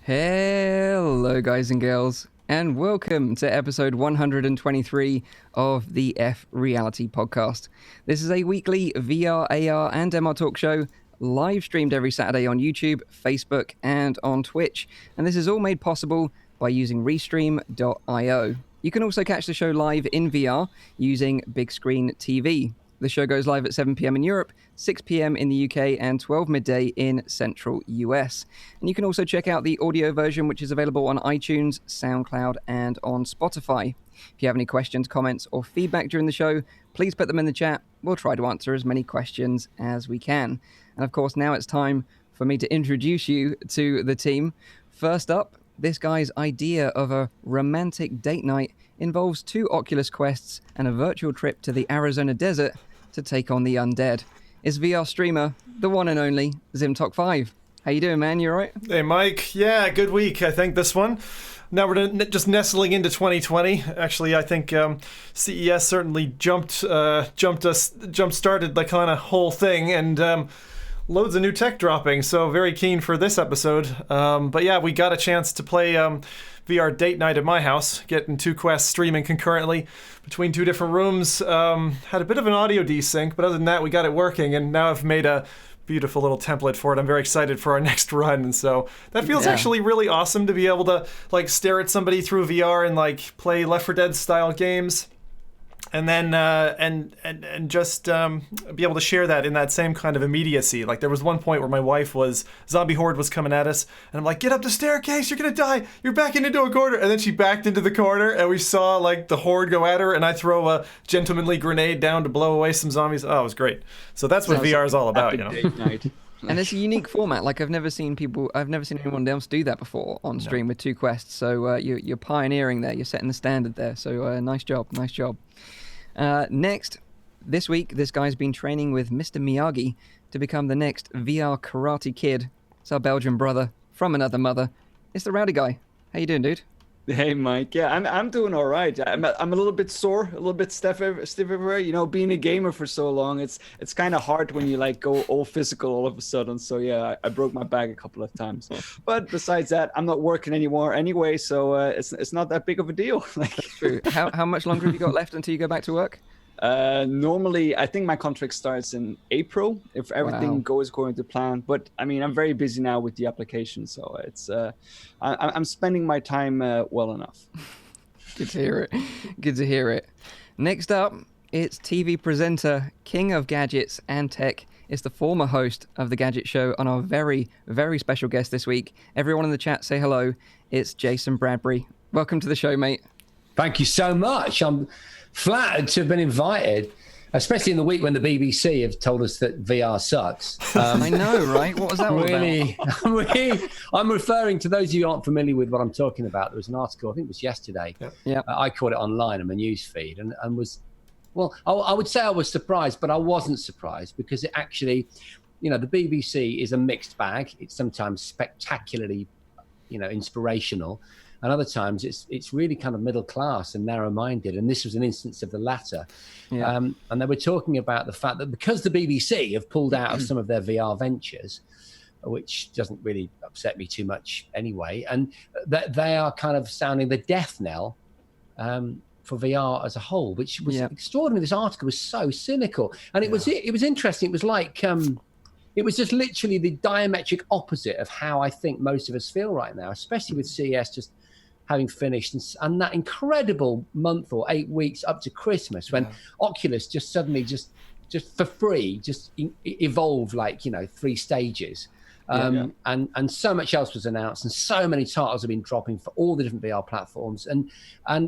Hello, guys and girls, and welcome to episode 123 of the F.Reality Podcast. This is a weekly VR, AR, and MR talk show, live streamed every Saturday on YouTube, Facebook, and on Twitch. And this is all made possible by using Restream.io. You can also catch the show live in VR using Big Screen TV. The show goes live at 7 p.m. in Europe, 6 p.m. in the UK, and 12 midday in central US. And you can also check out the audio version, which is available on iTunes, SoundCloud, and on Spotify. If you have any questions, comments, or feedback during the show, please put them in the chat. We'll try to answer as many questions as we can. And of course, now it's time for me to introduce you to the team. First up, this guy's idea of a romantic date night involves 2 Oculus Quests and a virtual trip to the Arizona desert to take on the undead. It's VR streamer, the one and only ZimTok5. How you doing, man? You all right? Hey, Mike. Yeah, good week, I think, this one. Now we're just nestling into 2020. Actually, I think CES certainly jump-started the kind of whole thing, and loads of new tech dropping, so very keen for this episode. But yeah, we got a chance to play VR date night at my house, getting 2 quests streaming concurrently between 2 different rooms. Had a bit of an audio desync, but other than that, we got it working, and now I've made a beautiful little template for it. I'm very excited for our next run, and so that feels actually really awesome to be able to like stare at somebody through VR and like play Left 4 Dead style games. And then and just be able to share that in that same kind of immediacy. Like there was one point where my wife zombie horde was coming at us, and I'm like, get up the staircase, you're gonna die, you're backing into a corner. And then she backed into the corner, and we saw like the horde go at her, and I throw a gentlemanly grenade down to blow away some zombies. Oh, it was great. So that's what VR is all about, you know. Date night. And it's a unique format. Like I've never seen anyone else do that before on stream with 2 quests. So you're pioneering there. You're setting the standard there. So nice job. Next, this week, this guy's been training with Mr. Miyagi to become the next VR Karate Kid. It's our Belgian brother from another mother. It's the Rowdy Guy. How you doing, dude? Hey, Mike. Yeah, I'm doing all right. I'm a little bit sore, a little bit stiff everywhere. You know, being a gamer for so long, it's kind of hard when you like go all physical all of a sudden. So yeah, I broke my back a couple of times. But besides that, I'm not working anymore anyway, so it's not that big of a deal. That's true. How much longer have you got left until you go back to work? Normally, I think my contract starts in April if everything goes according to plan. But I mean, I'm very busy now with the application, so it's I'm spending my time well enough. Good to hear it. Next up, it's TV presenter, king of gadgets and tech. It's the former host of the Gadget Show and our very, very special guest this week. Everyone in the chat, say hello. It's Jason Bradbury. Welcome to the show, mate. Thank you so much. I'm flattered to have been invited, especially in the week when the BBC have told us that VR sucks. I know, right? What was that all about? I'm referring to those of you who aren't familiar with what I'm talking about. There was an article, I think it was yesterday. Yeah. I caught it online on my news feed and was, well, I would say I was surprised, but I wasn't surprised because it actually, you know, the BBC is a mixed bag. It's sometimes spectacularly, you know, inspirational. And other times it's really kind of middle class and narrow-minded. And this was an instance of the latter. Yeah. And they were talking about the fact that because the BBC have pulled out of some of their VR ventures, which doesn't really upset me too much anyway, and that they are kind of sounding the death knell for VR as a whole, which was extraordinary. This article was so cynical. And it was interesting. It was like... it was just literally the diametric opposite of how I think most of us feel right now, especially with CES just having finished and that incredible month or 8 weeks up to Christmas when Oculus just suddenly just for free evolved like, you know, 3 stages. And so much else was announced and so many titles have been dropping for all the different VR platforms and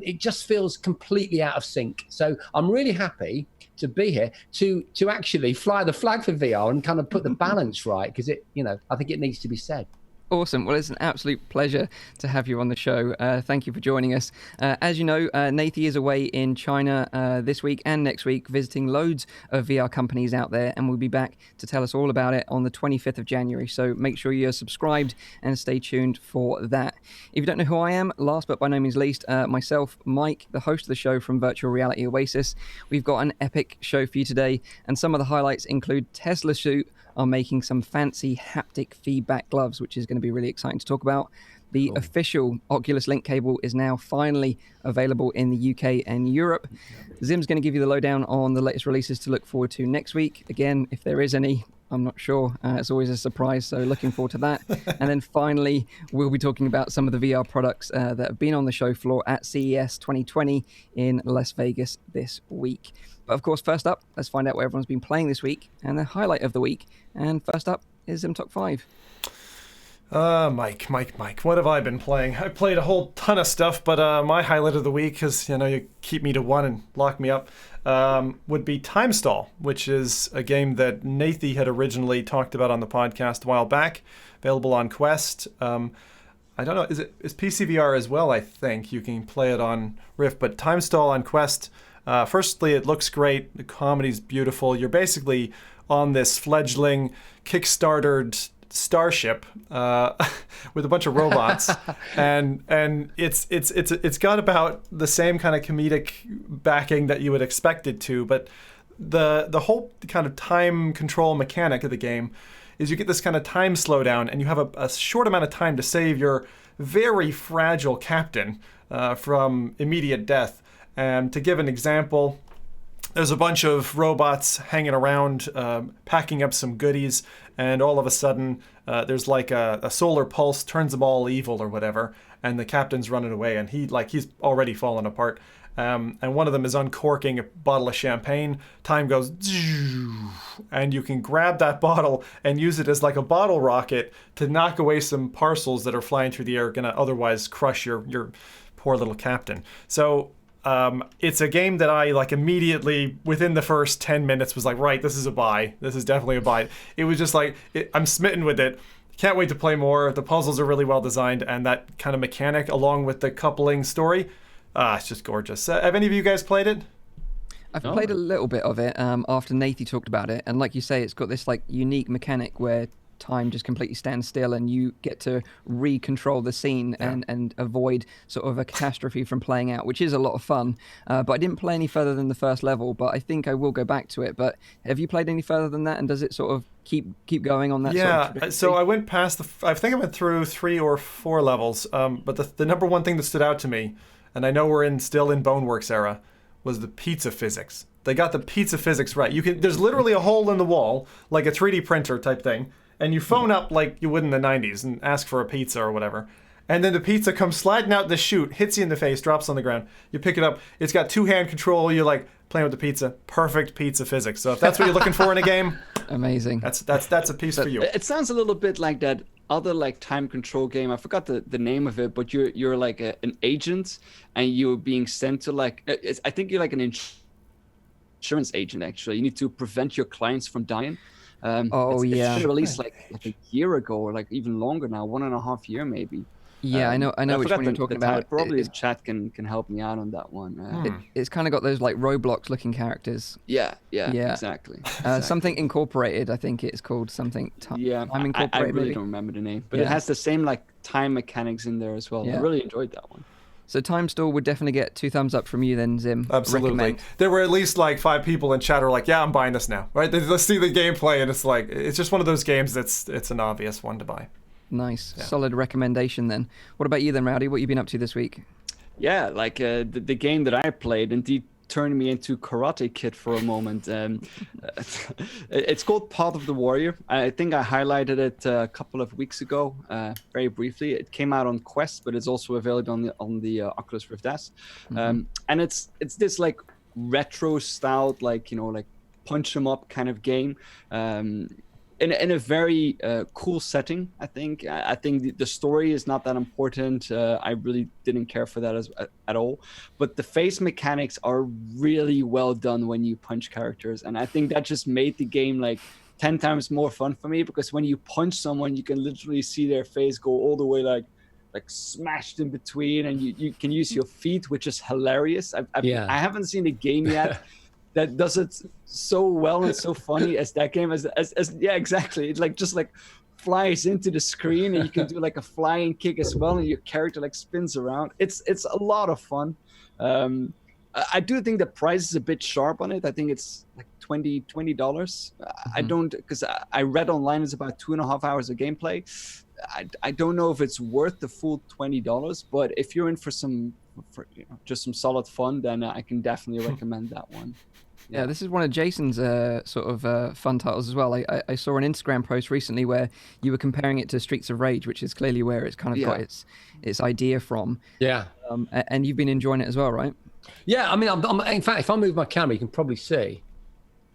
it just feels completely out of sync. So I'm really happy to be here to actually fly the flag for VR and kind of put the balance right because it, you know, I think it needs to be said. Awesome. Well, it's an absolute pleasure to have you on the show. Thank you for joining us. As you know, Nathie is away in China this week and next week, visiting loads of VR companies out there, and we'll be back to tell us all about it on the 25th of January. So make sure you're subscribed and stay tuned for that. If you don't know who I am, last but by no means least, myself, Mike, the host of the show from Virtual Reality Oasis. We've got an epic show for you today, and some of the highlights include TeslaSuit are making some fancy haptic feedback gloves, which is going to be really exciting to talk about. The Cool. official Oculus Link cable is now finally available in the UK and Europe. Zim's going to give you the lowdown on the latest releases to look forward to next week. Again, if there is any, I'm not sure. It's always a surprise, so looking forward to that. And then finally, we'll be talking about some of the VR products that have been on the show floor at CES 2020 in Las Vegas this week. But of course, first up, let's find out what everyone's been playing this week and the highlight of the week. And first up is Zim Top 5. Mike, what have I been playing? I played a whole ton of stuff, but my highlight of the week, because you keep me to one and lock me up, would be Time Stall, which is a game that Nathy had originally talked about on the podcast a while back, available on Quest. I don't know, is PCVR as well, I think. You can play it on Rift, but Time Stall on Quest, firstly, it looks great. The comedy's beautiful. You're basically on this fledgling, kickstartered starship with a bunch of robots, and it's got about the same kind of comedic backing that you would expect it to, but the whole kind of time control mechanic of the game is you get this kind of time slowdown, and you have a short amount of time to save your very fragile captain from immediate death. And to give an example, there's a bunch of robots hanging around, packing up some goodies, and all of a sudden there's like a solar pulse turns them all evil or whatever, and the captain's running away, and he's already fallen apart. And one of them is uncorking a bottle of champagne. Time goes, and you can grab that bottle and use it as like a bottle rocket to knock away some parcels that are flying through the air, gonna otherwise crush your poor little captain. So it's a game that I immediately within the first 10 minutes was like, right, this is a buy. This is definitely a buy. It was just I'm smitten with it. Can't wait to play more. The puzzles are really well designed, and that kind of mechanic along with the coupling story, it's just gorgeous. Have any of you guys played it? I've played a little bit of it after Nathy talked about it, and like you say, it's got this unique mechanic where time just completely stands still and you get to re-control the scene and avoid sort of a catastrophe from playing out, which is a lot of fun. But I didn't play any further than the first level, but I think I will go back to it. But have you played any further than that, and does it sort of keep going on that sort of trajectory? So I went past I think I went through 3 or 4 levels, but the number one thing that stood out to me, and I know we're still in Boneworks era, was the pizza physics. They got the pizza physics right. There's literally a hole in the wall, like a 3D printer type thing, and you phone up like you would in the 90s and ask for a pizza or whatever. And then the pizza comes sliding out the chute, hits you in the face, drops on the ground. You pick it up. It's got 2-hand control. You're playing with the pizza. Perfect pizza physics. So if that's what you're looking for in a game, amazing. That's a piece for you. It sounds a little bit like that other time control game. I forgot the name of it, but you're like an agent, and you're being sent to I think you're like an insurance agent. Actually, you need to prevent your clients from dying. It's been released like a year ago, or even longer now, 1.5 years maybe. Yeah, I know which one you're talking about. Probably the chat can help me out on that one. It's kind of got those Roblox looking characters. Yeah, exactly. Something Incorporated, I think it's called something. Time Incorporated. I really don't remember the name, but it has the same time mechanics in there as well. Yeah. I really enjoyed that one. So Time Stall would definitely get 2 thumbs up from you then, Zim. Absolutely. Recommend. There were at least 5 people in chat who were yeah, I'm buying this now. Right? Let's see the gameplay, and it's just one of those games it's an obvious one to buy. Nice. Yeah. Solid recommendation then. What about you then, Rowdy? What have you been up to this week? Yeah, the game that I played indeed turned me into Karate Kid for a moment. It's called Path of the Warrior. I think I highlighted it a couple of weeks ago, very briefly. It came out on Quest, but it's also available on the Oculus Rift S. And it's this retro styled punch 'em up kind of game. In a very cool setting, I think. I think the story is not that important. I really didn't care for that at all. But the face mechanics are really well done when you punch characters. And I think that just made the game 10 times more fun for me, because when you punch someone, you can literally see their face go all the way like smashed in between, and you can use your feet, which is hilarious. I haven't seen a game yet that does it so well and so funny as that game. As yeah, exactly. It just flies into the screen, and you can do a flying kick as well, and your character spins around. It's a lot of fun. I do think the price is a bit sharp on it. I think it's $20. I don't, because I read online it's about 2.5 hours of gameplay. I don't know if it's worth the full $20, but if you're in for just some solid fun, then I can definitely recommend that one. Yeah, this is one of Jason's sort of fun titles as well. I saw an Instagram post recently where you were comparing it to Streets of Rage, which is clearly where it's kind of got its idea from. Yeah. And you've been enjoying it as well, right? Yeah, I mean, in fact, if I move my camera, you can probably see.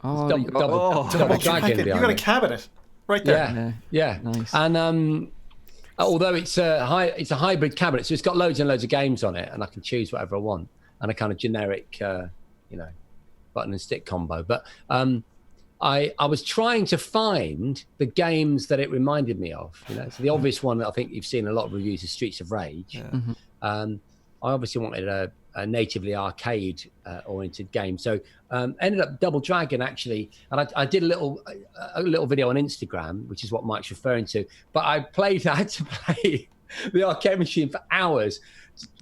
Oh, double dragon You got a cabinet right there. Yeah. Nice. And although it's a hybrid cabinet, so it's got loads and loads of games on it, and I can choose whatever I want, and a kind of generic, button and stick combo. But I was trying to find the games that it reminded me of. So the obvious one that I think you've seen a lot of reviews is Streets of Rage. Yeah. I obviously wanted a natively arcade oriented game, so ended up Double Dragon actually, and I did a little video on Instagram, which is what Mike's referring to. But I had to play the arcade machine for hours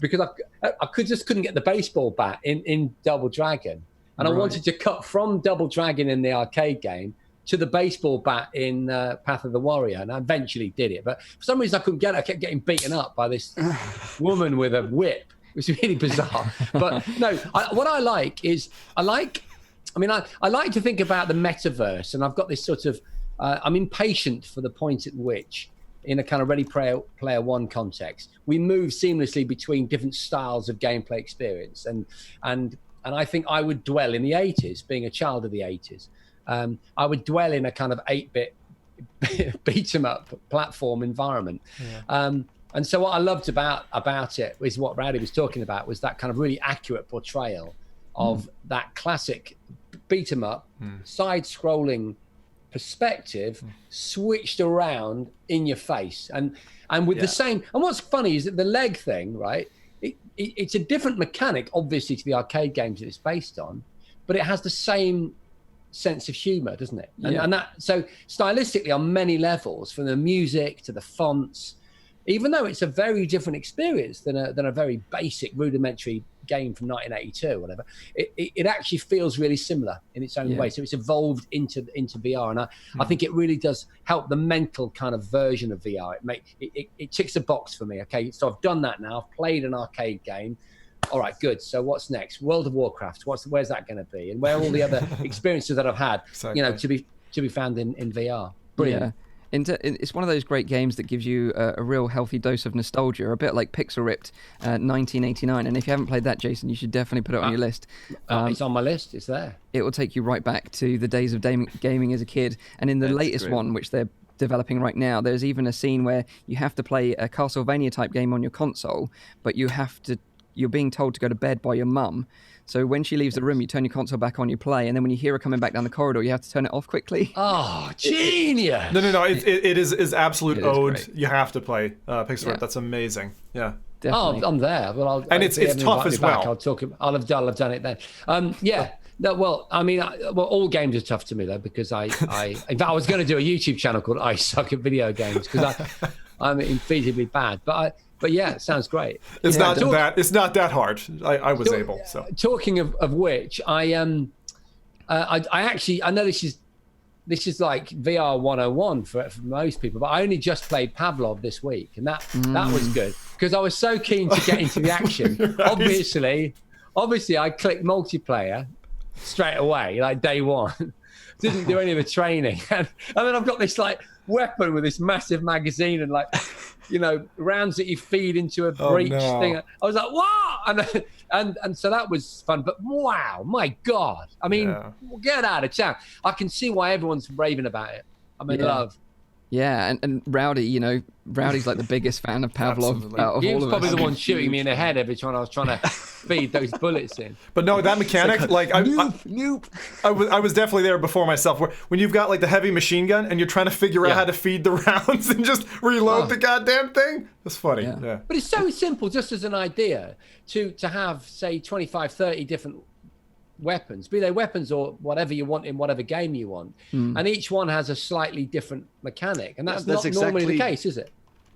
because I couldn't get the baseball bat in Double Dragon. And I wanted to cut from Double Dragon in the arcade game to the baseball bat in Path of the Warrior, and I eventually did it. But for some reason, I couldn't get it. I kept getting beaten up by this woman with a whip. It was really bizarre. But no, what I like is I like to think about the metaverse, and I've got this sort of I'm impatient for the point at which, in a kind of Ready Player One context, we move seamlessly between different styles of gameplay experience, and I think I would dwell in the 80s, being a child of the 80s. I would dwell in a kind of 8-bit beat 'em up platform environment. Yeah. And so what I loved about it is what Rowdy was talking about, was that kind of really accurate portrayal of that classic beat 'em up, side-scrolling perspective switched around in your face. And with the same, and what's funny is that the leg thing, right? It's a different mechanic, obviously, to the arcade games that it's based on, but it has the same sense of humor, doesn't it? And that, so stylistically, on many levels, from the music to the fonts, even though it's a very different experience than a very basic, rudimentary game from 1982 or whatever, it actually feels really similar in its own way. So it's evolved into VR, and I think it really does help the mental kind of version of VR. It ticks a box for me. Okay, so I've done that now. I've played an arcade game. All right, good. So what's next? World of Warcraft. Where's that going to be? And where are all the other experiences that I've had? Exactly. to be found in VR. Brilliant. Yeah. It's one of those great games that gives you a real healthy dose of nostalgia, a bit like Pixel Ripped 1989. And if you haven't played that, Jason, you should definitely put it on your list. It's on my list. It's there. It will take you right back to the days of gaming as a kid. And in the latest one, which they're developing right now, there's even a scene where you have to play a Castlevania type game on your console, but you're being told to go to bed by your mum. So when she leaves the room, you turn your console back on, you play, and then when you hear her coming back down the corridor, you have to turn it off quickly. Oh, genius! No. It is absolute ode. Great. You have to play Pixel Ripped. That's amazing. Yeah. Definitely. Oh, I'm there. Well, it's tough as well. I'll have done it then. Yeah. No, well, I mean, all games are tough to me though, because in fact, I was going to do a YouTube channel called I Suck at Video Games, because I'm infeasibly bad. But yeah, it sounds great. It's not that hard. I was able. So talking of which, I actually, I know this is like VR 101 for most people, but I only just played Pavlov this week, and that was good because I was so keen to get into the action. Right. Obviously, I clicked multiplayer straight away, like day one. Didn't do any of the training, and then I've got this like weapon with this massive magazine and like, rounds that you feed into a breech thing. I was like, what? And so that was fun. But wow, my God! I mean, get out of town. I can see why everyone's raving about it. I'm in love. Yeah, and Rowdy, Rowdy's like the biggest fan of Pavlov out of he all was of probably us. The one shooting me in the head every time I was trying to feed those bullets in. But no, that mechanic, nope. I was definitely there before myself. When you've got like the heavy machine gun and you're trying to figure out how to feed the rounds and just reload the goddamn thing. That's funny. Yeah. But it's so simple, just as an idea, to have say 25, 30 different weapons, be they weapons or whatever you want in whatever game you want, and each one has a slightly different mechanic, and that's not exactly, normally the case, is it?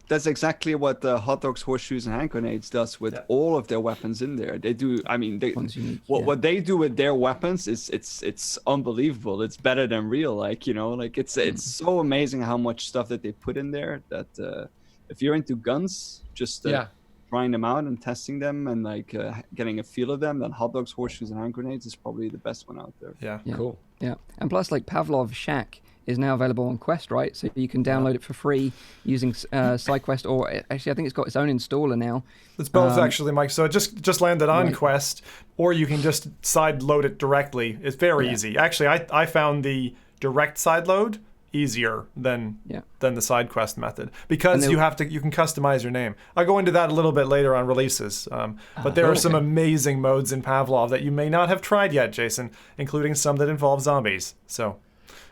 that's exactly what the hot dogs, horseshoes, and hand grenades does with all of their weapons in there. They do. I mean, Unique, what they do with their weapons is it's unbelievable. It's better than real. Like, you know, like it's so amazing how much stuff that they put in there. That if you're into guns, just trying them out and testing them and like getting a feel of them, then hot dogs, horseshoes, and hand grenades is probably the best one out there. Yeah. Cool. Yeah, and plus, like Pavlov Shack is now available on Quest, right? So you can download it for free using SideQuest, or actually, I think it's got its own installer now. It's both actually, Mike. So it just landed on Quest, or you can just side load it directly. It's very easy. Actually, I found the direct side load easier than the SideQuest method, because you can customize your name. I'll go into that a little bit later on releases. But there are some amazing modes in Pavlov that you may not have tried yet, Jason, including some that involve zombies. So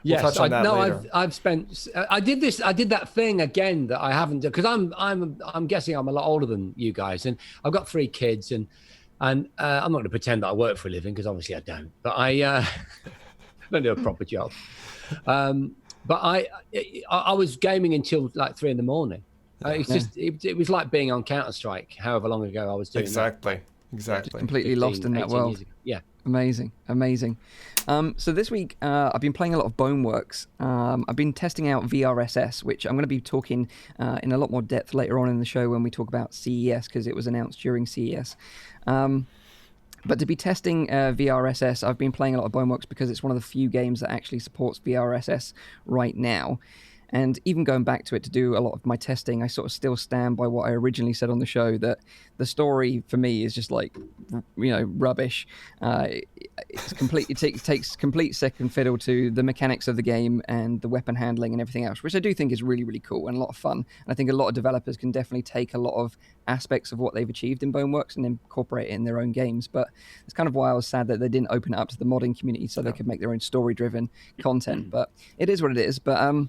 we'll touch on that later. I've spent. I did that thing again that I haven't done, because I'm guessing I'm a lot older than you guys, and I've got 3 kids, and I'm not going to pretend that I work for a living, because obviously I don't. But I don't do a proper job. But I was gaming until like 3 a.m. It's just it was like being on Counter-Strike, however long ago I was doing Exactly. Completely 15, lost in that world. Yeah. Amazing. So this week I've been playing a lot of Boneworks. I've been testing out VRSS, which I'm going to be talking in a lot more depth later on in the show when we talk about CES, because it was announced during CES. But to be testing VRSS, I've been playing a lot of Boneworks because it's one of the few games that actually supports VRSS right now. And even going back to it to do a lot of my testing, I sort of still stand by what I originally said on the show, that the story for me is just like, rubbish. It's complete. It takes complete second fiddle to the mechanics of the game and the weapon handling and everything else, which I do think is really, really cool and a lot of fun. And I think a lot of developers can definitely take a lot of aspects of what they've achieved in Boneworks and incorporate it in their own games. But it's kind of why I was sad that they didn't open it up to the modding community so they could make their own story-driven content. But it is what it is. But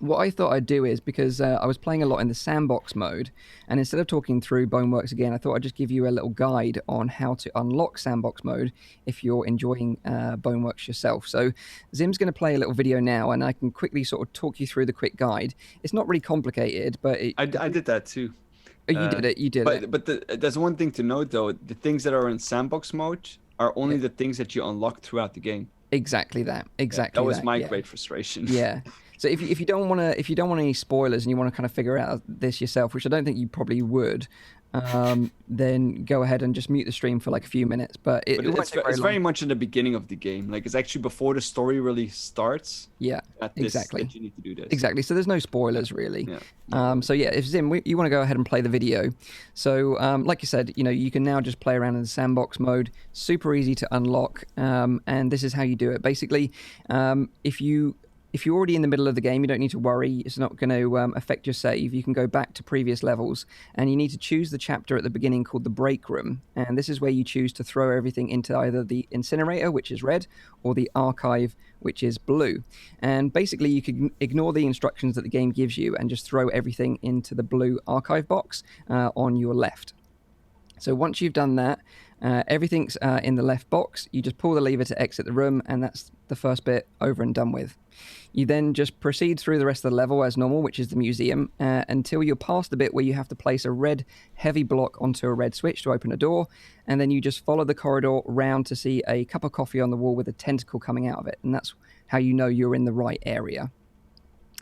what I thought I'd do is, because I was playing a lot in the sandbox mode, and instead of talking through Boneworks again, I thought I'd just give you a little guide on how to unlock sandbox mode if you're enjoying Boneworks yourself. So Zim's going to play a little video now, and I can quickly sort of talk you through the quick guide. It's not really complicated, but I did that too. You did it. But there's one thing to note, though. The things that are in sandbox mode are only the things that you unlock throughout the game. Exactly that. That was my great frustration. Yeah. So if you don't want any spoilers and you want to kind of figure out this yourself, which I don't think you probably would, then go ahead and just mute the stream for like a few minutes. But it's very much in the beginning of the game. Like, it's actually before the story really starts. Yeah, exactly. That you need to do this. Exactly. So there's no spoilers really. Yeah. So yeah, if Zim, you want to go ahead and play the video. So like you said, you can now just play around in the sandbox mode. Super easy to unlock. And this is how you do it. Basically, if you're already in the middle of the game, you don't need to worry. It's not going to affect your save. You can go back to previous levels, and you need to choose the chapter at the beginning called the break room. And this is where you choose to throw everything into either the incinerator, which is red, or the archive, which is blue. And basically, you can ignore the instructions that the game gives you and just throw everything into the blue archive box on your left. So once you've done that, everything's in the left box. You just pull the lever to exit the room, and that's the first bit over and done with. You then just proceed through the rest of the level as normal, which is the museum, until you're past the bit where you have to place a red heavy block onto a red switch to open a door, and then you just follow the corridor round to see a cup of coffee on the wall with a tentacle coming out of it, and that's how you know you're in the right area.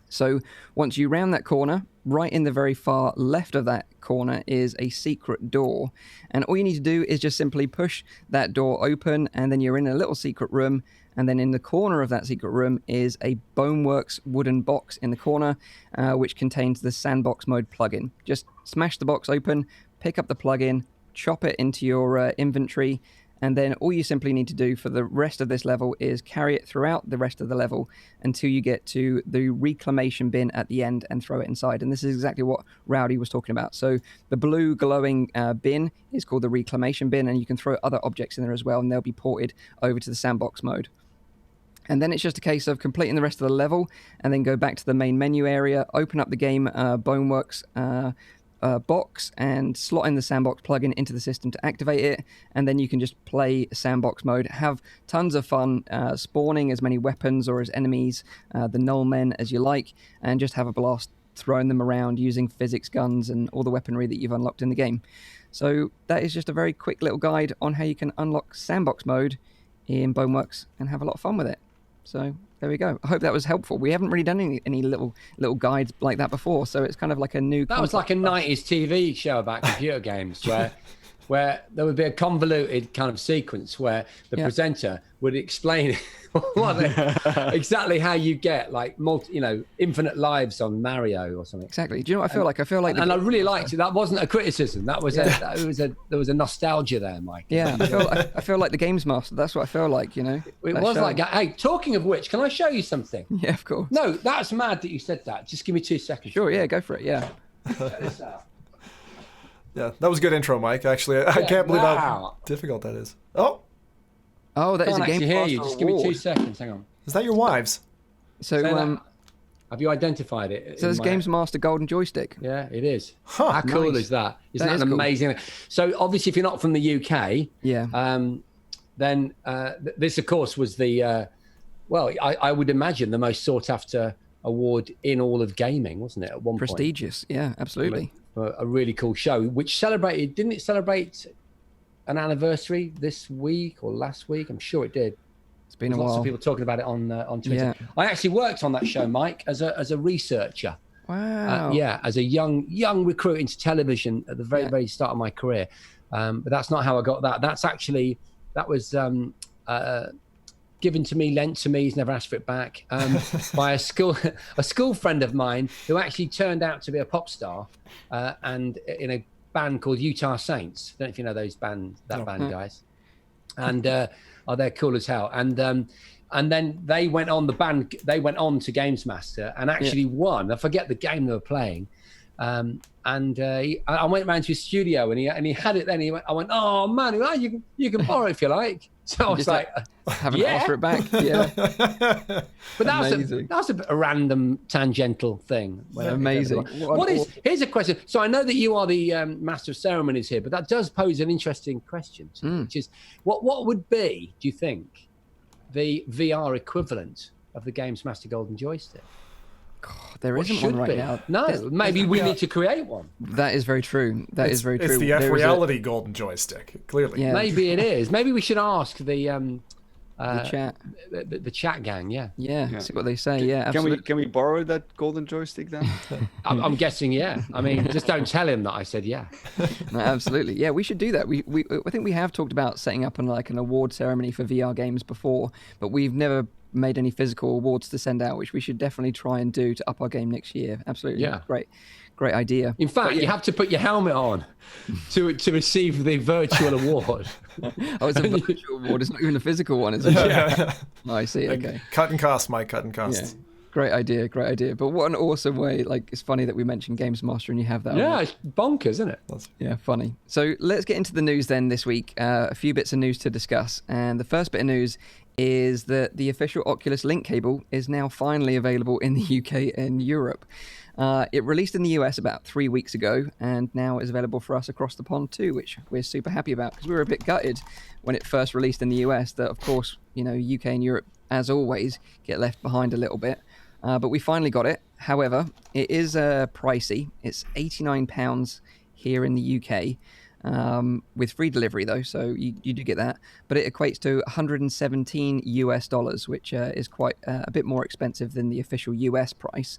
So once you round that corner, right in the very far left of that corner is a secret door. And all you need to do is just simply push that door open, and then you're in a little secret room. And then in the corner of that secret room is a Boneworks wooden box in the corner, which contains the sandbox mode plugin. Just smash the box open, pick up the plugin, chop it into your inventory, and then all you simply need to do for the rest of this level is carry it throughout the rest of the level until you get to the reclamation bin at the end and throw it inside. And this is exactly what Rowdy was talking about. So the blue glowing bin is called the reclamation bin, and you can throw other objects in there as well, and they'll be ported over to the sandbox mode. And then it's just a case of completing the rest of the level and then go back to the main menu area, open up the game Boneworks box and slot in the sandbox plugin into the system to activate it, and then you can just play sandbox mode, have tons of fun spawning as many weapons or as enemies, the null men as you like, and just have a blast throwing them around using physics guns and all the weaponry that you've unlocked in the game. So that is just a very quick little guide on how you can unlock sandbox mode in Boneworks and have a lot of fun with it. So there we go. I hope that was helpful. We haven't really done any little guides like that before, so it's kind of like a new. That was like a 90s TV show about computer games where there would be a convoluted kind of sequence where the presenter would explain exactly how you get like infinite lives on Mario or something. Exactly. Do you know what I feel like? I feel like, and I really liked it. That wasn't a criticism. That was there was a nostalgia there, Mike. Yeah, I feel like the Games Master. That's what I feel like. It was show. Like, hey, talking of which, can I show you something? Yeah, of course. No, that's mad that you said that. Just give me 2 seconds. Sure. Yeah, go for it. Yeah. Check this out. Yeah, that was a good intro, Mike. Actually, I can't believe how difficult that is. Oh, that is a Game hear Master you. Just award. give me 2 seconds. Hang on. is that your wives? So, have you identified it? so there's Games Master Golden Joystick. Yeah, it is. Huh, How cool nice. is that? Isn't That that is cool. amazing? So obviously, if you're not from the UK, then this, of course, was the I would imagine the most sought after award in all of gaming, wasn't it? At one Prestigious. Yeah, absolutely. point. A really cool show, which didn't it celebrate an anniversary this week or last week? I'm sure it did. It's been a while. Lots of people talking about it on Twitter. Yeah. I actually worked on that show, Mike, as a researcher. Wow. As a young recruit into television at the very start of my career. But that's not how I got that. That was given to me, lent to me. He's never asked for it back by a school friend of mine who actually turned out to be a pop star and in a band called Utah Saints. I don't know if you know those band guys. And they're cool as hell. And then they went on to Games Master and actually won. I forget the game they were playing. I went round to his studio and he had it. Then I went, oh man, you can borrow it if you like. So I was like, haven't asked for it back. Yeah. But that was a random tangential thing. Amazing. Here's a question. So I know that you are the master of ceremonies here, but that does pose an interesting question, which is what would be, do you think, the VR equivalent of the Games Master Golden Joystick? There isn't one right now. No, maybe we need to create one. That is very true. It's the F.Reality Golden Joystick, clearly. Yeah. Maybe it is. Maybe we should ask the chat. The chat gang, Yeah, see what they say. Yeah, absolutely. Can we borrow that golden joystick then? I'm guessing, yeah. I mean, just don't tell him that I said yeah. No, absolutely. Yeah, we should do that. I think we have talked about setting up an award ceremony for VR games before, but we've never made any physical awards to send out, which we should definitely try and do to up our game next year. Absolutely. Yeah. Great idea. In fact, you have to put your helmet on to receive the virtual award. Oh, it's a virtual award. It's not even a physical one, is it? Yeah. Oh, I see. Okay. Cut and cost, Mike. Cut and cost. Yeah. Great idea. But what an awesome way. It's funny that we mentioned Games Master and you have that. Yeah, it's bonkers, isn't it? Yeah, funny. So let's get into the news then this week. A few bits of news to discuss. And the first bit of news is that the official Oculus Link cable is now finally available in the UK and Europe. It released in the US about 3 weeks ago and now is available for us across the pond too, which we're super happy about because we were a bit gutted when it first released in the US that, of course, UK and Europe, as always, get left behind a little bit. But we finally got it. However, it is pricey. It's £89 here in the UK. With free delivery though, so you do get that, but it equates to $117, which is quite a bit more expensive than the official US price.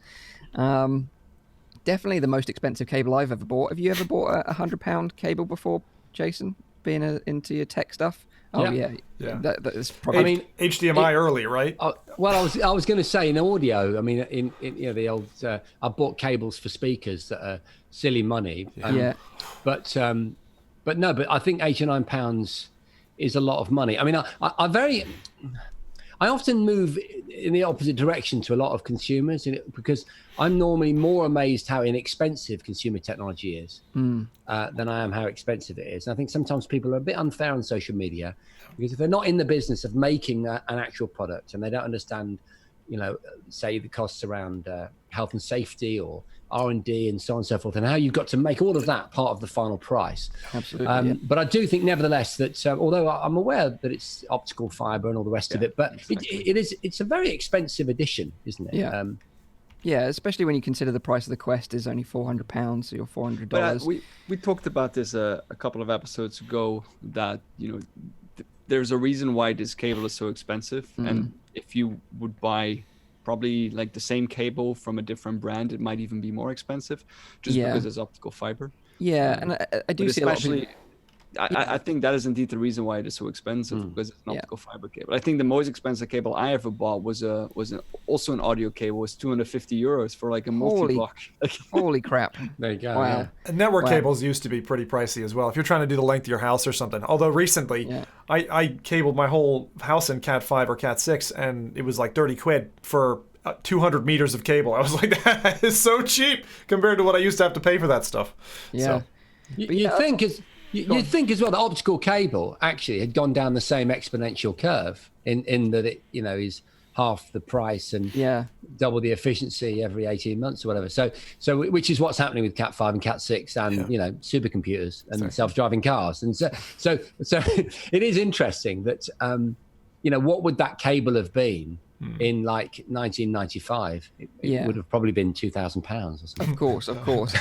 Definitely the most expensive cable I've ever bought. Have you ever bought a £100 cable before, Jason? Being into your tech stuff? Oh yeah. That's probably. I mean, HDMI early, right? Well, I was going to say in audio. I mean, in the old, I bought cables for speakers that are silly money. But I think £89 is a lot of money. I mean, I often move in the opposite direction to a lot of consumers because I'm normally more amazed how inexpensive consumer technology is than I am how expensive it is. And I think sometimes people are a bit unfair on social media because if they're not in the business of making an actual product and they don't understand, say the costs around health and safety or R&D and so on and so forth, and how you've got to make all of that part of the final price. Absolutely. But I do think, nevertheless, that although I'm aware that it's optical fiber and all the rest of it, but it's a very expensive edition, isn't it? Yeah. Yeah, especially when you consider the price of the Quest is only £400 or $400. But we talked about this a couple of episodes ago, that there's a reason why this cable is so expensive, and if you would buy probably like the same cable from a different brand, it might even be more expensive, just because it's optical fiber. Yeah, and I do see a lot of people. I think that is indeed the reason why it is so expensive, because it's an optical fiber cable. I think the most expensive cable I ever bought was also an audio cable. It was €250 for like a multi-block. Holy crap! There you go. Wow. Yeah. And network cables used to be pretty pricey as well, if you're trying to do the length of your house or something. Although recently, I cabled my whole house in Cat 5 or Cat 6, and it was like 30 quid for 200 meters of cable. I was like, that is so cheap compared to what I used to have to pay for that stuff. Yeah. So, You'd think as well the optical cable actually had gone down the same exponential curve in that it is half the price and double the efficiency every 18 months or whatever. So which is what's happening with Cat 5 and Cat 6 and supercomputers and self-driving cars. And so it is interesting that what would that cable have been in like 1995? It would have probably been £2,000 or something. Of course.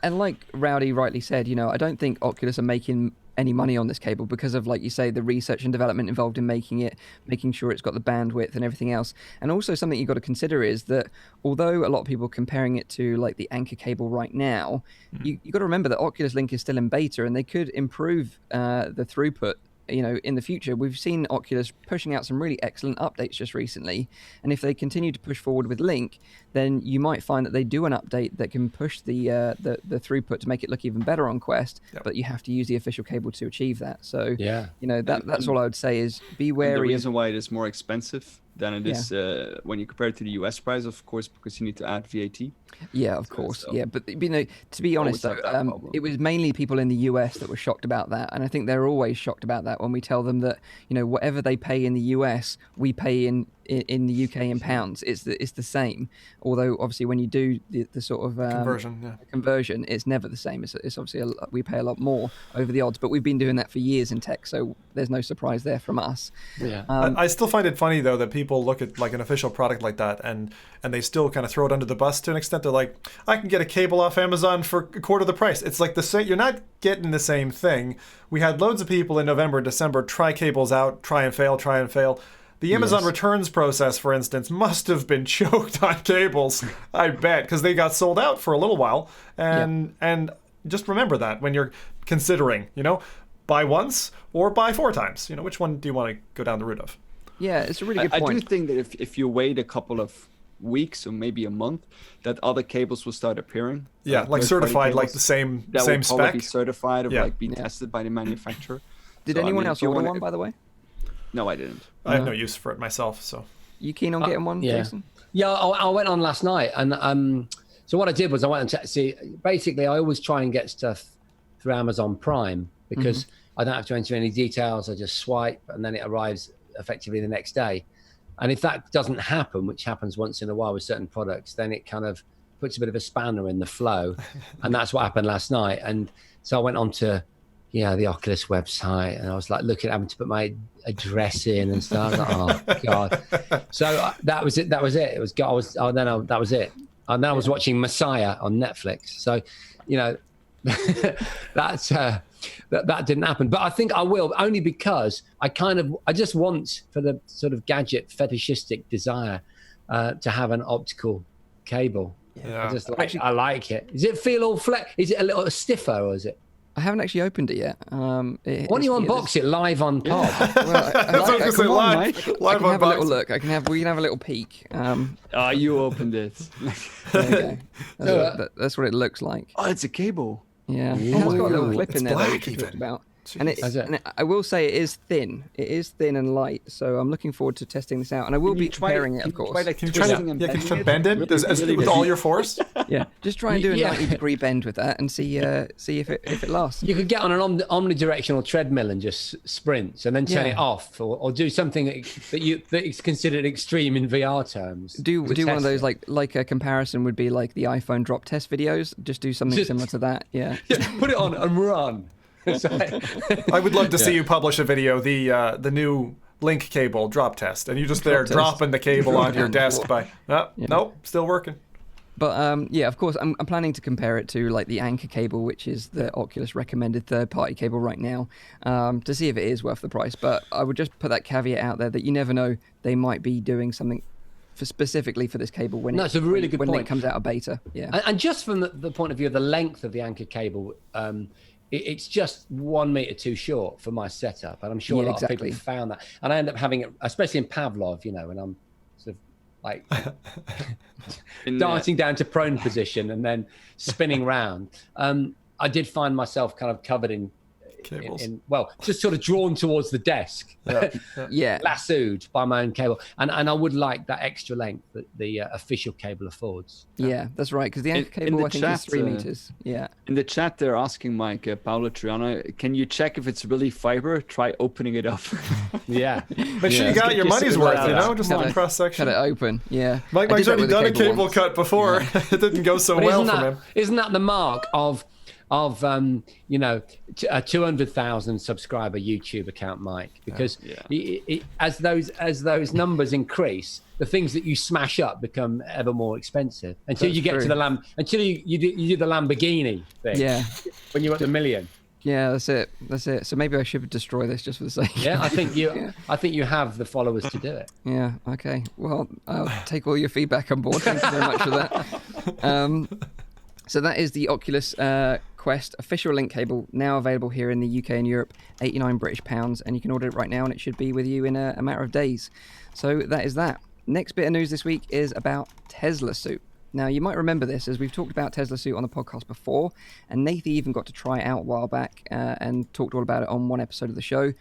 And like Rowdy rightly said, I don't think Oculus are making any money on this cable because of, like you say, the research and development involved in making sure it's got the bandwidth and everything else. And also something you've got to consider is that although a lot of people are comparing it to like the Anker cable right now, you've got to remember that Oculus Link is still in beta and they could improve the throughput in the future. We've seen Oculus pushing out some really excellent updates just recently, and if they continue to push forward with Link, then you might find that they do an update that can push the throughput to make it look even better on Quest. But you have to use the official cable to achieve that. So that's all I would say is be wary. The reason why it is more expensive than it is when you compare it to the US price, of course, because you need to add VAT. Yeah, of course. Yeah, but to be honest, though, it was mainly people in the US that were shocked about that, and I think they're always shocked about that when we tell them that whatever they pay in the US, we pay in the UK in pounds. It's the same. Although obviously when you do the sort of conversion, it's never the same. It's obviously we pay a lot more over the odds, but we've been doing that for years in tech, so there's no surprise there from us. Yeah. I still find it funny though that people look at like an official product like that and they still kind of throw it under the bus to an extent. They're like, I can get a cable off Amazon for a quarter the price. It's like the same. You're not getting the same thing. We had loads of people in November and December try cables out, try and fail. The Amazon returns process, for instance, must have been choked on cables, I bet, because they got sold out for a little while. And just remember that when you're considering, buy once or buy 4 times. Which one do you want to go down the route of? Yeah, it's a really good point. I do think that if you wait a couple of weeks or maybe a month, that other cables will start appearing. Yeah, like certified, like the same spec. That will be certified or like be tested by the manufacturer. Did anyone else order one, by the way? No, I didn't. I have no use for it myself, so. You keen on getting one, Jason? Yeah, I went on last night, and so what I did was I went and see. Basically, I always try and get stuff through Amazon Prime because I don't have to enter any details. I just swipe, and then it arrives effectively the next day. And if that doesn't happen, which happens once in a while with certain products, then it kind of puts a bit of a spanner in the flow, and that's what happened last night. And so I went on to the Oculus website, and I was like having to put my address in and stuff. I was like, oh god! So that was it. That was it. That was it. And then I was watching Messiah on Netflix. So, that's that didn't happen. But I think I will, only because I just want, for the sort of gadget fetishistic desire, to have an optical cable. Yeah. I like it. Does it feel all flat? Is it a little stiffer, or is it? I haven't actually opened it yet. Why don't you unbox it live on pod? Well, that's what I was I can have a little look. We can have a little peek. You opened it. There you go. That's what it looks like. Oh, it's a cable. Yeah. It's got a little clip in there that we even. talked about. And I will say it is thin. It is thin and light. So I'm looking forward to testing this out. And I will be comparing it, of course. Can you try to bend it with all your force? Yeah. Just try and do a 90-degree bend with that and see if it lasts. You could get on an omnidirectional treadmill and just sprint and then turn it off, or do something that is considered extreme in VR terms. Do one of those like a comparison would be like the iPhone drop test videos. Just do something similar to that. Yeah. Put it on and run. I would love to see you publish a video, the new link cable drop test, and you just Drop test. dropping the cable onto your desk by, nope, still working. But yeah, of course, I'm planning to compare it to like the Anchor cable, which is the Oculus recommended third-party cable right now, to see if it is worth the price. But I would just put that caveat out there that you never know, they might be doing something specifically for this cable when it's a really good when point. it comes out of beta. Yeah, and just from the point of view of the length of the Anchor cable, it's just 1 meter too short for my setup, and I'm sure a lot of people have found that. And I end up having it, especially in Pavlov, when I'm sort of like dancing down to prone position and then spinning round. I did find myself kind of covered in cables. Just sort of drawn towards the desk, lassoed by my own cable, and I would like that extra length that the official cable affords. Yeah, that's right, because the Anchor cable I think is 3 meters. Yeah. In the chat, they're asking Mike, Paolo Triano, can you check if it's really fiber? Try opening it up. Make sure you got your money's worth, just like cross section. Cut it open. Yeah. Mike's already done a cable cut before. It didn't go so well for him. Isn't that the mark of a 200,000 subscriber YouTube account, Mike? Because as those numbers increase, the things that you smash up become ever more expensive until you get to the until you do the Lamborghini thing. Yeah. When you're at the million. Yeah, that's it. So maybe I should destroy this just for the sake. Yeah, I think you have the followers to do it. Yeah. Okay. Well, I'll take all your feedback on board. Thank you very much for that. So that is the Oculus Quest official link cable, now available here in the UK and Europe, £89 British, and you can order it right now and it should be with you in a matter of days. So that is that. Next bit of news this week is about TeslaSuit. Now, you might remember this as we've talked about TeslaSuit on the podcast before, and Nathan even got to try it out a while back and talked all about it on one episode of the show.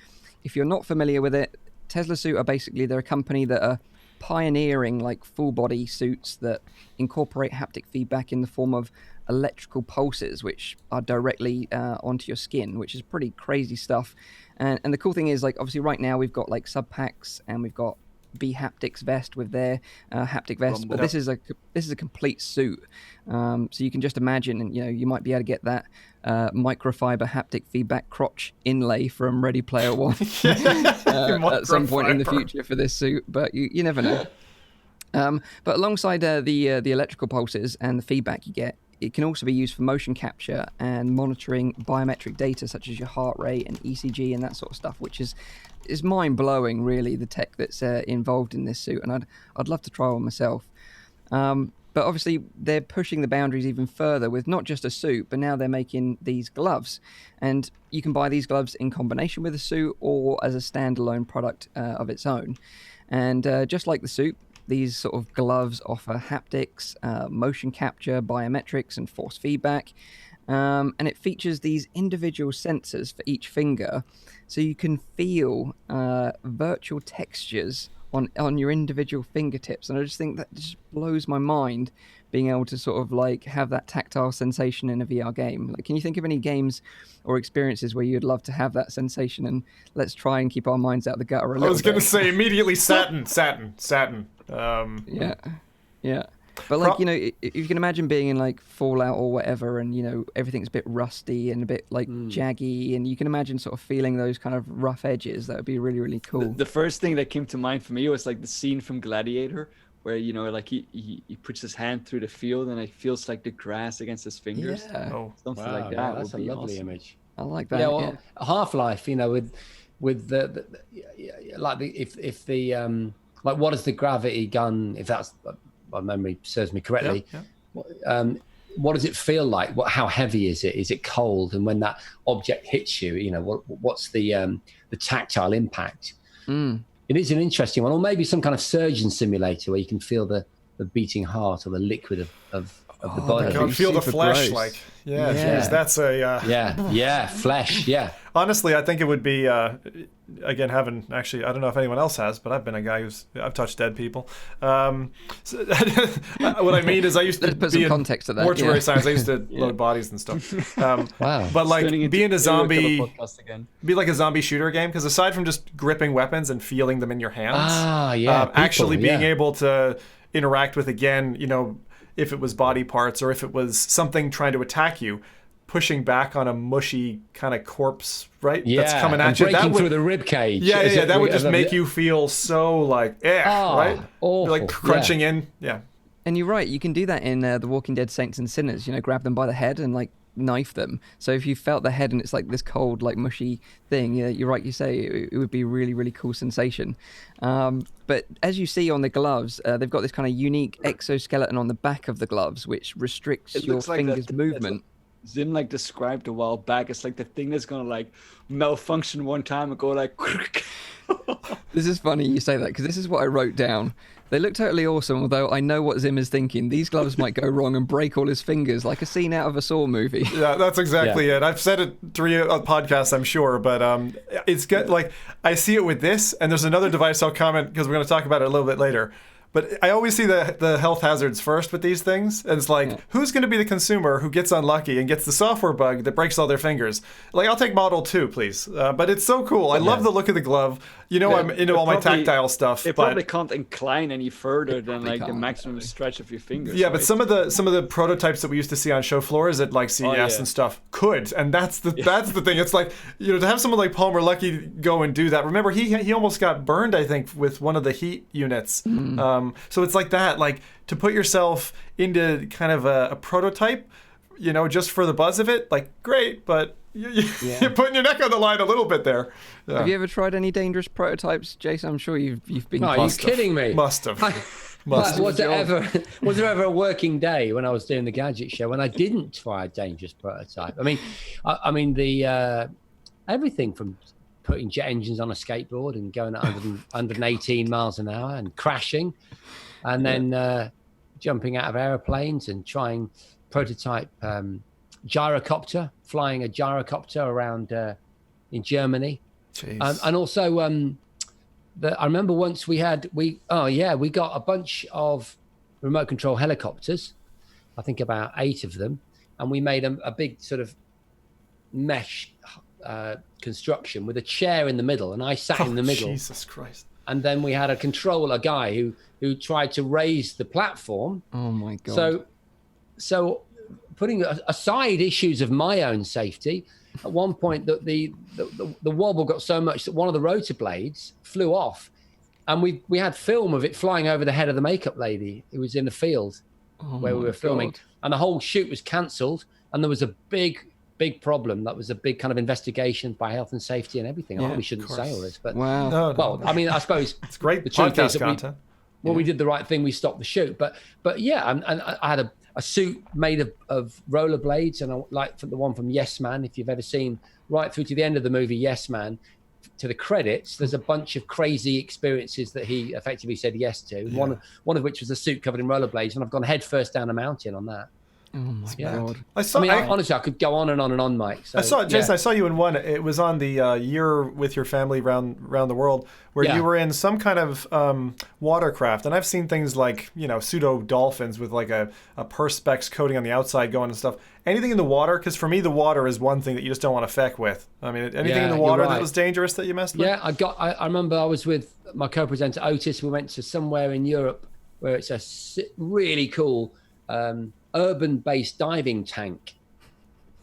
If you're not familiar with it, TeslaSuit are basically, they're a company that are pioneering like full body suits that incorporate haptic feedback in the form of electrical pulses, which are directly onto your skin, which is pretty crazy stuff. And the cool thing is, like, obviously right now we've got like sub packs and we've got Haptic's vest with their haptic vest, but this is a complete suit. So you can just imagine, and you might be able to get that microfiber haptic feedback crotch inlay from Ready Player One at some point in the future for this suit, but you never know. But alongside the electrical pulses and the feedback you get, it can also be used for motion capture and monitoring biometric data such as your heart rate and ECG and that sort of stuff, which is mind-blowing, really, the tech that's involved in this suit, and I'd love to try one myself. But obviously, they're pushing the boundaries even further with not just a suit, but now they're making these gloves. And you can buy these gloves in combination with a suit or as a standalone product of its own. And just like the suit, these sort of gloves offer haptics, motion capture, biometrics, and force feedback. And it features these individual sensors for each finger, so you can feel virtual textures on your individual fingertips. And I just think that just blows my mind, being able to sort of like have that tactile sensation in a VR game. Like, can you think of any games or experiences where you'd love to have that sensation? And let's try and keep our minds out the gutter a little bit. I was going to say immediately satin. Yeah. But like, if you can imagine being in like Fallout or whatever, and everything's a bit rusty and a bit like jaggy, and you can imagine sort of feeling those kind of rough edges, that would be really, really cool. The first thing that came to mind for me was like the scene from Gladiator, where like he puts his hand through the field and it feels like the grass against his fingers. Yeah. Something like that. Yeah, that's would be a lovely awesome. image. I like that. Yeah, well, Half-Life, with the like like what is the gravity gun, if that's my memory serves me correctly. Yeah. What does it feel like? How heavy is it? Is it cold? And when that object hits you, what's the tactile impact? It is an interesting one, or maybe some kind of surgeon simulator where you can feel the beating heart or the liquid of the body. You can feel the flesh, gross. Geez, that's a flesh. Yeah. Honestly, I think it would be again, I don't know if anyone else has, but I've been a guy I've touched dead people. What I mean is, I used to put be some context to that. mortuary science. I used to load bodies and stuff. Wow. But like being a zombie, be like a zombie shooter game, because aside from just gripping weapons and feeling them in your hands, people, being able to interact with, again, if it was body parts or if it was something trying to attack you, pushing back on a mushy kind of corpse, right? Yeah, That's coming and at you. breaking That would, through the rib cage. yeah. That would just make you feel so like, right? Awful. Like crunching in. Yeah. And you're right, you can do that in The Walking Dead Saints and Sinners, grab them by the head and like knife them. So if you felt the head and it's like this cold, like mushy thing, you're right, you say it would be a really, really cool sensation. But as you see on the gloves, they've got this kind of unique exoskeleton on the back of the gloves, which restricts your fingers' movement. Zim like described a while back. It's like the thing that's gonna like malfunction one time and go like. This is funny you say that because this is what I wrote down. They look totally awesome, although I know what Zim is thinking. These gloves might go wrong and break all his fingers, like a scene out of a Saw movie. Yeah, that's exactly it. I've said it 3 podcasts, I'm sure, but it's good. Like I see it with this, and there's another device I'll comment because we're going to talk about it a little bit later. But I always see the health hazards first with these things. And it's like, who's going to be the consumer who gets unlucky and gets the software bug that breaks all their fingers? Like, I'll take Model 2, please. But it's so cool. I love the look of the glove. I'm into all my tactile stuff. It probably can't incline any further than like the maximum stretch of your fingers. Yeah, but some of the prototypes that we used to see on show floors at like CES and stuff could. And that's the thing. It's like, to have someone like Palmer Luckey go and do that. Remember, he almost got burned, I think, with one of the heat units. So it's like that, like to put yourself into kind of a prototype, just for the buzz of it, like great, but you're putting your neck on the line a little bit there. Yeah. Have you ever tried any dangerous prototypes, Jason? I'm sure you've been. No, are you kidding me? Must have. Was there ever a working day when I was doing the gadget show when I didn't try a dangerous prototype? I mean the everything from putting jet engines on a skateboard and going at 118 miles an hour and crashing, and then jumping out of airplanes and trying prototype gyrocopter, flying a gyrocopter around in Germany. And also I remember once we got a bunch of remote control helicopters, I think about 8 of them, and we made a big sort of mesh construction with a chair in the middle, and I sat in the middle. Jesus Christ. And then we had a controller guy who tried to raise the platform. Oh my God. So putting aside issues of my own safety, at one point the wobble got so much that one of the rotor blades flew off, and we had film of it flying over the head of the makeup lady who was in the field where we were filming. God. And the whole shoot was cancelled, and there was a big problem. That was a big kind of investigation by health and safety and everything. I probably shouldn't say all this, but wow. Well, I mean, I suppose it's great the truth is podcast that content. we did the right thing. We stopped the shoot, but yeah, and I had a suit made of rollerblades, and I like the one from Yes Man. If you've ever seen right through to the end of the movie Yes Man, to the credits, there's a bunch of crazy experiences that he effectively said yes to. Yeah. One of which was a suit covered in rollerblades, and I've gone head first down a mountain on that. Oh my God! Honestly, I could go on and on and on, Mike. So, I saw you in one. It was on the year with your family around the world, where you were in some kind of watercraft, and I've seen things like pseudo dolphins with like a perspex coating on the outside going and stuff. Anything in the water? Because for me, the water is one thing that you just don't want to feck with. I mean, anything in the water that was dangerous that you messed with? Yeah, I remember I was with my co-presenter Otis. We went to somewhere in Europe where it's a really cool urban-based diving tank.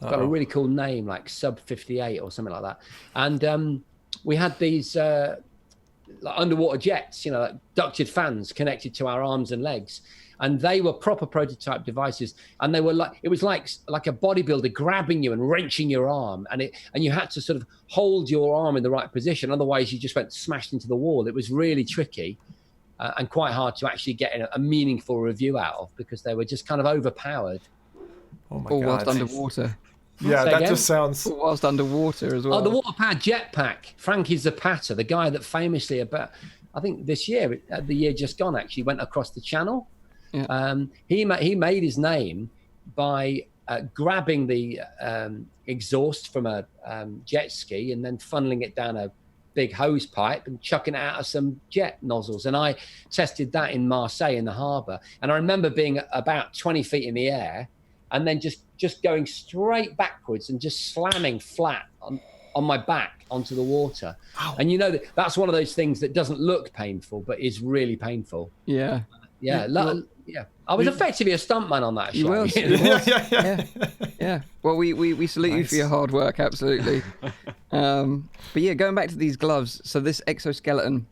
It's got a really cool name, like Sub 58 or something like that. And we had these like underwater jets, like ducted fans connected to our arms and legs. And they were proper prototype devices. And they were it was like a bodybuilder grabbing you and wrenching your arm. And you had to sort of hold your arm in the right position. Otherwise, you just went smashed into the wall. It was really tricky. And quite hard to actually get a meaningful review out of because they were just kind of overpowered. Oh my God. Whilst underwater. Yeah, that just sounds... Whilst underwater as well. Oh, the water-powered jetpack. Frankie Zapata, the guy that famously I think this year, the year just gone actually, went across the channel. Yeah. He made his name by grabbing the exhaust from a jet ski and then funneling it down a big hose pipe and chucking it out of some jet nozzles. And I tested that in Marseille in the harbour. And I remember being about 20 feet in the air and then just going straight backwards and just slamming flat on my back onto the water. Wow. And that's one of those things that doesn't look painful, but is really painful. Yeah. Yeah. Yeah, I was effectively a stuntman on that show. You will. Yeah. Well, we salute you for your hard work, absolutely. But yeah, going back to these gloves, so this exoskeleton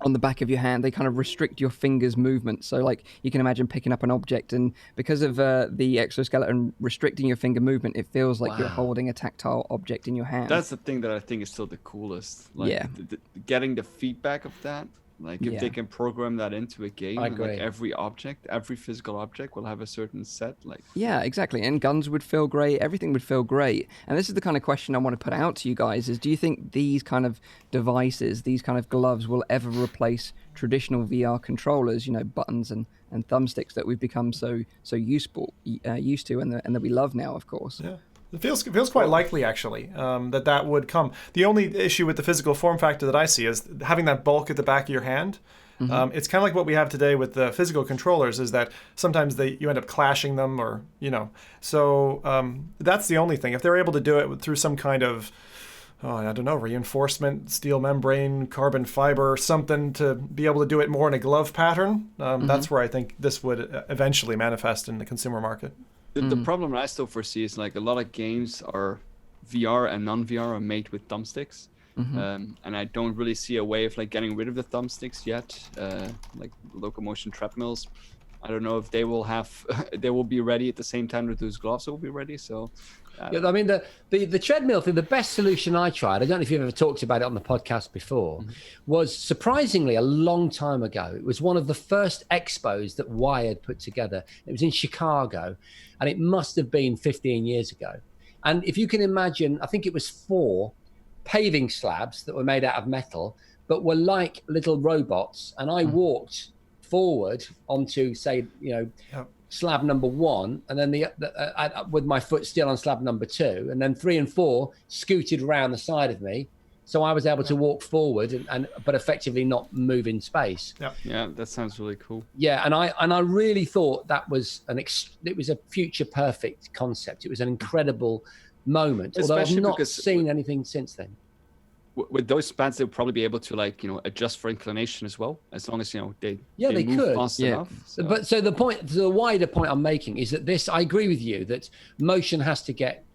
on the back of your hand, they kind of restrict your fingers' movement. So like you can imagine picking up an object, and because of the exoskeleton restricting your finger movement, it feels like you're holding a tactile object in your hand. That's the thing that I think is still the coolest. Like, getting the feedback of that. Like if they can program that into a game, like every physical object will have a certain set. Like exactly. And guns would feel great. Everything would feel great. And this is the kind of question I want to put out to you guys: is do you think these kind of devices, these kind of gloves, will ever replace traditional VR controllers? You know, buttons and thumbsticks that we've become so used to, and that we love now, of course. Yeah. It feels quite likely, actually, that would come. The only issue with the physical form factor that I see is having that bulk at the back of your hand. It's kind of like what we have today with the physical controllers, is that sometimes you end up clashing them, or So that's the only thing. If they're able to do it through some kind of, I don't know, reinforcement, steel membrane, carbon fiber, something to be able to do it more in a glove pattern, that's where I think this would eventually manifest in the consumer market. The problem I still foresee is like a lot of games are VR and non-VR are made with thumbsticks, and I don't really see a way of like getting rid of the thumbsticks yet. Like locomotion treadmills, I don't know if they will be ready at the same time that those gloves will be ready. So I mean, the treadmill thing, the best solution I tried, I don't know if you've ever talked about it on the podcast before, was surprisingly a long time ago. It was one of the first expos that Wired put together. It was in Chicago, and it must have been 15 years ago. And if you can imagine, I think it was 4 paving slabs that were made out of metal, but were like little robots. And I walked forward onto, say, slab number 1, and then with my foot still on slab number 2, and then 3 and 4 scooted around the side of me, so I was able to walk forward but effectively not move in space. Yeah, that sounds really cool. Yeah, and I really thought that was it was a future perfect concept. It was an incredible moment, although I've not seen anything since then. With those pads, they'll probably be able to adjust for inclination as well, as long as they they move could fast enough. So. But so the wider point I'm making is that I agree with you that motion has to get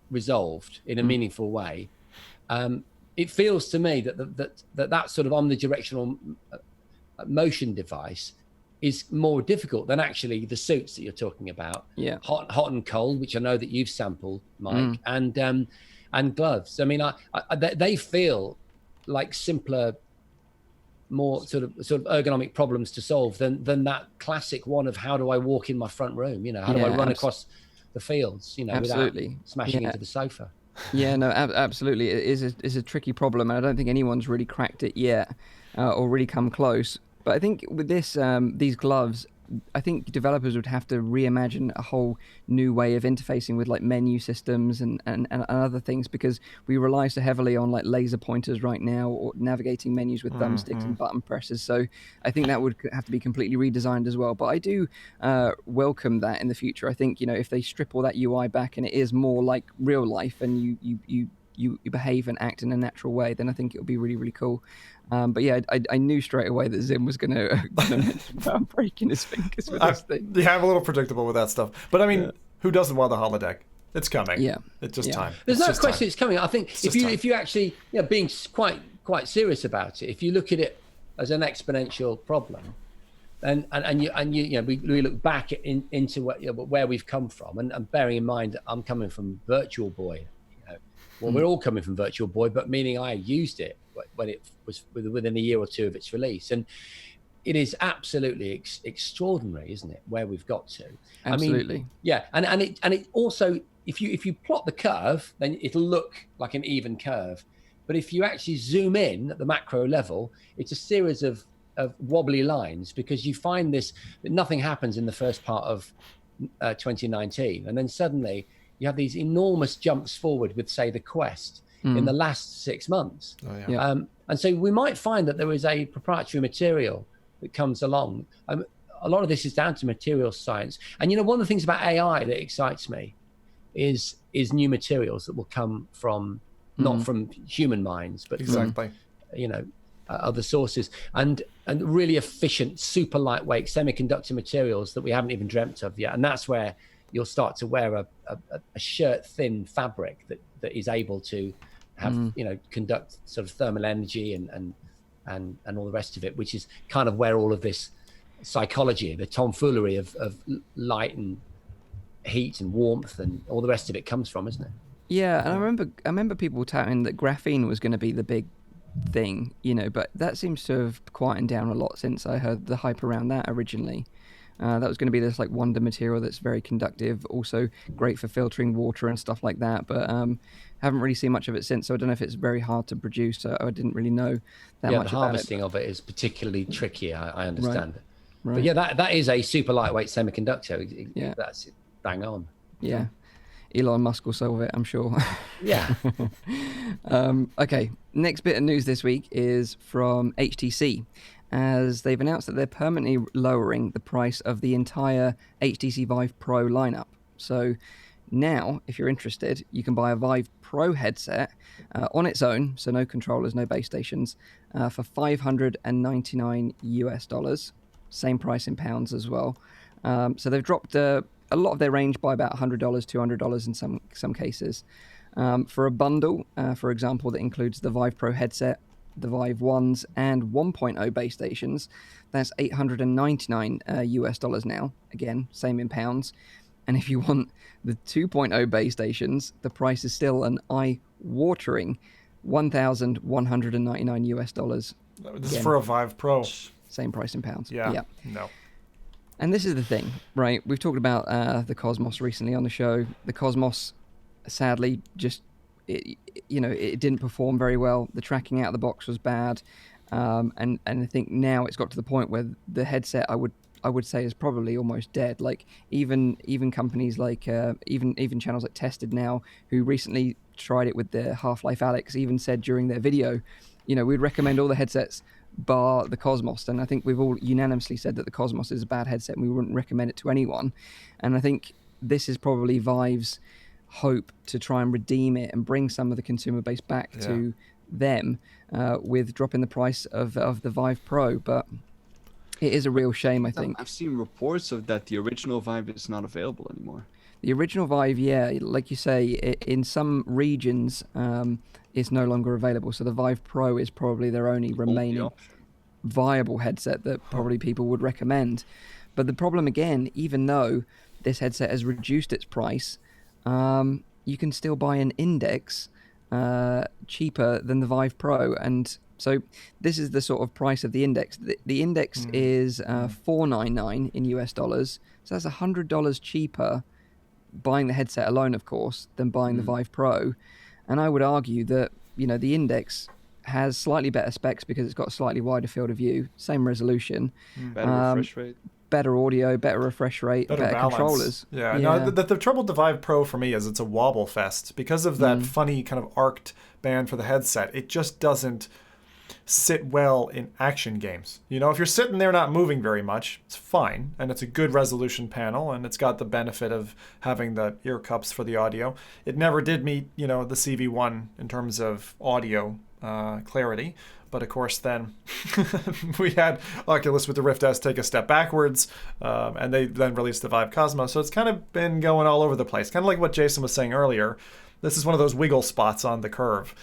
resolved in a meaningful way. It feels to me that sort of omnidirectional motion device is more difficult than actually the suits that you're talking about. Yeah, hot and cold, which I know that you've sampled, Mike, and gloves. I mean, they feel like simpler, more sort of ergonomic problems to solve than that classic one of how do I walk in my front room? How do I run across the fields? Without smashing into the sofa. Yeah, no, absolutely. It is a tricky problem, and I don't think anyone's really cracked it yet, or really come close. But I think with these gloves, I think developers would have to reimagine a whole new way of interfacing with like menu systems and other things, because we rely so heavily on like laser pointers right now, or navigating menus with thumbsticks and button presses. So I think that would have to be completely redesigned as well. But I do welcome that in the future. I think, if they strip all that UI back and it is more like real life, and you behave and act in a natural way, then I think it'll be really, really cool. But yeah, I knew straight away that Zim was going to mention about breaking his fingers with this thing. Yeah, I'm a little predictable with that stuff. But I mean, who doesn't want the holodeck? It's coming. Yeah, it's just time. There's no question it's coming. I think if you actually, being quite serious about it, if you look at it as an exponential problem, and we look back into where we've come from, and bearing in mind that I'm coming from Virtual Boy. Well, we're all coming from Virtual Boy, but meaning I used it when it was within a year or two of its release, and it is absolutely extraordinary, isn't it? Where we've got to. Absolutely. I mean, yeah, and it also, if you plot the curve, then it'll look like an even curve, but if you actually zoom in at the macro level, it's a series of wobbly lines, because you find that nothing happens in the first part of 2019, and then suddenly you have these enormous jumps forward with, say, the Quest in the last 6 months. Oh, yeah. And so we might find that there is a proprietary material that comes along. A lot of this is down to material science. And, one of the things about AI that excites me is new materials that will come from, not from human minds, but from, other sources. And and really efficient, super lightweight semiconductor materials that we haven't even dreamt of yet. And that's where you'll start to wear a shirt thin fabric that is able to have, conduct sort of thermal energy and all the rest of it, which is kind of where all of this psychology, the tomfoolery of light and heat and warmth and all the rest of it comes from, isn't it? Yeah, and I remember people touting that graphene was going to be the big thing, but that seems to have quietened down a lot since I heard the hype around that originally. That was going to be this like wonder material that's very conductive, also great for filtering water and stuff like that, but haven't really seen much of it since, so I don't know if it's very hard to produce. I didn't really know that much the about harvesting of it is particularly tricky, I understand it. Right. But yeah, that is a super lightweight semiconductor. Yeah. That's it, bang on. Yeah. Elon Musk will solve it, I'm sure. Yeah. Okay, next bit of news this week is from HTC, as they've announced that they're permanently lowering the price of the entire HTC Vive Pro lineup. So now, if you're interested, you can buy a Vive Pro headset on its own, so no controllers, no base stations, for $599 US. Same price in pounds as well. So they've dropped a lot of their range by about $100, $200 in some cases. For a bundle, for example, that includes the Vive Pro headset, the Vive 1s, and 1.0 base stations, that's $899 US now. Again, same in pounds. And if you want the 2.0 base stations, the price is still an eye-watering $1,199 US. This Again, is for a Vive Pro. Same price in pounds. Yeah. No. And this is the thing, right? We've talked about the Cosmos recently on the show. The Cosmos, sadly, just it didn't perform very well. The tracking out of the box was bad, and I think now it's got to the point where the headset I would say is probably almost dead. Like even companies like even channels like Tested Now, who recently tried it with their Half-Life Alyx, even said during their video, we'd recommend all the headsets bar the Cosmos, and I think we've all unanimously said that the Cosmos is a bad headset and we wouldn't recommend it to anyone. And I think this is probably Vive's hope to try and redeem it and bring some of the consumer base back to them with dropping the price of the Vive Pro. But it is a real shame, I think. I've seen reports of that the original Vive is not available anymore. The original Vive, like you say, in some regions it's no longer available. So the Vive Pro is probably their only remaining viable headset that probably people would recommend. But the problem again, even though this headset has reduced its price, you can still buy an Index cheaper than the Vive Pro. And so this is the sort of price of the Index. The Index is $499 in US dollars. So that's $100 cheaper buying the headset alone, of course, than buying the Vive Pro. And I would argue that, the Index has slightly better specs because it's got a slightly wider field of view, same resolution, better refresh rate, better audio, better refresh rate, better controllers. Yeah. No, the trouble with the Vive Pro for me is it's a wobble fest. Because of that funny kind of arced band for the headset, it just doesn't sit well in action games. If you're sitting there not moving very much, it's fine, and it's a good resolution panel, and it's got the benefit of having the ear cups for the audio. It never did meet, the CV1 in terms of audio clarity, but of course then we had Oculus with the Rift S take a step backwards, and they then released the Vive Cosmos, so it's kind of been going all over the place, kind of like what Jason was saying earlier. This is one of those wiggle spots on the curve,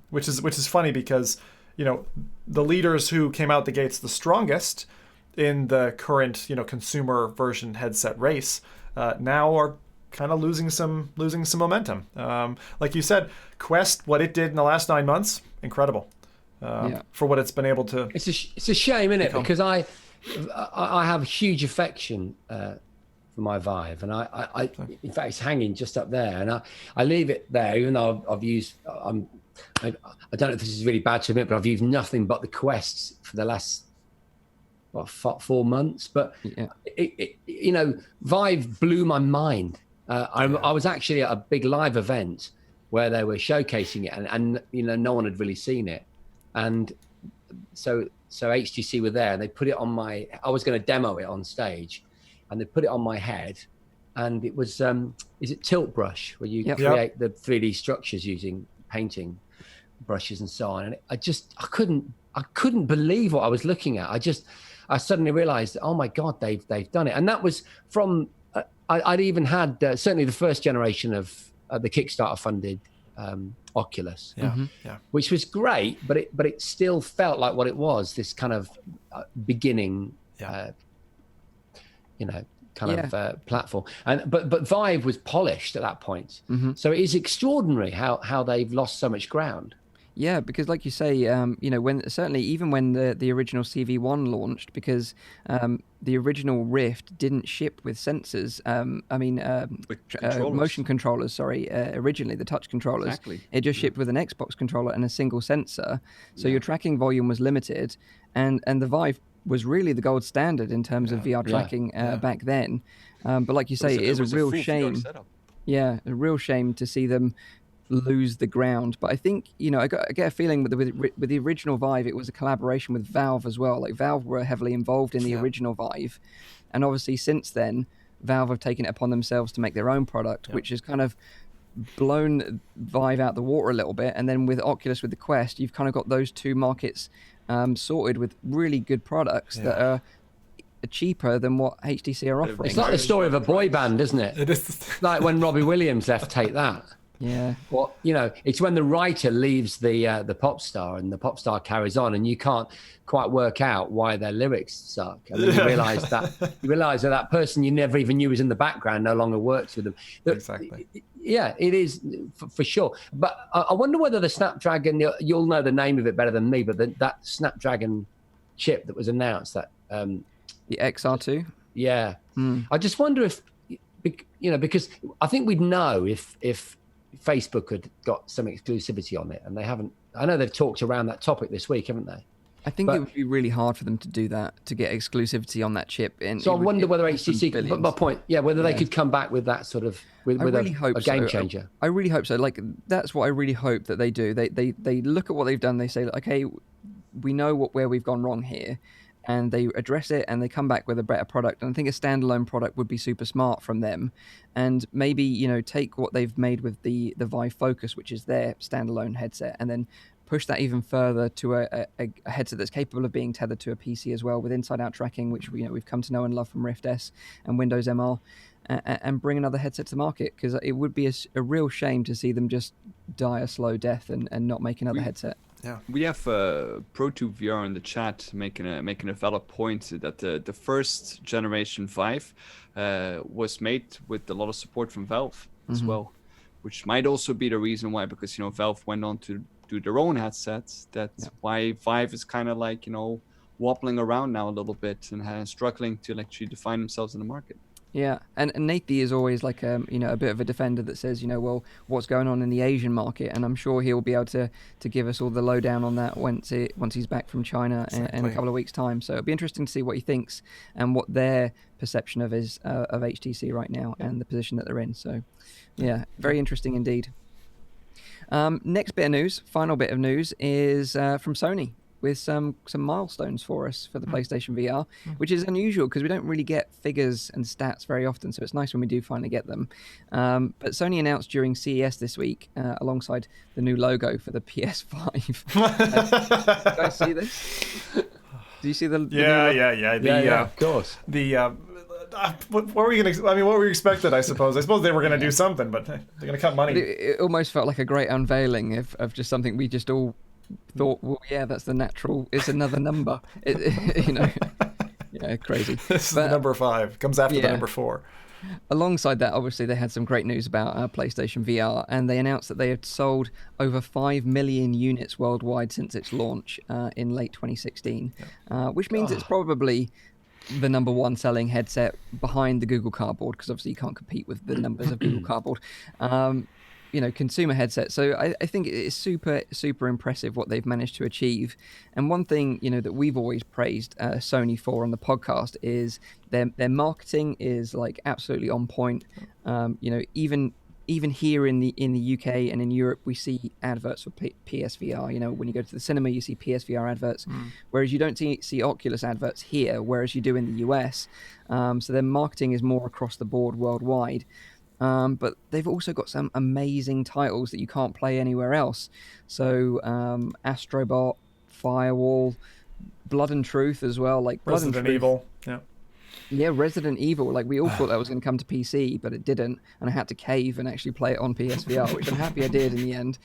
which is funny because the leaders who came out the gates the strongest in the current, consumer version headset race now are kind of losing some momentum. Like you said, Quest, what it did in the last 9 months, incredible for what it's been able to. It's a shame, isn't it? Because I have huge affection for my Vive, and I in fact it's hanging just up there, and I leave it there, even though I've used. I don't know if this is really bad to admit, but I've used nothing but the Quests for the last 4 months. But Vive blew my mind. I was actually at a big live event where they were showcasing it, and no one had really seen it, and so HTC were there, and they put it on my. I was going to demo it on stage, and they put it on my head, and it was is it tilt brush where you create the 3D structures using painting brushes and so on, and I couldn't I couldn't believe what I was looking at. I suddenly realized, oh my God, they've done it. And that was from, I'd even had certainly the first generation of the Kickstarter funded Oculus, which was great, but it still felt like what it was, this kind of beginning, platform. But Vive was polished at that point. So it is extraordinary how they've lost so much ground. Yeah, because like you say, even when the original CV1 launched, because the original Rift didn't ship with sensors. Motion controllers. Sorry, originally the touch controllers. Exactly. It just shipped with an Xbox controller and a single sensor, so your tracking volume was limited, and the Vive was really the gold standard in terms of VR tracking back then. But like you say, it is a real shame. Yeah, a real shame to see them lose the ground. But I think, I get a feeling with the original Vive, it was a collaboration with Valve as well. Like Valve were heavily involved in the original Vive, and obviously since then Valve have taken it upon themselves to make their own product, which has kind of blown Vive out the water a little bit. And then with Oculus, with the Quest, you've kind of got those two markets sorted with really good products that are cheaper than what HTC are offering. It's like the story of a boy band, isn't it? It is. Like when Robbie Williams left Take That. Yeah. Well, it's when the writer leaves the pop star and the pop star carries on, and you can't quite work out why their lyrics suck. And then you realise that person you never even knew was in the background no longer works with them. Exactly. Yeah, it is for sure. But I wonder whether the Snapdragon, you'll know the name of it better than me, but that Snapdragon chip that was announced, that the XR2. Yeah. I just wonder if, because I think we'd know if Facebook had got some exclusivity on it, and they haven't. I know they've talked around that topic this week, haven't they? I think it would be really hard for them to do that, to get exclusivity on that chip. So I wonder whether HTC, but my point, whether they could come back with that sort of, with a game changer. I really hope so. Like, that's what I really hope that they do. They look at what they've done, they say, okay, we know where we've gone wrong here, and they address it, and they come back with a better product. And I think a standalone product would be super smart from them. And maybe, take what they've made with the Vive Focus, which is their standalone headset, and then push that even further to a headset that's capable of being tethered to a PC as well, with inside-out tracking, which we've come to know and love from Rift S and Windows MR, and bring another headset to the market, because it would be a real shame to see them just die a slow death and not make another headset. Yeah, we have ProTube VR in the chat making a valid point that the first generation Vive was made with a lot of support from Valve as well, which might also be the reason why, because Valve went on to do their own headsets. That's why Vive is kind of like wobbling around now a little bit and struggling to actually define themselves in the market. Yeah, and Nathy is always like a bit of a defender that says, well, what's going on in the Asian market, and I'm sure he'll be able to give us all the lowdown on that once he's back from China in a couple of weeks' time. So it'll be interesting to see what he thinks and what their perception of HTC right now and the position that they're in. So, yeah, very interesting indeed. Next bit of news, final bit of news, is from Sony, with some milestones for us for the PlayStation VR, which is unusual because we don't really get figures and stats very often, so it's nice when we do finally get them. But Sony announced during CES this week, alongside the new logo for the PS5. Did you guys see this? Do you see the Yeah, of course. What were you gonna? I mean, what were you expected? I suppose they were gonna do something, but they're gonna cut money. It almost felt like a great unveiling of just something we just all thought, well, yeah, that's the natural. It's another number. Yeah, crazy. This is the number 5. Comes after the number 4. Alongside that, obviously, they had some great news about PlayStation VR, and they announced that they had sold over 5 million units worldwide since its launch in late 2016, which means it's probably the number 1 selling headset behind the Google Cardboard, because obviously you can't compete with the numbers of Google Cardboard. Consumer headset. So I think it's super, super impressive what they've managed to achieve. And one thing, that we've always praised Sony for on the podcast is their marketing is like absolutely on point. Even here in the UK and in Europe, we see adverts for PSVR. When you go to the cinema, you see PSVR adverts, whereas you don't see Oculus adverts here, whereas you do in the US. So their marketing is more across the board worldwide. But they've also got some amazing titles that you can't play anywhere else. So Astrobot, Firewall, Blood and Truth as well. Like Blood Resident and Truth. Evil. Yeah. Yeah, Resident Evil. Like we all thought that was going to come to PC, but it didn't, and I had to cave and actually play it on PSVR, which I'm happy I did in the end.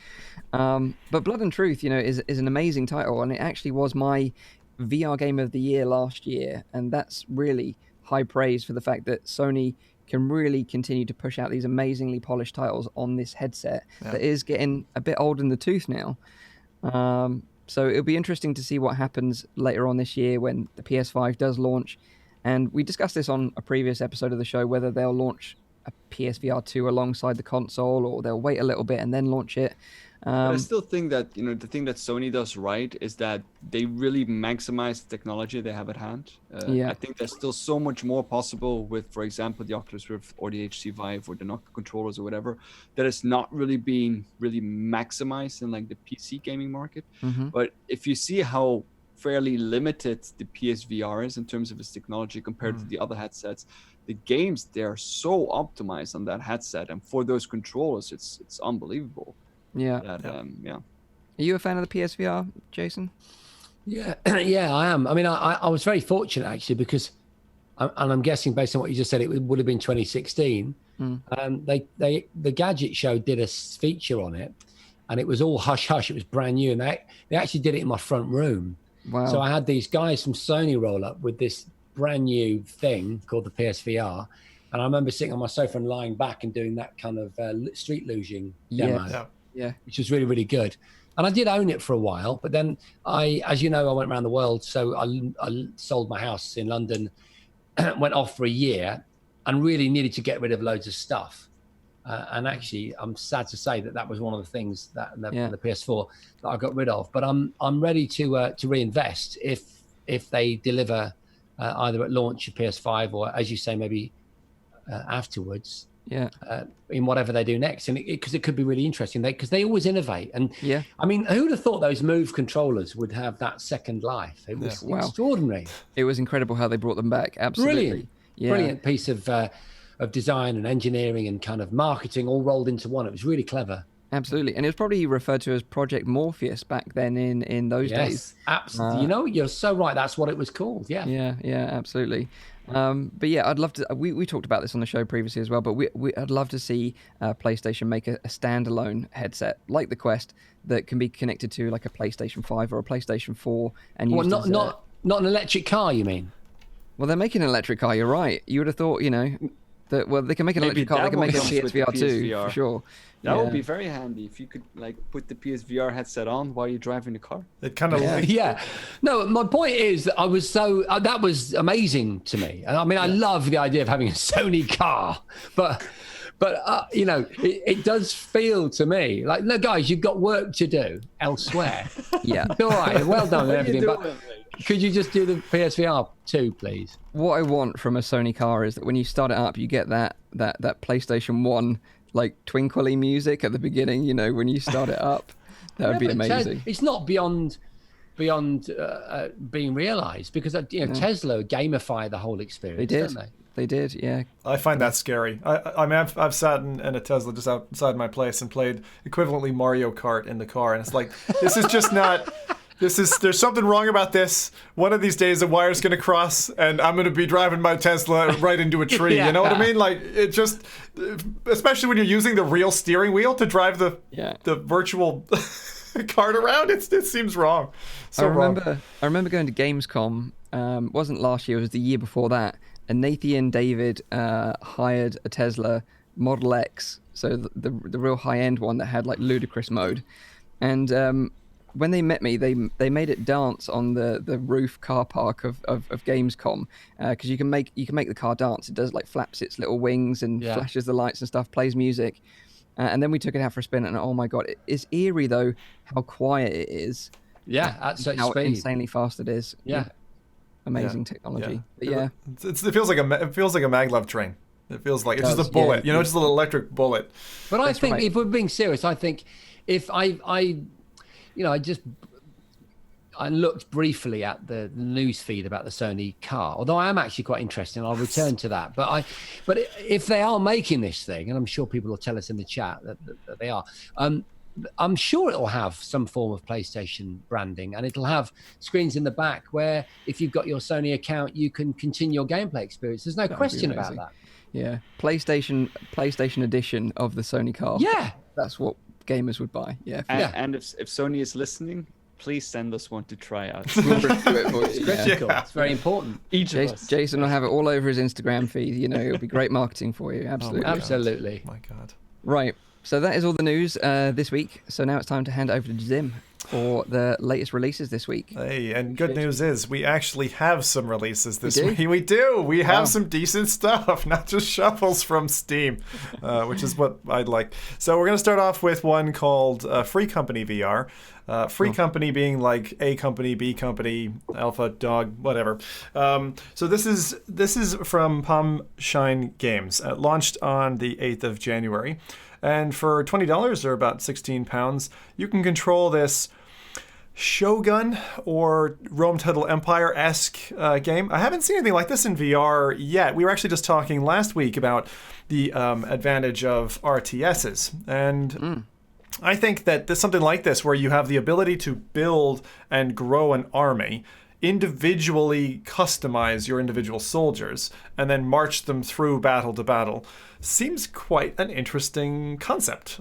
But Blood and Truth, is an amazing title, and it actually was my VR game of the year last year, and that's really high praise for the fact that Sony can really continue to push out these amazingly polished titles on this headset that is getting a bit old in the tooth now. So it'll be interesting to see what happens later on this year when the PS5 does launch. And we discussed this on a previous episode of the show, whether they'll launch a PSVR 2 alongside the console or they'll wait a little bit and then launch it. But I still think that, the thing that Sony does right is that they really maximize the technology they have at hand. I think there's still so much more possible with, for example, the Oculus Rift or the HTC Vive or the Nokia controllers or whatever, that is not really being really maximized in like the PC gaming market. But if you see how fairly limited the PSVR is in terms of its technology compared to the other headsets, the games, they're so optimized on that headset, and for those controllers, it's unbelievable. Are you a fan of the PSVR, Jason? Yeah, I am. I mean, I was very fortunate actually because, and I'm guessing based on what you just said, it would have been 2016. The Gadget Show did a feature on it, and it was all hush hush. It was brand new, and they actually did it in my front room. Wow. So I had these guys from Sony roll up with this brand new thing called the PSVR, and I remember sitting on my sofa and lying back and doing that kind of street lugeing demo. Yeah, which was really, really good. And I did own it for a while, but then as you know, I went around the world. So I sold my house in London, went off for a year, and really needed to get rid of loads of stuff. And actually, I'm sad to say that was one of the things that the PS4 that I got rid of. But I'm ready to reinvest if they deliver either at launch of PS5 or, as you say, maybe afterwards. In whatever they do next, and because it could be really interesting, because they always innovate. And I mean, who would have thought those Move controllers would have that second life? It was extraordinary. It was incredible how they brought them back. Absolutely, brilliant piece of design and engineering and kind of marketing all rolled into one. It was really clever. Absolutely, and it was probably referred to as Project Morpheus back then in those days. Absolutely, you're so right. That's what it was called. Yeah, absolutely. But yeah, I'd love to. We talked about this on the show previously as well. But I'd love to see PlayStation make a standalone headset like the Quest that can be connected to like a PlayStation 5 or a PlayStation 4 and used not an electric car. You mean? Well, they're making an electric car. You're right. You would have thought, that they can make an electric car. They can make a PSVR too, for sure. That would be very handy if you could like put the PSVR headset on while you're driving the car. It kind of No, my point is that I was that was amazing to me. And I mean, I love the idea of having a Sony car, but it does feel to me like, no, guys, you've got work to do elsewhere. All right, well done and everything, but could you just do the PSVR 2, please? What I want from a Sony car is that when you start it up, you get that PlayStation 1 like twinkly music at the beginning, when you start it up. That would be amazing. It's not beyond being realized because Tesla gamify the whole experience. Don't they? They did, yeah. I find that scary. I mean, I've sat in a Tesla just outside my place and played equivalently Mario Kart in the car, and it's like, this is just not. There's something wrong about this. One of these days, a wire's going to cross, and I'm going to be driving my Tesla right into a tree. You know what I mean? Like, it just, especially when you're using the real steering wheel to drive the virtual cart around, it seems wrong. I remember going to Gamescom. Wasn't last year; it was the year before that. And Nathan David hired a Tesla Model X, so the real high end one that had like ludicrous mode, and when they met me, they made it dance on the roof car park of Gamescom, because you can make the car dance. It does like flaps its little wings and flashes the lights and stuff, plays music, and then we took it out for a spin. And oh my god, it's eerie though how quiet it is. At such how speed. insanely fast it is. Amazing technology. But it feels like a maglev train. It feels like it's just a bullet. Just a little electric bullet. But I think if we're being serious, I think if I looked briefly at the news feed about the Sony car, although I am actually quite interested, and I'll return to that. But if they are making this thing, and I'm sure people will tell us in the chat that they are, I'm sure it'll have some form of PlayStation branding, and it'll have screens in the back where if you've got your Sony account, you can continue your gameplay experience. There's no question about that. Yeah, PlayStation edition of the Sony car. Yeah, that's what gamers would buy. Yeah, and if Sony is listening, please send us one to try out. It's very important. Each of us. Jason will have it all over his Instagram feed. You know, it'll be great marketing for you. Absolutely. Absolutely. My God. Right. So that is all the news this week. So now it's time to hand over to Zim for the latest releases this week. Hey, and good news is we actually have some releases this week. We do. We have some decent stuff, not just shuffles from Steam, which is what I'd like. So we're going to start off with one called Free Company VR. Free Company being like A company, B company, Alpha, Dog, whatever. So this is from Palm Shine Games. Launched on the 8th of January. And for $20, or about £16, you can control this Shogun or Rome Total Empire-esque game. I haven't seen anything like this in VR yet. We were actually just talking last week about the advantage of RTSs. And I think that there's something like this where you have the ability to build and grow an army, individually customize your individual soldiers, and then march them through battle to battle. Seems quite an interesting concept.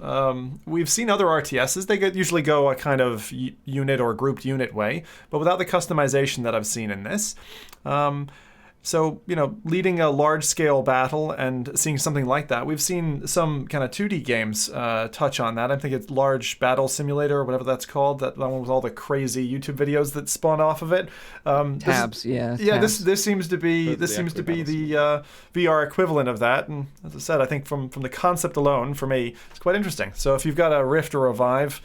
We've seen other RTSs. They usually go a kind of unit or grouped unit way, but without the customization that I've seen in this. So, leading a large-scale battle and seeing something like that. We've seen some kind of 2D games touch on that. I think it's Large Battle Simulator or whatever that's called. That one with all the crazy YouTube videos that spawn off of it. Tabs. This seems to be the VR equivalent of that. And as I said, I think from the concept alone, for me, it's quite interesting. So if you've got a Rift or a Vive,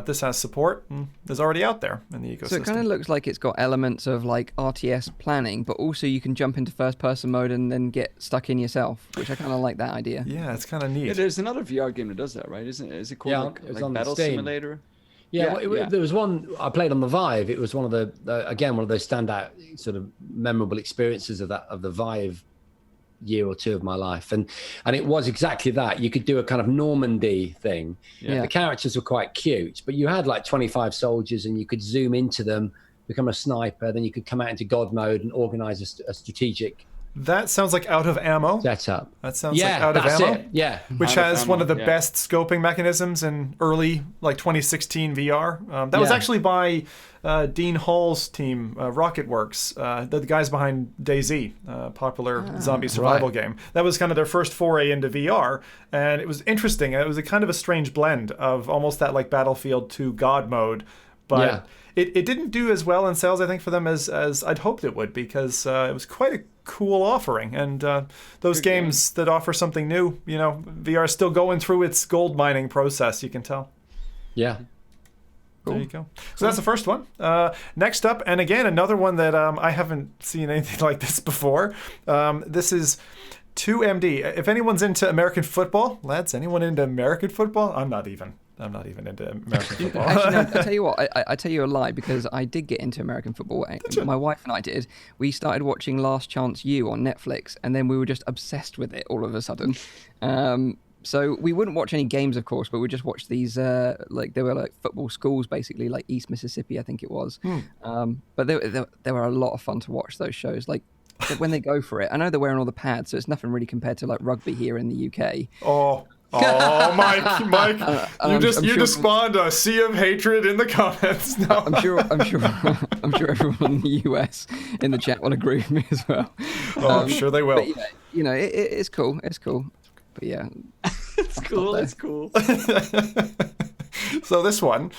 this has support and is already out there in the ecosystem. So it kind of looks like it's got elements of like RTS planning, but also you can jump into first-person mode and then get stuck in yourself, which I kind of like that idea. Yeah, it's kind of neat. Yeah, there's another VR game that does that, right? Isn't it? Is it called like Battle Simulator? Yeah, there was one I played on the Vive. It was one of the one of those standout sort of memorable experiences of the Vive year or two of my life, and it was exactly that. You could do a kind of Normandy thing. The characters were quite cute, but you had like 25 soldiers and you could zoom into them, become a sniper, then you could come out into God mode and organize a strategic That sounds like Out of Ammo. Setup. That sounds like Out of Ammo. It. Yeah. Which has one of the best scoping mechanisms in early, like 2016 VR. That was actually by Dean Hall's team, RocketWorks, the guys behind DayZ, popular zombie survival game. That was kind of their first foray into VR, and it was interesting. It was a kind of a strange blend of almost that like Battlefield 2 God mode, but it didn't do as well in sales, I think, for them as I'd hoped it would, because it was quite a cool offering. And those games that offer something new, you know, VR is still going through its gold mining process, you can tell. Yeah. Cool. There you go. So that's the first one. Next up, and again, another one that I haven't seen anything like this before. This is 2MD. If anyone's into American football, lads, anyone into American football? I'm not even into American football. Actually, no, I tell you what, I tell you a lie, because I did get into American football. My wife and I did. We started watching Last Chance U on Netflix, and then we were just obsessed with it all of a sudden. So we wouldn't watch any games, of course, but we just watched these, like they were like football schools, basically, like East Mississippi, I think it was. But they were a lot of fun to watch, those shows. Like when they go for it, I know they're wearing all the pads, so it's nothing really compared to like rugby here in the UK. Oh, Mike! You just spawned a sea of hatred in the comments. No. I'm sure everyone in the US in the chat will agree with me as well. I'm sure they will. But yeah, you know, it's cool. It's cool. But yeah, it's cool. It's cool. So this one,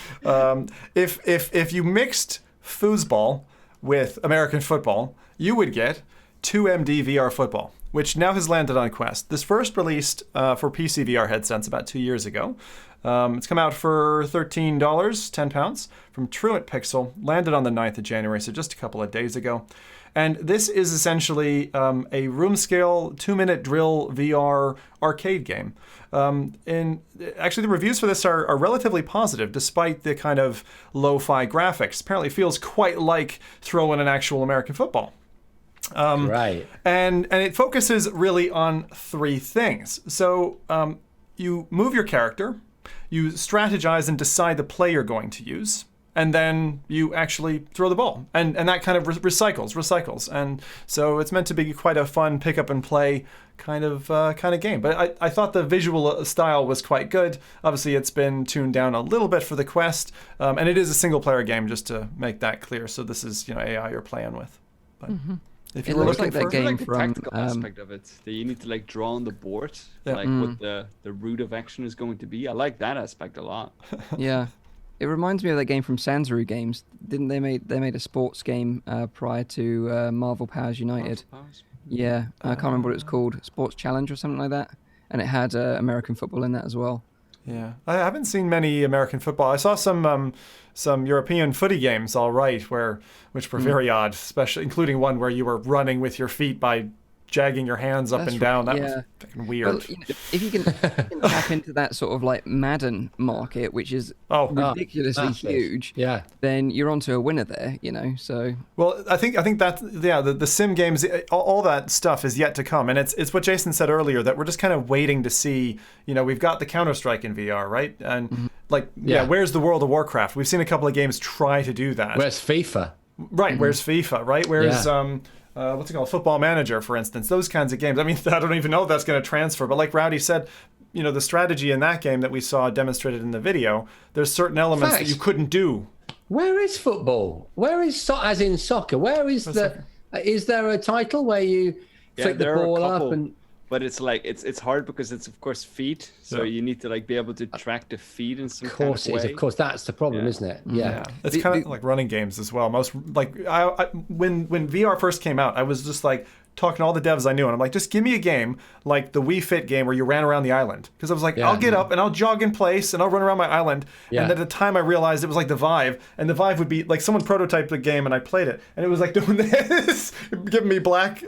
if you mixed foosball with American football, you would get 2MD VR football, which now has landed on Quest. This first released for PC VR headsets about 2 years ago. It's come out for $13, £10 from Truant Pixel. Landed on the 9th of January, so just a couple of days ago. And this is essentially a room-scale, 2-minute drill VR arcade game. And actually, the reviews for this are relatively positive, despite the kind of lo-fi graphics. Apparently, it feels quite like throwing an actual American football. Right. And it focuses really on three things. So you move your character, you strategize and decide the play you're going to use, and then you actually throw the ball, and that kind of recycles, and so it's meant to be quite a fun pick up and play kind of game. But I thought the visual style was quite good. Obviously, it's been tuned down a little bit for the Quest, and it is a single player game, just to make that clear. So this is AI you're playing with. But if you It were looks looking like that for game like the from tactical aspect of it, that you need to like draw on the board, like what the route of action is going to be. I like that aspect a lot. Yeah. It reminds me of that game from Sanzaru Games. Didn't they made a sports game prior to Marvel Powers United? Yeah, I can't remember what it was called, Sports Challenge or something like that. And it had American football in that as well. Yeah, I haven't seen many American football. I saw some European footy games, all right, which were very odd, especially including one where you were running with your feet by jagging your hands up That's and down. right, That yeah. was fucking weird. Well, if you can tap into that sort of like Madden market, which is ridiculously massive. huge, Yeah. then you're onto a winner there, So Well, I think that's the sim games, all that stuff is yet to come, and it's what Jason said earlier, that we're just kind of waiting to see. We've got the Counter-Strike in VR, right? And where's the World of Warcraft? We've seen a couple of games try to do that. Where's FIFA? Right, where's FIFA, right? Where's what's it called? Football Manager, for instance. Those kinds of games. I mean, I don't even know if that's going to transfer, but like Rowdy said, the strategy in that game that we saw demonstrated in the video, there's certain elements that you couldn't do. Where is football? Where is as in soccer? Where is is there a title where you flick the ball up and? But it's like it's hard because it's of course feet, so you need to like be able to track the feet in some kind of way. Of course, that's the problem, isn't it? Yeah. It's kind of like running games as well. Most like when VR first came out, I was just like talking to all the devs I knew, and I'm like, just give me a game like the Wii Fit game where you ran around the island, because I was like, I'll get up and I'll jog in place and I'll run around my island. And at the time I realized it was like the Vive, and the Vive would be like someone prototyped the game and I played it, and it was like doing this, giving me black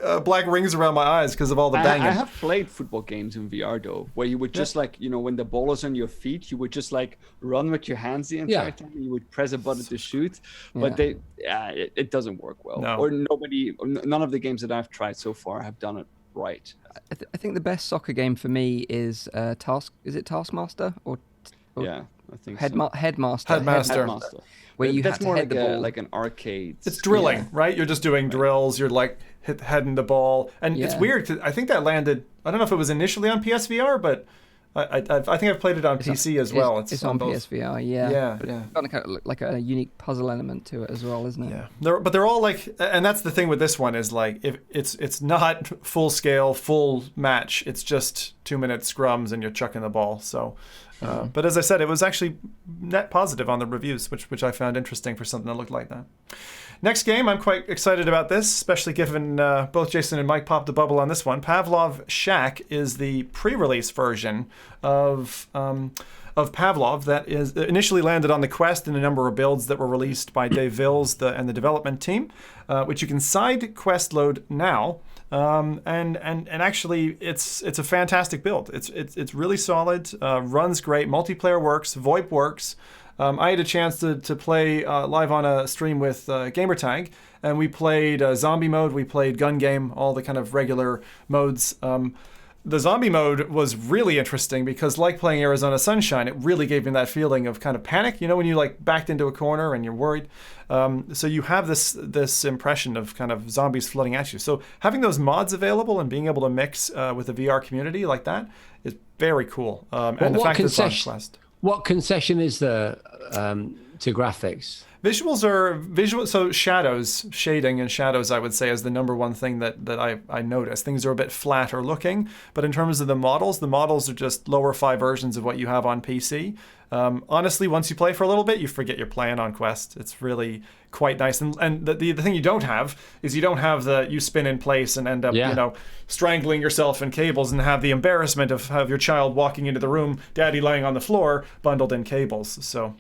rings around my eyes because of all the banging. I have played football games in VR though, where you would just like, when the ball is on your feet, you would just like run with your hands the entire time. You would press a button to shoot, but it doesn't work well. No. Or none of the games that I've tried so far have done it right. I think the best soccer game for me is Taskmaster or I think Headmaster. Where you that's have to more head the ball. like an arcade. It's drilling, right? You're just doing drills. You're like heading the ball, and it's weird. I think that landed. I don't know if it was initially on PSVR, but I think I've played it on PC as well. It's on both. PSVR, but it's got kind of like a unique puzzle element to it as well, isn't it? Yeah, but they're all like, and that's the thing with this one is like, if it's not full scale, full match. It's just 2-minute scrums and you're chucking the ball. So, but as I said, it was actually net positive on the reviews, which I found interesting for something that looked like that. Next game, I'm quite excited about this, especially given both Jason and Mike popped the bubble on this one. Pavlov Shack is the pre-release version of Pavlov that is initially landed on the Quest in a number of builds that were released by Dave Vills and the development team, which you can side quest load now. And actually, it's a fantastic build. It's really solid, runs great, multiplayer works, VoIP works. I had a chance to play live on a stream with Gamertag, and we played zombie mode, we played gun game, all the kind of regular modes. The zombie mode was really interesting because, like playing Arizona Sunshine, it really gave me that feeling of kind of panic, when you like backed into a corner and you're worried. So you have this impression of kind of zombies flooding at you. So having those mods available and being able to mix with the VR community like that is very cool. And the fact that it's on Quest. What concession is there to graphics? Visuals are so shading and shadows, I would say, is the number one thing that I noticed. Things are a bit flatter looking, but in terms of the models are just lower 5 versions of what you have on PC. Honestly, once you play for a little bit, you forget you're playing on Quest. It's really quite nice. And the thing you don't have is you spin in place and end up strangling yourself in cables and have the embarrassment of have your child walking into the room, daddy laying on the floor, bundled in cables. So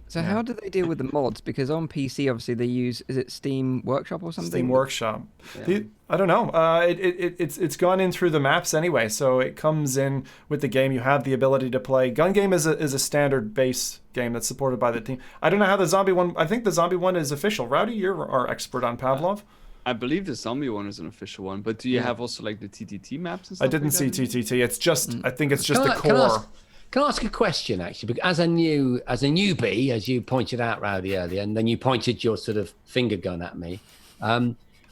So how do they deal with the mods? Because on PC, obviously, they use, is it Steam Workshop or something? Steam Workshop. I don't know. It's gone in through the maps anyway, so it comes in with the game. You have the ability to play. Gun game is a standard base game that's supported by the team. I don't know how the zombie one. I think the zombie one is official. Rowdy, you're our expert on Pavlov. I believe the zombie one is an official one, but do you have also like the TTT maps and stuff? I didn't see TTT. It's just I think it's just the core. Can I ask a question, actually? Because as a newbie, as you pointed out, Rowdy, earlier, and then you pointed your sort of finger gun at me,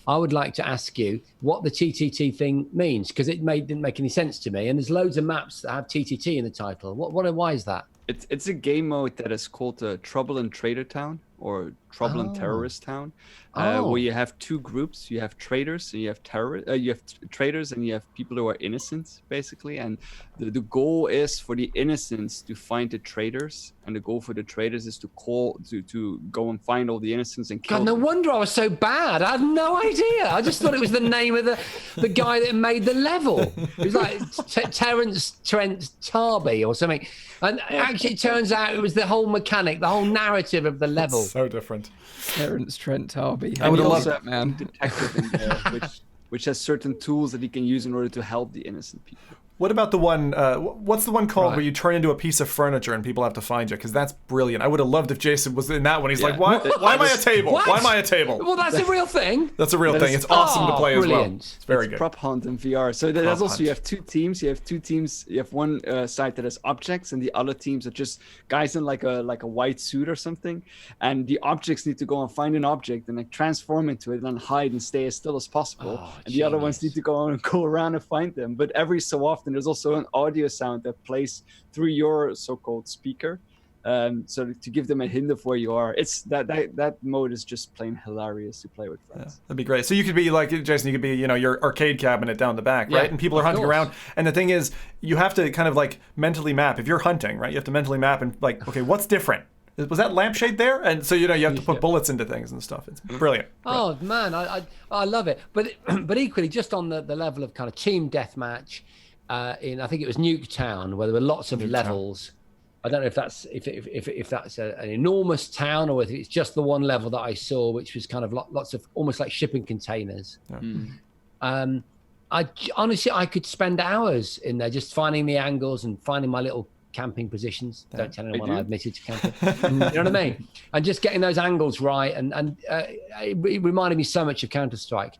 I would like to ask you what the TTT thing means, because it didn't make any sense to me. And there's loads of maps that have TTT in the title. Why is that? It's a game mode that is called Trouble in Trader Town or Trouble in Terrorist Town, where you have two groups. You have traders and you have traders and you have people who are innocent, basically. And the goal is for the innocents to find the traders, and the goal for the traders is to go and find all the innocents and kill God, no them. wonder I was so bad. I had no idea. I just thought it was the name of the guy that made the level. It was like Terence Trent Tarby or something. And actually, it turns out it was the whole mechanic, the whole narrative of the level. So different. Terence Trent Tarby. I would have loved that, man. Detective in there, which has certain tools that he can use in order to help the innocent people. What about the one, what's the one called where you turn into a piece of furniture and people have to find you? Because that's brilliant. I would have loved if Jason was in that one. He's like, why am I a table? What? Why am I a table? Well, that's a real thing. That's a real thing. It's awesome to play brilliant. as well. It's very good. Prop hunt in VR. So there's also, you have two teams. You have one side that has objects, and the other teams are just guys in like a white suit or something. And the objects need to go and find an object and like transform into it and then hide and stay as still as possible. And the other ones need to go around and find them. But every so often, there's also an audio sound that plays through your so-called speaker, so to give them a hint of where you are. It's that mode is just plain hilarious to play with friends. That'd be great. So you could be like, Jason, you could be, your arcade cabinet down the back, right? And people are hunting around. And the thing is, you have to kind of like mentally map. If you're hunting, right, you have to mentally map and like, okay, what's different? Was that lampshade there? And so, you have to put bullets into things and stuff. It's brilliant. Oh, man, I love it. But equally, just on the level of kind of team deathmatch, in I think it was Nuketown, where there were lots of levels. I don't know if that's an enormous town or if it's just the one level that I saw, which was kind of lots of almost like shipping containers. I honestly, I could spend hours in there just finding the angles and finding my little camping positions. Don't tell anyone I admitted to camping. You know what I mean? And just getting those angles right, and it reminded me so much of Counter-Strike.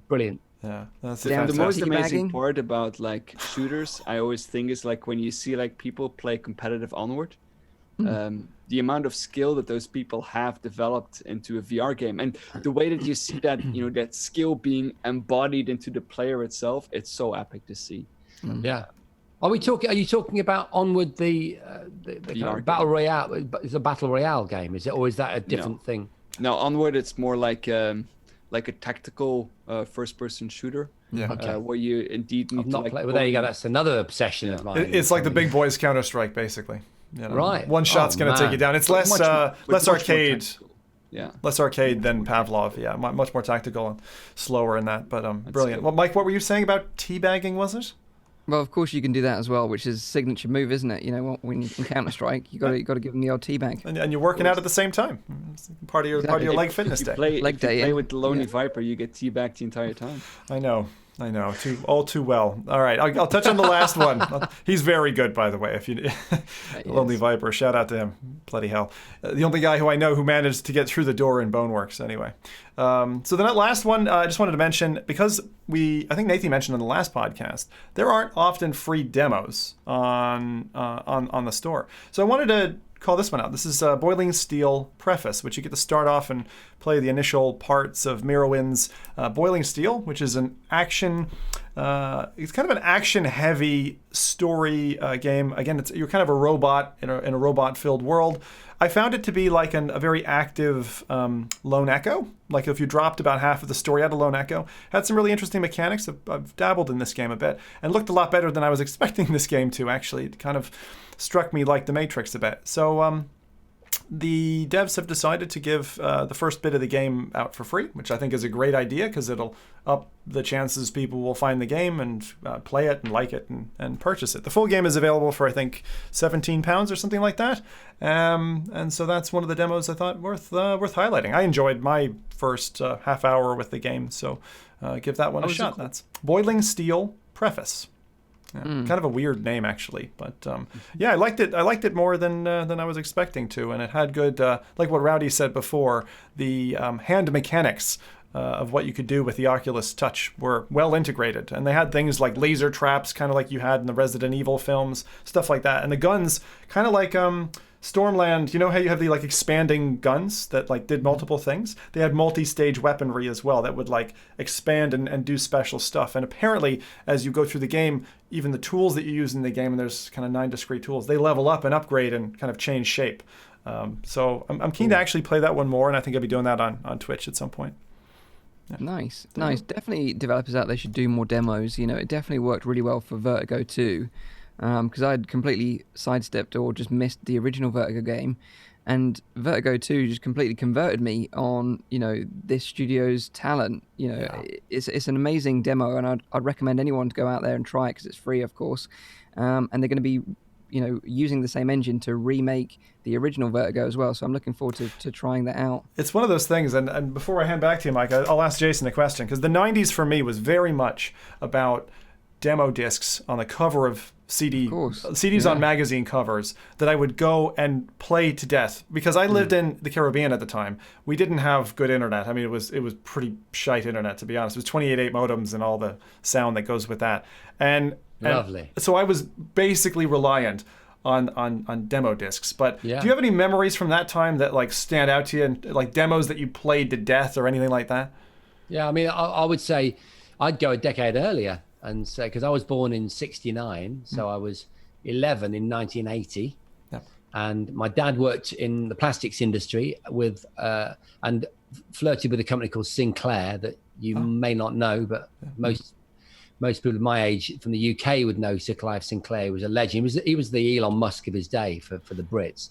Brilliant. Yeah, that's the most amazing part about like shooters, I always think, is like when you see like people play competitive Onward, the amount of skill that those people have developed into a VR game, and the way that you see that, that skill being embodied into the player itself, it's so epic to see. Yeah. Are you talking about Onward, the kind of battle royale? It's a battle royale game, is it, or is that a different thing? No, Onward, it's more like a tactical first-person shooter. Yeah. Where you indeed need to. Well, there you go. That's another obsession of mine. It's like the big boys Counter-Strike, basically. Right. One shot's going to take you down. It's less arcade. Less arcade than Pavlov. Yeah, much more tactical and slower in that. But brilliant. Well, Mike, what were you saying about teabagging? Was it? Well, of course you can do that as well, which is a signature move, isn't it? When in Counter-Strike, you got to give them the old teabag. And you're working out at the same time. It's part of your leg fitness day. Leg day. Play with the Lonely Viper, you get teabagged the entire time. I know. All too well. All right, I'll touch on the last one. He's very good, by the way. If you Lonely Viper, shout out to him. Bloody hell, the only guy who I know who managed to get through the door in Boneworks. Anyway, so the last one, I just wanted to mention, because I think Nathan mentioned in the last podcast, there aren't often free demos on the store. So I wanted to call this one out. This is Boiling Steel Preface, which you get to start off and play the initial parts of Mirrowind's Boiling Steel, which is an action. It's kind of an action-heavy story game. Again, you're kind of a robot in a robot-filled world. I found it to be like a very active Lone Echo. Like if you dropped about half of the story out of Lone Echo, had some really interesting mechanics. I've dabbled in this game a bit and looked a lot better than I was expecting this game to. Actually, it kind of struck me like The Matrix a bit. So the devs have decided to give the first bit of the game out for free, which I think is a great idea because it'll up the chances people will find the game and play it and like it and purchase it. The full game is available for, I think, £17 or something like that. And so that's one of the demos I thought worth highlighting. I enjoyed my first half hour with the game, so give that one a shot. That's Boiling Steel Preface. Yeah, kind of a weird name, actually, but I liked it. I liked it more than I was expecting to, and it had good, like what Rowdy said before. The hand mechanics of what you could do with the Oculus Touch were well integrated. And they had things like laser traps, kind of like you had in the Resident Evil films, stuff like that. And the guns, kind of like Stormland, you know how you have the like expanding guns that like did multiple things? They had multi-stage weaponry as well that would like expand and do special stuff. And apparently, as you go through the game, even the tools that you use in the game, and there's kind of 9 discrete tools, they level up and upgrade and kind of change shape. So I'm keen to actually play that one more, and I think I'll be doing that on Twitch at some point. Yeah. Nice. Definitely developers out there should do more demos. You know, it definitely worked really well for Vertigo 2, because I'd completely sidestepped or just missed the original Vertigo game, and Vertigo 2 just completely converted me on, you know, this studio's talent. You know, it's an amazing demo, and I'd recommend anyone to go out there and try it because it's free, of course, and they're going to be, you know, using the same engine to remake the original Vertigo as well. So I'm looking forward to trying that out. It's one of those things, and before I hand back to you, Mike, I'll ask Jason a question, because the 90s for me was very much about demo discs on the cover of CDs on magazine covers that I would go and play to death, because I lived in the Caribbean at the time. We didn't have good internet. I mean, it was pretty shite internet, to be honest. It was 28.8 modems and all the sound that goes with that. And Lovely. So I was basically reliant on demo discs. But do you have any memories from that time that like stand out to you, and like demos that you played to death or anything like that? Yeah, I mean, I would say I'd go a decade earlier and say, because I was born in '69, so I was 11 in 1980. Yep. And my dad worked in the plastics industry with and flirted with a company called Sinclair that you may not know, but most people of my age from the UK would know Sir Clive Sinclair. He was a legend. He was the Elon Musk of his day for the Brits,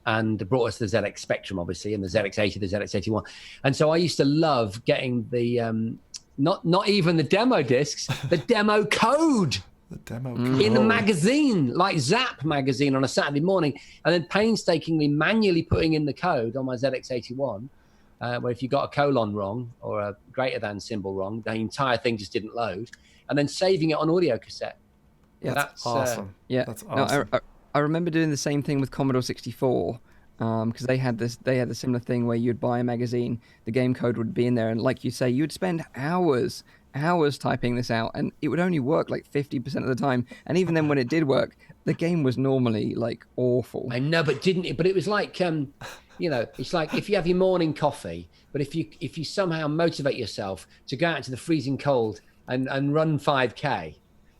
and brought us the ZX Spectrum, obviously, and the ZX80, the ZX81. And so I used to love getting the not even the demo discs, the demo code. The demo code. In the magazine, like Zap magazine on a Saturday morning, and then painstakingly manually putting in the code on my ZX81, where if you got a colon wrong or a greater than symbol wrong, the entire thing just didn't load, and then saving it on audio cassette. Yeah, that's awesome. That's awesome. No, I remember doing the same thing with Commodore 64, because they had the similar thing where you'd buy a magazine, the game code would be in there, and like you say, you'd spend hours typing this out, and it would only work like 50% of the time. And even then, when it did work, the game was normally like awful. I know, but didn't it? But it was like, you know, it's like if you have your morning coffee, but if you somehow motivate yourself to go out into the freezing cold and run 5K,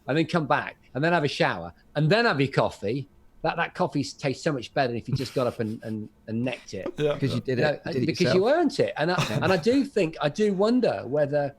and then come back and then have a shower and then have your coffee, that coffee tastes so much better than if you just got up and necked it. Yeah, because you did it. Because you earned it. And I do wonder whether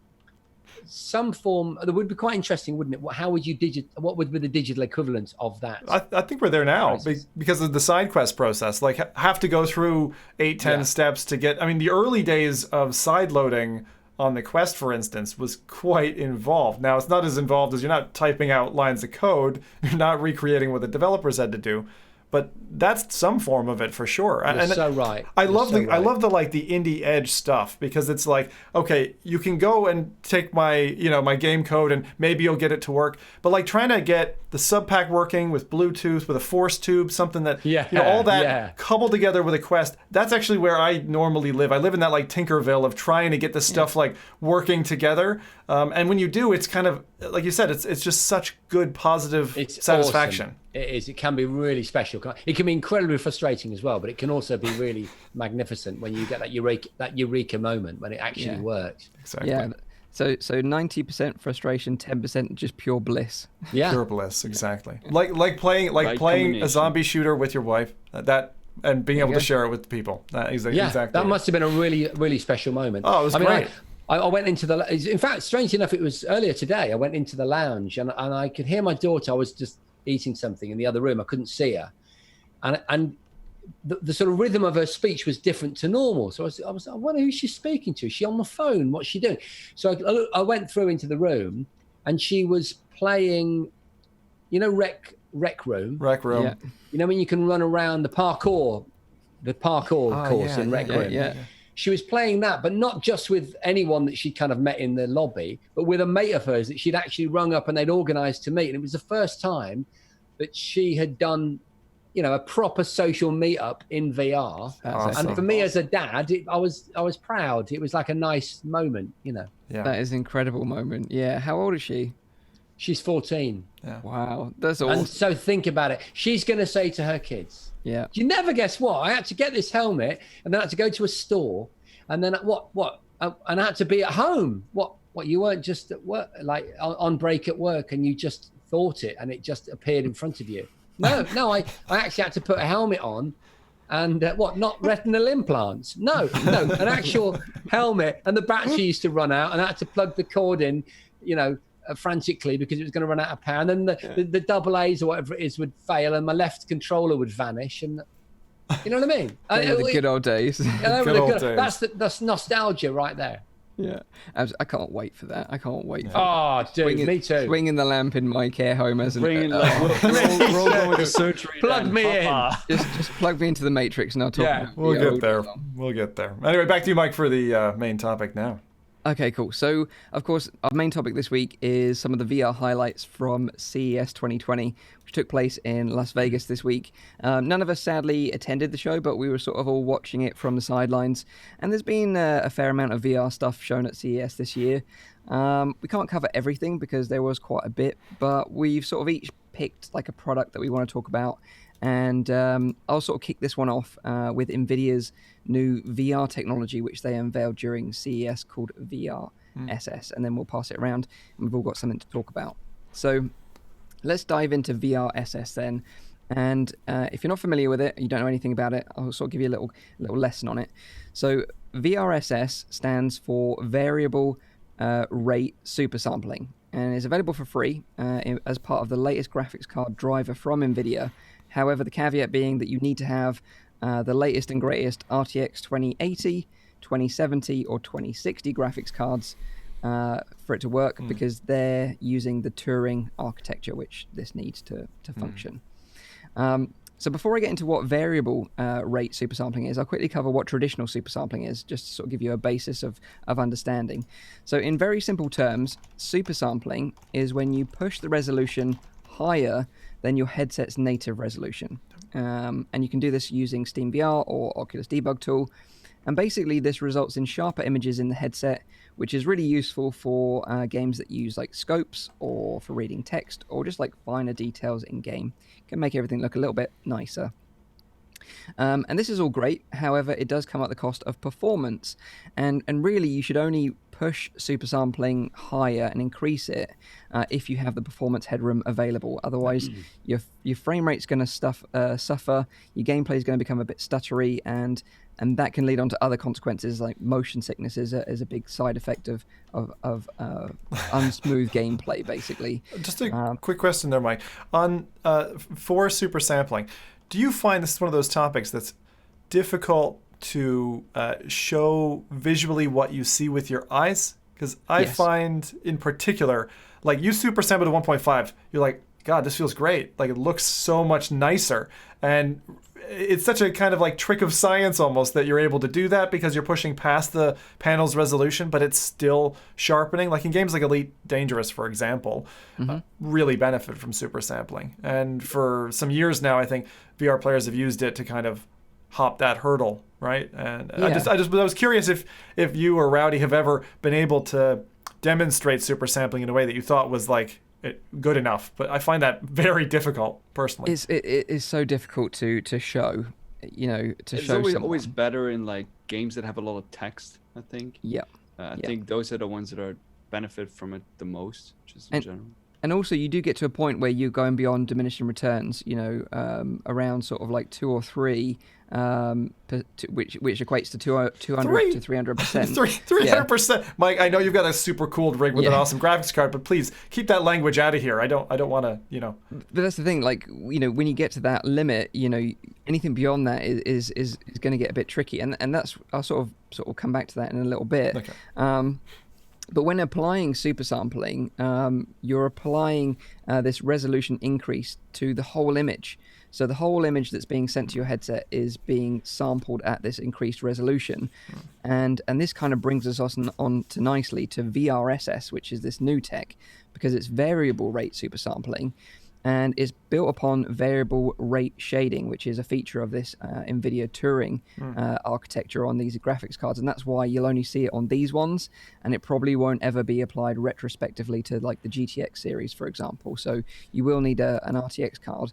some form, that would be quite interesting, wouldn't it? How would you what would be the digital equivalent of that? I think we're there now because of the side quest process. Like, have to go through 8-10 steps to get. I mean, the early days of side loading on the Quest, for instance, was quite involved. Now, it's not as involved as you're not typing out lines of code. You're not recreating what the developers had to do. But that's some form of it for sure. You're so right. I love the like the indie edge stuff, because it's like, okay, you can go and take my my game code and maybe you'll get it to work. But like trying to get the subpack working with Bluetooth, with a force tube, something that all that coupled together with a Quest, that's actually where I normally live. I live in that like Tinkerville of trying to get this stuff like working together. And when you do, it's kind of like you said, it's just such good positive satisfaction. Awesome. It is. It can be really special. It can be incredibly frustrating as well, but it can also be really magnificent when you get that eureka moment when it actually works. Exactly. Yeah. So 90% frustration, 10% just pure bliss. Yeah. Pure bliss. Exactly. Like playing a zombie shooter with your wife. And being able to share it with people. Exactly. That must have been a really, really special moment. Oh, it was great. I went into in fact, strangely enough, it was earlier today. I went into the lounge and I could hear my daughter. I was just eating something in the other room. I couldn't see her. And the sort of rhythm of her speech was different to normal. So I was I wonder who she's speaking to. Is she on the phone? What's she doing? So I went through into the room and she was playing, Rec Room. Rec Room. Yeah. You know, when you can run around the parkour course in Rec Room. Yeah. She was playing that, but not just with anyone that she'd kind of met in the lobby, but with a mate of hers that she'd actually rung up and they'd organised to meet. And it was the first time that she had done a proper social meetup in VR. Awesome. And for me as a dad, I was proud. It was like a nice moment, Yeah. That is an incredible moment. Yeah. How old is she? She's 14. Yeah. Wow. That's awesome. And so think about it. She's going to say to her kids, yeah. you never guess what? I had to get this helmet, and then I had to go to a store, and then and I had to be at home. What you weren't just at work, like on break at work, and you just thought it, and it just appeared in front of you. No, I actually had to put a helmet on, and not retinal implants? No, an actual helmet, and the battery used to run out, and I had to plug the cord in, frantically because it was going to run out of power, and then the double A's or whatever it is would fail, and my left controller would vanish, and you know what I mean? The good old days. That's nostalgia right there. Yeah, I can't wait for that. I can't wait. Yeah. Oh, dude, me too. Swinging the lamp in my care home as we're all going to surgery. Plug then. me in. Just plug me into the Matrix and I'll talk. Yeah. We'll get there. We'll get there. Anyway, back to you, Mike, for the main topic now. Okay, cool. So, of course, our main topic this week is some of the VR highlights from CES 2020, which took place in Las Vegas this week. None of us, sadly, attended the show, but we were sort of all watching it from the sidelines. And there's been a fair amount of VR stuff shown at CES this year. We can't cover everything because there was quite a bit, but we've sort of each picked like a product that we want to talk about. And I'll sort of kick this one off with Nvidia's new VR technology, which they unveiled during CES called VRSS. And then we'll pass it around and we've all got something to talk about. So let's dive into VRSS then. And if you're not familiar with it, you don't know anything about it, I'll sort of give you a little lesson on it. So VRSS stands for Variable Rate Supersampling and is available for free as part of the latest graphics card driver from Nvidia. However, the caveat being that you need to have the latest and greatest RTX 2080, 2070, or 2060 graphics cards for it to work because they're using the Turing architecture, which this needs to function. So before I get into what variable rate supersampling is, I'll quickly cover what traditional supersampling is, just to sort of give you a basis of understanding. So in very simple terms, supersampling is when you push the resolution higher than your headset's native resolution. And you can do this using SteamVR or Oculus Debug Tool. And basically this results in sharper images in the headset, which is really useful for games that use like scopes or for reading text or just like finer details in game. Can make everything look a little bit nicer. And this is all great. However, it does come at the cost of performance. And really you should only push supersampling higher and increase it if you have the performance headroom available. Otherwise, your frame rate's going to suffer, your gameplay is going to become a bit stuttery, and that can lead on to other consequences like motion sickness is a big side effect of unsmooth gameplay, basically. Just a quick question there, Mike. On for supersampling, do you find this is one of those topics that's difficult to show visually what you see with your eyes? Because I find in particular, like you supersample to 1.5, you're like, God, this feels great. Like it looks so much nicer. And it's such a kind of like trick of science almost that you're able to do that because you're pushing past the panel's resolution, but it's still sharpening. Like in games like Elite Dangerous, for example, really benefit from supersampling. And for some years now, I think VR players have used it to kind of hop that hurdle, right? And I was curious if you or Rowdy have ever been able to demonstrate supersampling in a way that you thought was like good enough, but I find that very difficult personally. It is so difficult to show, it's show always better in like games that have a lot of text, I think. I think those are the ones that are benefit from it the most, just in general. And also, you do get to a point where you're going beyond diminishing returns, around sort of like 2 or 3, which equates to 200 to 300%. 300%. Mike, I know you've got a super cool rig with an awesome graphics card, but please keep that language out of here. I don't want to, But that's the thing, like, when you get to that limit, anything beyond that is going to get a bit tricky, and that's I'll sort of come back to that in a little bit. Okay. But when applying supersampling, you're applying this resolution increase to the whole image. So the whole image that's being sent to your headset is being sampled at this increased resolution. And this kind of brings us on to nicely to VRSS, which is this new tech, because it's variable rate supersampling. and it's built upon variable rate shading, which is a feature of this Nvidia Turing architecture on these graphics cards, and that's why you'll only see it on these ones, and it probably won't ever be applied retrospectively to like the GTX series, for example. So you will need an RTX card.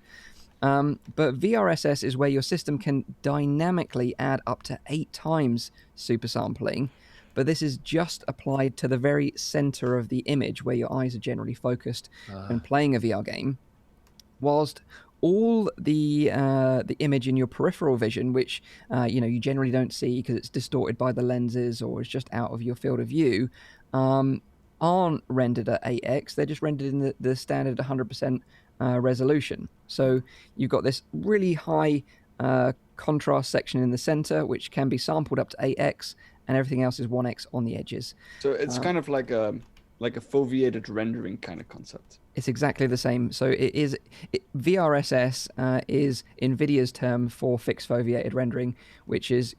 But VRSS is where your system can dynamically add up to 8 times super sampling, but this is just applied to the very center of the image where your eyes are generally focused when playing a VR game, whilst all the image in your peripheral vision, which you generally don't see because it's distorted by the lenses or it's just out of your field of view, aren't rendered at 8x. They're just rendered in the standard 100% resolution. So you've got this really high contrast section in the center, which can be sampled up to 8x, and everything else is 1x on the edges. So it's kind of like a foveated rendering kind of concept. It's exactly the same. So VRSS is NVIDIA's term for fixed foveated rendering, which is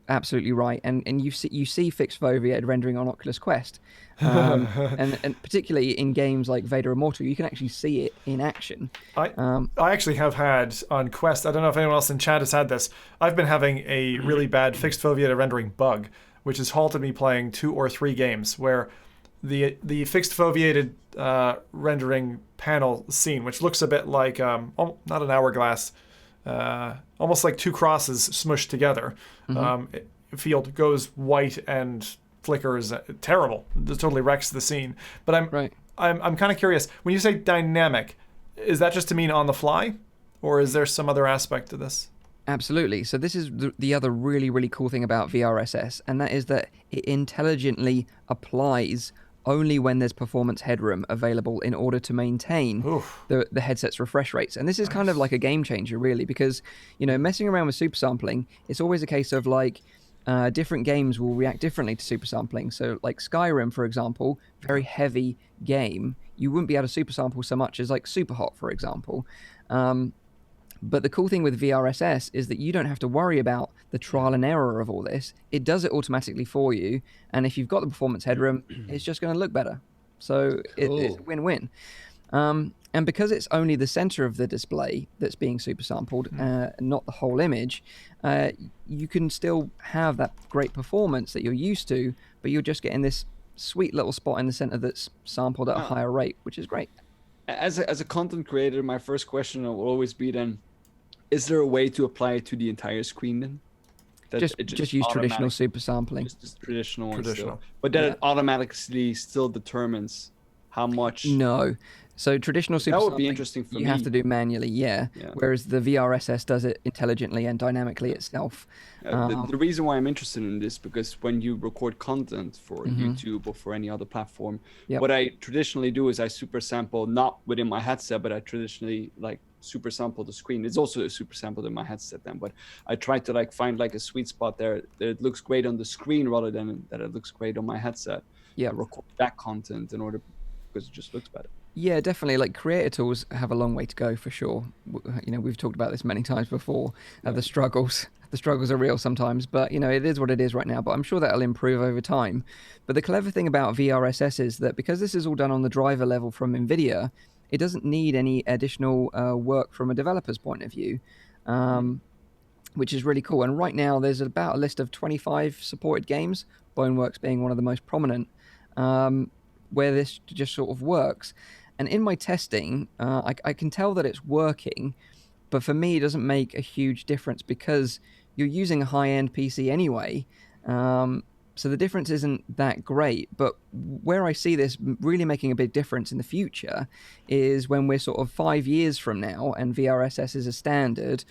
absolutely right. And you see fixed foveated rendering on Oculus Quest, and particularly in games like Vader Immortal, you can actually see it in action. I actually have had on Quest. I don't know if anyone else in chat has had this. I've been having a really bad fixed foveated rendering bug, which has halted me playing 2 or 3 games where the fixed foveated rendering panel scene, which looks a bit like not an hourglass, almost like 2 crosses smushed together. Field goes white and flickers. Terrible. It totally wrecks the scene. But I'm kind of curious. When you say dynamic, is that just to mean on the fly, or is there some other aspect to this? Absolutely. So this is the other really, really cool thing about VRSS, and that is that it intelligently applies only when there's performance headroom available in order to maintain the headset's refresh rates. And this is kind of like a game changer, really, because, messing around with super sampling, it's always a case of like different games will react differently to super sampling. So like Skyrim, for example, very heavy game, you wouldn't be able to super sample so much as like Superhot, for example. But the cool thing with VRSS is that you don't have to worry about the trial and error of all this. It does it automatically for you. And if you've got the performance headroom, it's just going to look better. So it's a win-win. And because it's only the center of the display that's being super sampled, not the whole image, you can still have that great performance that you're used to, but you're just getting this sweet little spot in the center that's sampled at a higher rate, which is great. As a content creator, my first question will always be then, is there a way to apply it to the entire screen then? Just use traditional super sampling. Just traditional. But then it automatically still determines how much. No. So traditional super sampling, that would be interesting for me. You have to do manually, yeah. Whereas the VRSS does it intelligently and dynamically itself. The reason why I'm interested in this, because when you record content for YouTube or for any other platform, what I traditionally do is I super sample, not within my headset, but I traditionally like super sample the screen. It's also a super sample in my headset then, but I try to like find like a sweet spot there that it looks great on the screen rather than that it looks great on my headset. I record that content in order because it just looks better. Yeah, definitely. Like creator tools have a long way to go for sure. We've talked about this many times before. The struggles are real sometimes, but it is what it is right now. But I'm sure that'll improve over time. But the clever thing about VRSS is that because this is all done on the driver level from Nvidia, it doesn't need any additional work from a developer's point of view, which is really cool. And right now, there's about a list of 25 supported games, Boneworks being one of the most prominent, where this just sort of works. And in my testing, I can tell that it's working, but for me, it doesn't make a huge difference because you're using a high-end PC anyway. So the difference isn't that great. But where I see this really making a big difference in the future is when we're sort of 5 years from now and VRSS is a standard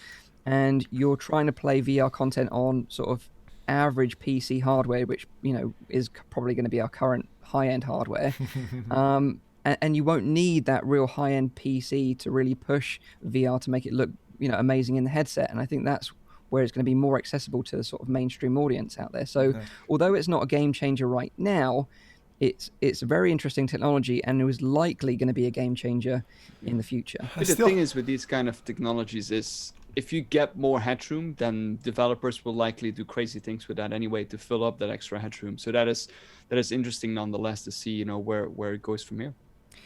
and you're trying to play VR content on sort of average PC hardware, which, is probably going to be our current high-end hardware. And you won't need that real high-end PC to really push VR to make it look, amazing in the headset. And I think that's where it's going to be more accessible to the sort of mainstream audience out there. So although it's not a game changer right now, it's a very interesting technology and it was likely going to be a game changer in the future. But the thing is with these kind of technologies is if you get more headroom, then developers will likely do crazy things with that anyway to fill up that extra headroom. So that is interesting nonetheless to see, where it goes from here.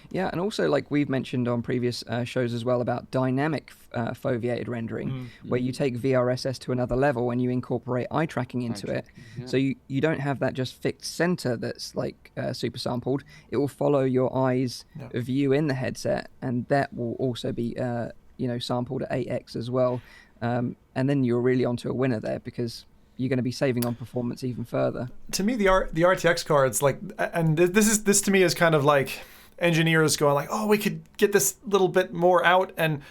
Yeah, and also like we've mentioned on previous shows as well about dynamic foveated rendering, where you take VRSS to another level and you incorporate eye tracking into it. So you don't have that just fixed center that's like super sampled. It will follow your eye's view in the headset, and that will also be sampled at 8x as well. And then you're really onto a winner there, because you're going to be saving on performance even further. To me, the RTX cards, like, and this to me is kind of like engineers going like, oh, we could get this little bit more out. And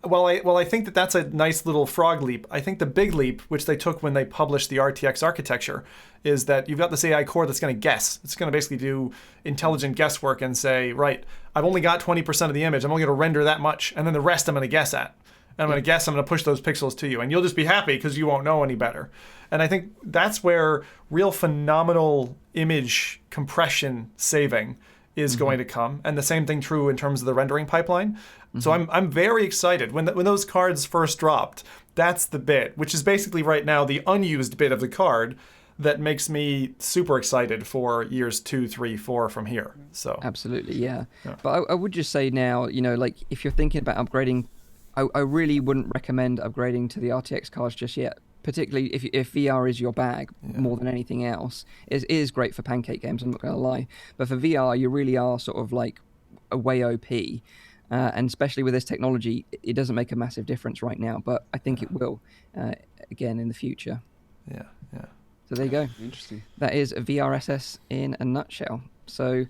while I think that that's a nice little frog leap, I think the big leap, which they took when they published the RTX architecture, is that you've got this AI core that's going to guess. It's going to basically do intelligent guesswork and say, right, I've only got 20% of the image. I'm only going to render that much, and then the rest I'm going to guess at. And I'm going to push those pixels to you, and you'll just be happy because you won't know any better. And I think that's where real phenomenal image compression saving is going to come. And the same thing true in terms of the rendering pipeline. So I'm very excited. When those cards first dropped, that's the bit, which is basically right now the unused bit of the card that makes me super excited for years 2, 3, 4 from here. So absolutely, yeah. But I would just say now, like if you're thinking about upgrading, I really wouldn't recommend upgrading to the RTX cards just yet, particularly if VR is your bag more than anything else. It is great for pancake games, I'm not going to lie. But for VR, you really are sort of like a way OP. And especially with this technology, it doesn't make a massive difference right now, but I think it will again in the future. Yeah. So there you go. Interesting. That is VRSS in a nutshell. So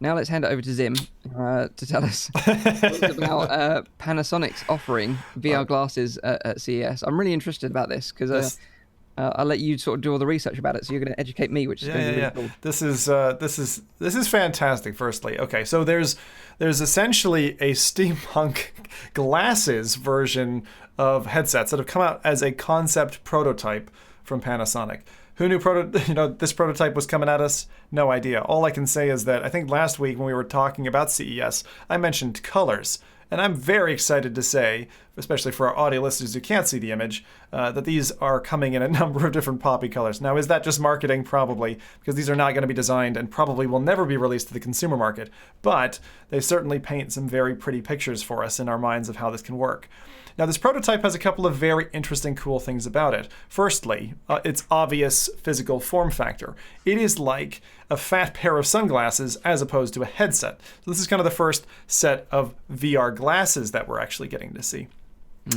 now let's hand it over to Zim to tell us about Panasonic's offering VR glasses at CES. I'm really interested about this because I'll let you sort of do all the research about it. So you're going to educate me, which is going to be really cool. This is fantastic. Firstly, okay, so there's essentially a steampunk glasses version of headsets that have come out as a concept prototype from Panasonic. Who knew this prototype was coming at us? No idea. All I can say is that I think last week when we were talking about CES, I mentioned colors. And I'm very excited to say, especially for our audio listeners who can't see the image, that these are coming in a number of different poppy colors. Now, is that just marketing? Probably, because these are not going to be designed and probably will never be released to the consumer market. But they certainly paint some very pretty pictures for us in our minds of how this can work. Now, this prototype has a couple of very interesting, cool things about it. Firstly, its obvious physical form factor. It is like a fat pair of sunglasses as opposed to a headset. So this is kind of the first set of VR glasses that we're actually getting to see.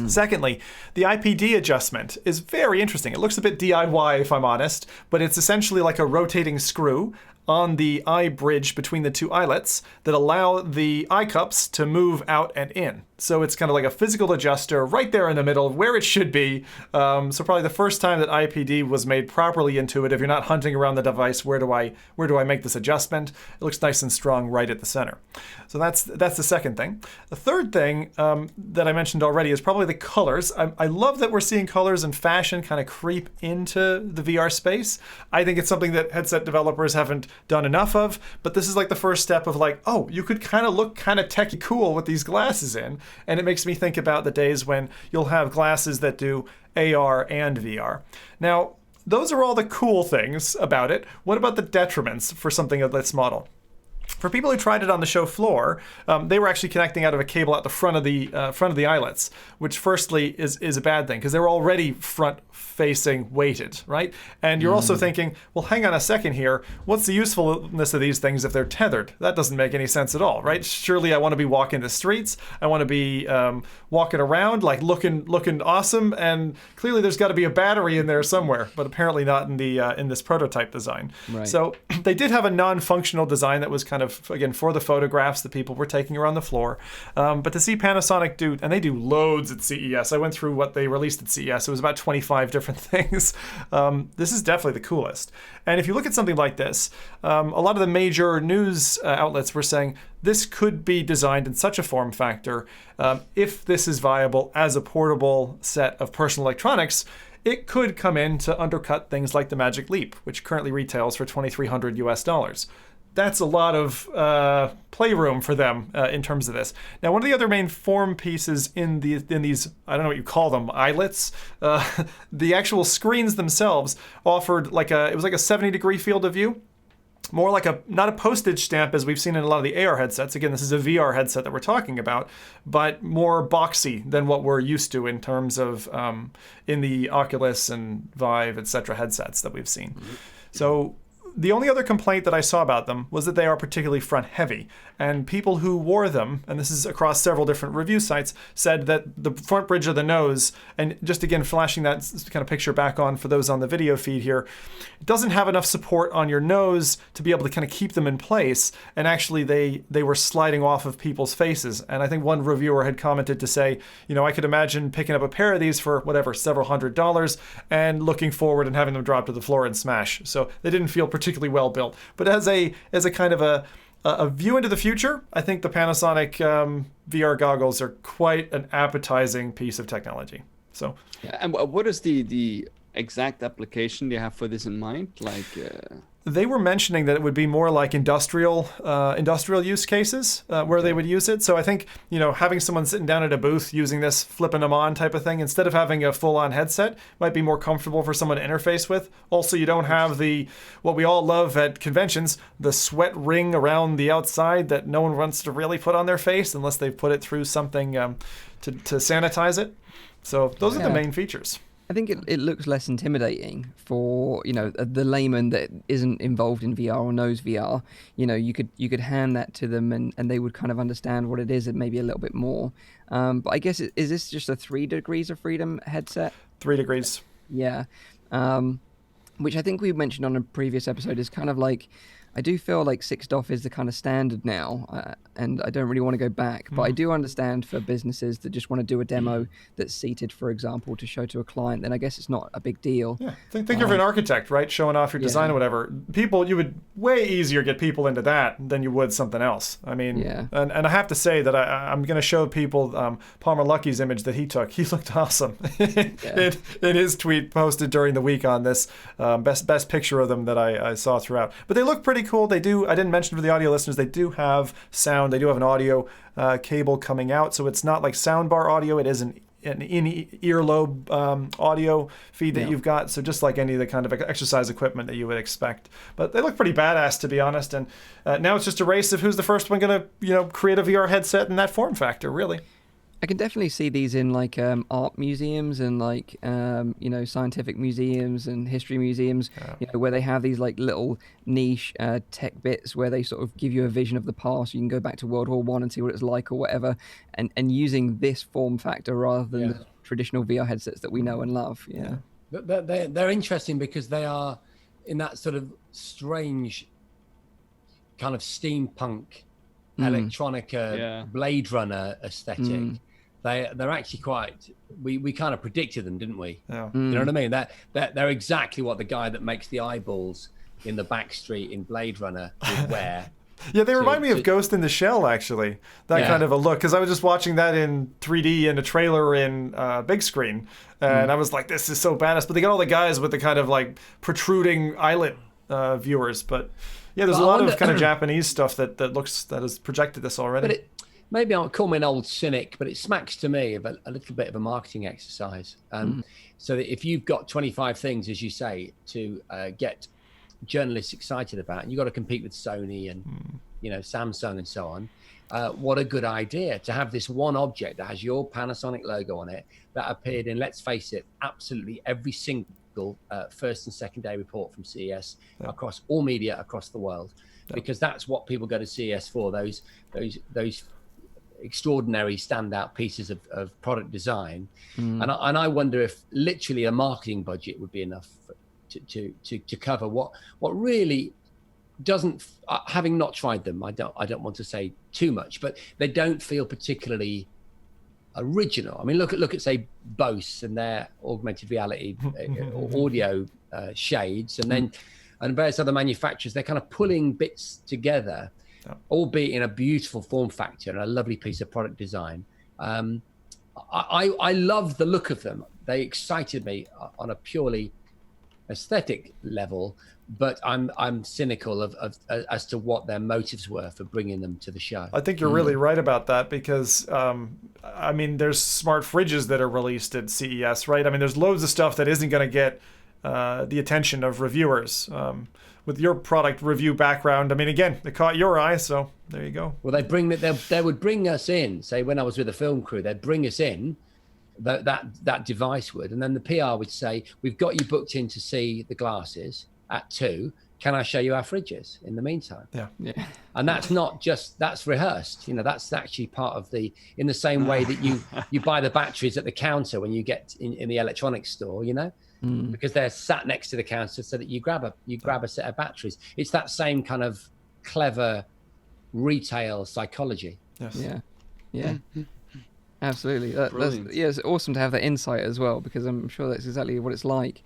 Secondly, the IPD adjustment is very interesting. It looks a bit DIY, if I'm honest, but it's essentially like a rotating screw on the eye bridge between the two eyelets that allow the eye cups to move out and in. So it's kind of like a physical adjuster right there in the middle where it should be. So probably the first time that IPD was made properly intuitive. You're not hunting around the device. Where do I make this adjustment? It looks nice and strong right at the center. So that's the second thing. The third thing that I mentioned already is probably the colors. I love that we're seeing colors and fashion kind of creep into the VR space. I think it's something that headset developers haven't done enough of, but this is like the first step of like, oh, you could kind of look kind of techie cool with these glasses in. And it makes me think about the days when you'll have glasses that do AR and VR. Now, those are all the cool things about it. What about the detriments for something of this model? For people who tried it on the show floor, they were actually connecting out of a cable at the front of the eyelets, which firstly is a bad thing because they're already front-facing weighted, right? And you're also thinking, well, hang on a second here. What's the usefulness of these things if they're tethered? That doesn't make any sense at all, right? Surely I want to be walking the streets. I want to be walking around, like looking awesome. And clearly there's got to be a battery in there somewhere, but apparently not in this prototype design. Right. So they did have a non-functional design that was kind of, again, for the photographs that people were taking around the floor. But to see Panasonic do, and they do loads at CES. I went through what they released at CES. It was about 25 different things. This is definitely the coolest. And if you look at something like this, a lot of the major news outlets were saying this could be designed in such a form factor. If this is viable as a portable set of personal electronics, it could come in to undercut things like the Magic Leap, which currently retails for $2,300 US. That's a lot of playroom for them in terms of this. Now, one of the other main form pieces in these, I don't know what you call them, eyelets, the actual screens themselves offered it was like a 70-degree field of view. more like not a postage stamp as we've seen in a lot of the AR headsets. Again, this is a VR headset that we're talking about, but more boxy than what we're used to in terms of in the Oculus and Vive, etc. headsets that we've seen. So the only other complaint that I saw about them was that they are particularly front heavy. And people who wore them, and this is across several different review sites, said that the front bridge of the nose, and just again flashing that kind of picture back on for those on the video feed here, it doesn't have enough support on your nose to be able to kind of keep them in place. And actually they were sliding off of people's faces. And I think one reviewer had commented to say, I could imagine picking up a pair of these for whatever, several $100s, and looking forward and having them drop to the floor and smash. So they didn't feel particularly well built. But as a kind of a view into the future, I think the Panasonic VR goggles are quite an appetizing piece of technology. So, yeah, and what is the exact application you have for this in mind? They were mentioning that it would be more like industrial use cases where they would use it. So I think, having someone sitting down at a booth using this, flipping them on type of thing, instead of having a full-on headset, might be more comfortable for someone to interface with. Also, you don't have what we all love at conventions, the sweat ring around the outside that no one wants to really put on their face unless they've put it through something to sanitize it. So those are the main features. I think it looks less intimidating for the layman that isn't involved in VR or knows VR. You could hand that to them and they would kind of understand what it is and maybe a little bit more. But I guess is this just a 3 degrees of freedom headset? 3 degrees. Yeah, which I think we mentioned on a previous episode is kind of like. I do feel like 6DoF is the kind of standard now, and I don't really want to go back. But I do understand for businesses that just want to do a demo that's seated, for example, to show to a client, then I guess it's not a big deal. Yeah, think of an architect, right? Showing off your design or whatever. People, you would way easier get people into that than you would something else. I mean, and I have to say that I'm going to show people Palmer Lucky's image that he took. He looked awesome in his tweet posted during the week on this best picture of them that I saw throughout. But they look pretty cool. They do. I didn't mention for the audio listeners, they do have sound. They do have an audio cable coming out, so it's not like soundbar audio. It is an earlobe audio feed that you've got. So just like any of the kind of exercise equipment that you would expect. But they look pretty badass, to be honest. And now it's just a race of who's the first one going to create a VR headset in that form factor, really. I can definitely see these in like art museums and like scientific museums and history museums, where they have these like little niche tech bits where they sort of give you a vision of the past. You can go back to World War I and see what it's like or whatever, and using this form factor rather than the traditional VR headsets that we know and love. Yeah, they're interesting because they are in that sort of strange kind of steampunk, electronica, Blade Runner aesthetic. They're actually quite. We kind of predicted them, didn't we? Yeah. You know what I mean? They're exactly what the guy that makes the eyeballs in the back street in Blade Runner would wear. Yeah, they remind me of Ghost in the Shell, actually. That kind of a look, because I was just watching that in 3D in a trailer in big screen, and I was like, "This is so badass." But they got all the guys with the kind of like protruding eyelet viewers, but. Yeah, there's a lot of kind of Japanese stuff that has projected this already. But maybe I'll call me an old cynic, but it smacks to me of a little bit of a marketing exercise. So that if you've got 25 things, as you say, to get journalists excited about, and you've got to compete with Sony and Samsung and so on, what a good idea to have this one object that has your Panasonic logo on it that appeared in, let's face it, absolutely every single first and second day report from CES across all media across the world, because that's what people go to CES for, those extraordinary standout pieces of product design. And I wonder if literally a marketing budget would be enough to cover what really doesn't, having not tried them, I don't want to say too much, but they don't feel particularly original. I mean, look at say Bose and their augmented reality audio shades, and various other manufacturers. They're kind of pulling bits together, albeit in a beautiful form factor and a lovely piece of product design. I love the look of them. They excited me on a purely aesthetic level, but I'm cynical of as to what their motives were for bringing them to the show. I think you're really right about that, because I mean, there's smart fridges that are released at CES, right? I mean, there's loads of stuff that isn't going to get the attention of reviewers. with your product review background, I mean, again, it caught your eye, so there you go. Well, they would bring us in. Say when I was with the film crew, they'd bring us in. That device would, and then the PR would say, "We've got you booked in to see the glasses at 2. Can I show you our fridges in the meantime?" Yeah. And that's not just, that's rehearsed. That's actually part of in the same way that you buy the batteries at the counter when you get in the electronics store, because they're sat next to the counter so that you grab a set of batteries. It's that same kind of clever retail psychology. Yes. Yeah. Absolutely. It's awesome to have that insight as well, because I'm sure that's exactly what it's like.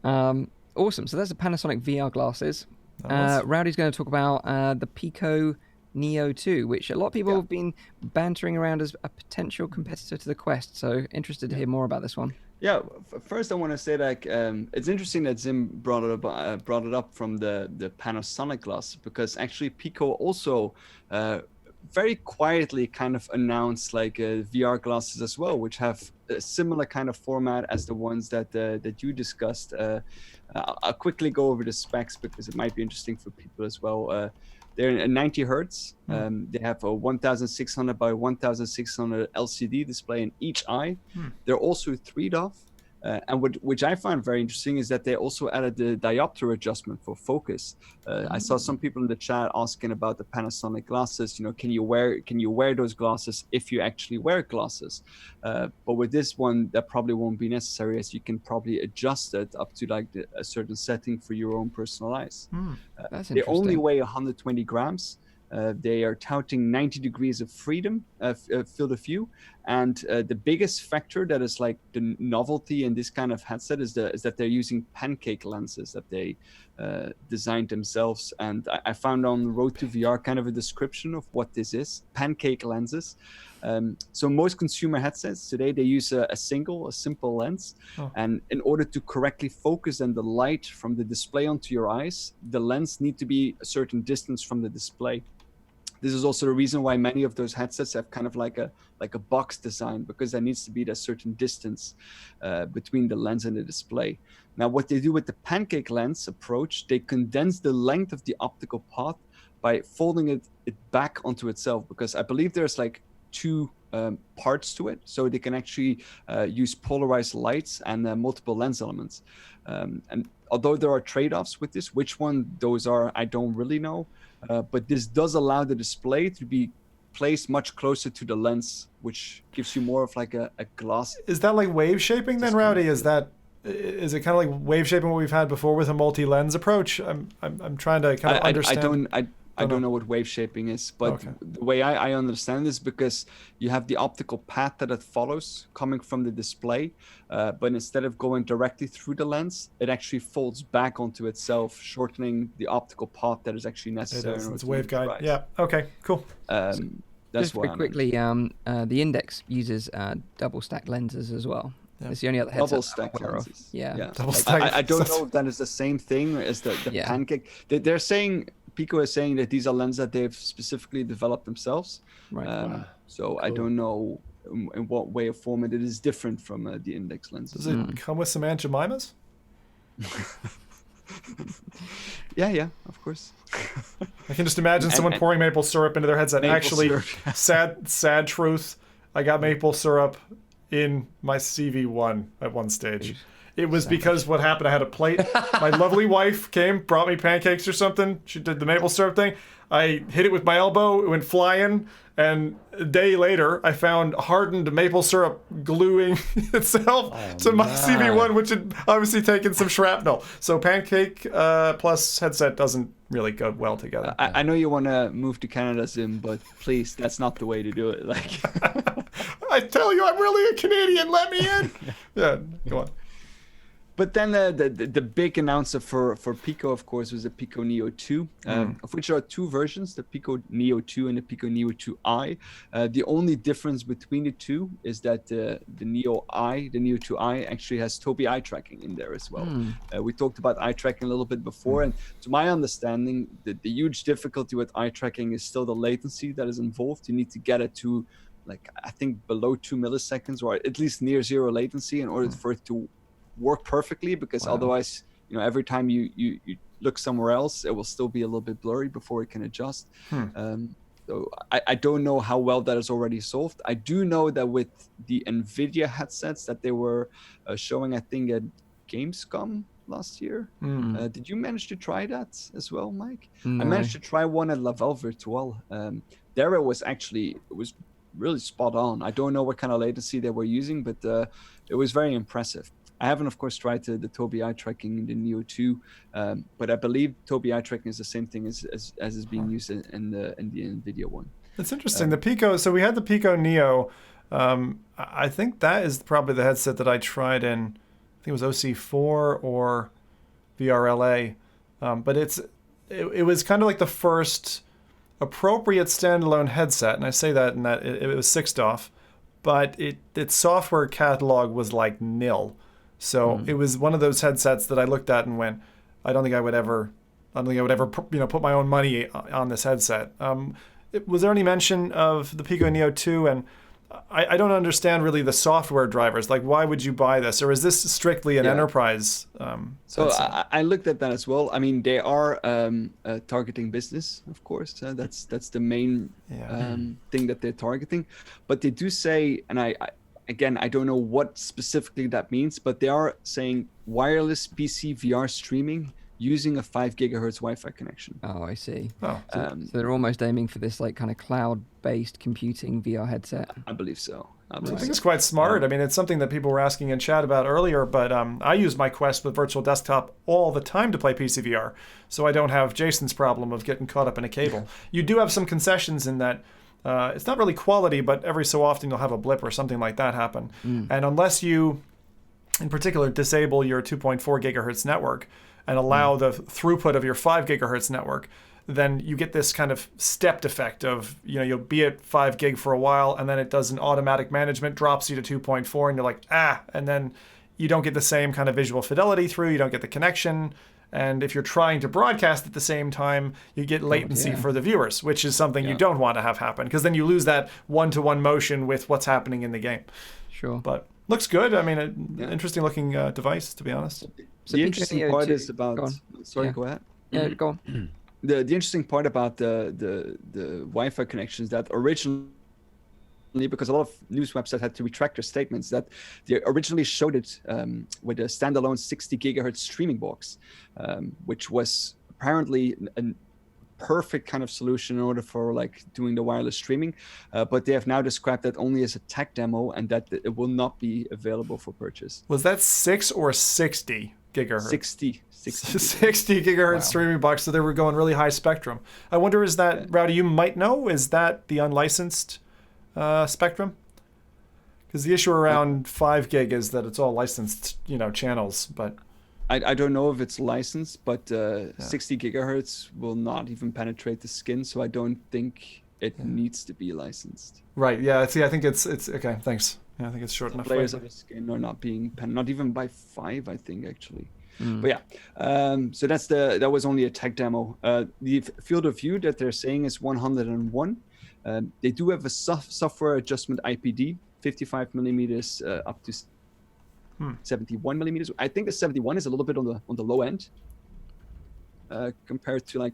Awesome. So that's the Panasonic VR glasses. Rowdy's going to talk about the Pico Neo 2, which a lot of people have been bantering around as a potential competitor to the Quest. So interested to hear more about this one. Yeah, first I want to say that it's interesting that Zim brought it up from the Panasonic glass, because actually Pico also very quietly kind of announced VR glasses as well, which have a similar kind of format as the ones that you discussed. I'll quickly go over the specs because it might be interesting for people as well. They're in 90 hertz. They have a 1600 by 1600 LCD display in each eye. They're also 3DOF. And which I find very interesting is that they also added the diopter adjustment for focus. I saw some people in the chat asking about the Panasonic glasses. Can you wear those glasses if you actually wear glasses? But with this one, that probably won't be necessary, as you can probably adjust it up to a certain setting for your own personal eyes. That's they interesting. only weigh 120 grams. They are touting 90 degrees of freedom, field of view. And the biggest factor that is the novelty in this kind of headset is that they're using pancake lenses that they designed themselves. And I found on Road to VR kind of a description of what this is: pancake lenses. So most consumer headsets today, they use a simple lens. And in order to correctly focus the light from the display onto your eyes, the lens need to be a certain distance from the display. This is also the reason why many of those headsets have kind of like a box design, because there needs to be that certain distance between the lens and the display. Now, what they do with the pancake lens approach, they condense the length of the optical path by folding it back onto itself, because I believe there's 2 parts to it, so they can actually use polarized lights and multiple lens elements. And although there are trade-offs with this, which one those are, I don't really know. But this does allow the display to be placed much closer to the lens, which gives you more of a glass. Is that like wave shaping then, Rowdy? Is it kind of like wave shaping what we've had before with a multi-lens approach? I'm trying to kind of understand. I don't know what wave shaping is, but the way I understand this, because you have the optical path that it follows coming from the display, but instead of going directly through the lens, it actually folds back onto itself, shortening the optical path that is actually necessary. It's waveguide. Yeah. Okay. Cool. That's just very quickly. The Index uses double stack lenses as well. Yeah. It's the only other headset double stack lenses. Yeah. I don't know if that is the same thing as the pancake. They're saying. Pico is saying that these are lenses that they've specifically developed themselves. Right. So cool. I don't know in what way or format it is different from the Index lenses. Does it come with some Aunt Jemimas? Yeah, of course. I can just imagine someone pouring maple syrup into their headset. Actually, sad truth, I got maple syrup in my CV1 at one stage. It was because what happened, I had a plate. My lovely wife came, brought me pancakes or something. She did the maple syrup thing. I hit it with my elbow, it went flying, and a day later, I found hardened maple syrup gluing itself to my CV1, which had obviously taken some shrapnel. So pancake plus headset doesn't really go well together. I know you want to move to Canada, Zim, but please, that's not the way to do it. I tell you, I'm really a Canadian. Let me in. Yeah, go on. But then the big announcer for Pico, of course, was the Pico Neo 2, of which there are 2 versions, the Pico Neo 2 and the Pico Neo 2i. The only difference between the 2 is that the Neo 2i actually has Tobii eye tracking in there as well. We talked about eye tracking a little bit before, and to my understanding, the huge difficulty with eye tracking is still the latency that is involved. You need to get it to, I think, below 2 milliseconds, or at least near zero latency in order for it to work perfectly, because otherwise, every time you look somewhere else, it will still be a little bit blurry before it can adjust. So I don't know how well that is already solved. I do know that with the Nvidia headsets that they were showing, I think at Gamescom last year. Did you manage to try that as well, Mike? No. I managed to try one at Laval Virtual. There it was really spot on. I don't know what kind of latency they were using, but it was very impressive. I haven't, of course, tried the Tobii eye tracking in the Neo 2, but I believe Tobii eye tracking is the same thing as is being used in the Nvidia one. That's interesting. The Pico. So we had the Pico Neo. I think that is probably the headset that I tried in. I think it was OC4 or VRLA, but it was kind of like the first appropriate standalone headset, and I say that in that it was 6DoF, but its software catalog was like nil. So it was one of those headsets that I looked at and went, I don't think I would ever put my own money on this headset. Was there any mention of the Pico Neo 2? And I don't understand really the software drivers. Like, why would you buy this? Or is this strictly an enterprise? So I looked at that as well. I mean, they are targeting business, of course. That's the main thing that they're targeting. But they do say, and I don't know what specifically that means, but they are saying wireless PC VR streaming using a 5 gigahertz Wi-Fi connection. Oh, I see. Oh. So they're almost aiming for this like kind of cloud-based computing VR headset. I believe so. I think it's quite smart. I mean, it's something that people were asking in chat about earlier, but I use my Quest with Virtual Desktop all the time to play PC VR, so I don't have Jason's problem of getting caught up in a cable. You do have some concessions in that it's not really quality, but every so often you'll have a blip or something like that happen. And unless you, in particular, disable your 2.4 gigahertz network and allow the throughput of your 5 gigahertz network, then you get this kind of stepped effect of, you'll be at 5 gig for a while, and then it does an automatic management, drops you to 2.4, and you're like, and then you don't get the same kind of visual fidelity through, you don't get the connection. And if you're trying to broadcast at the same time, you get latency for the viewers, which is something you don't want to have happen, because then you lose that one-to-one motion with what's happening in the game. Sure. But looks good. I mean, an interesting looking device, to be honest. So the interesting part is about... Go ahead. Yeah, go on. The interesting part about the Wi-Fi connections that originally, because a lot of news websites had to retract their statements, that they originally showed it with a standalone 60 gigahertz streaming box, which was apparently a perfect kind of solution in order for like doing the wireless streaming, but they have now described that only as a tech demo and that it will not be available for purchase. Was that 6 or 60 gigahertz? 60 gigahertz streaming box, so they were going really high spectrum. I wonder, is that, Rowdy, you might know, is that the unlicensed spectrum? Because the issue around 5 gig is that it's all licensed, channels, but... I don't know if it's licensed, but 60 gigahertz will not even penetrate the skin, so I don't think it needs to be licensed. Right, yeah, see, I think it's okay, thanks. Yeah, I think it's short enough. Layers of the skin are not being not even by 5, I think, actually. But so that was only a tech demo. The field of view that they're saying is 101. They do have a software adjustment IPD, 55 millimeters up to 71 millimeters. I think the 71 is a little bit on the low end compared to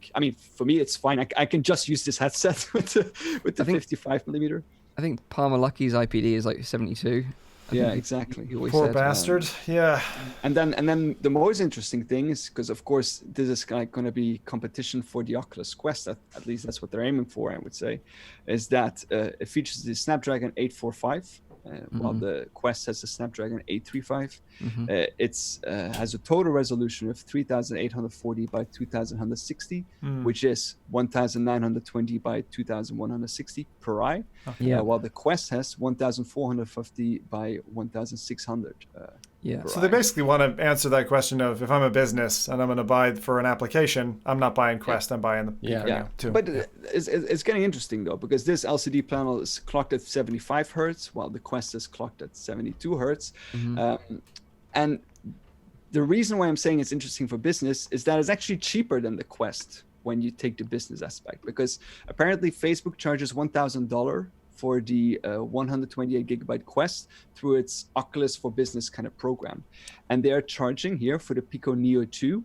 for me it's fine. I can just use this headset with the 55 millimeter. I think Palmer Lucky's IPD is like 72. Yeah, exactly. Poor bastard. Yeah. And then the most interesting thing is, because of course this is going to be competition for the Oculus Quest. At least that's what they're aiming for, I would say, is that it features the Snapdragon 845. While the Quest has the Snapdragon 835. It's has a total resolution of 3840 by 2160, which is 1920 by 2160 per eye. While the Quest has 1450 by 1600. So they basically want to answer that question of, if I'm a business and I'm going to buy for an application, I'm not buying Quest, I'm buying the Pico too. But it's getting interesting though, because this LCD panel is clocked at 75 hertz, while the Quest is clocked at 72 hertz. And the reason why I'm saying it's interesting for business is that it's actually cheaper than the Quest when you take the business aspect, because apparently Facebook charges $1,000 for the 128 gigabyte Quest through its Oculus for Business kind of program. And they are charging here for the Pico Neo 2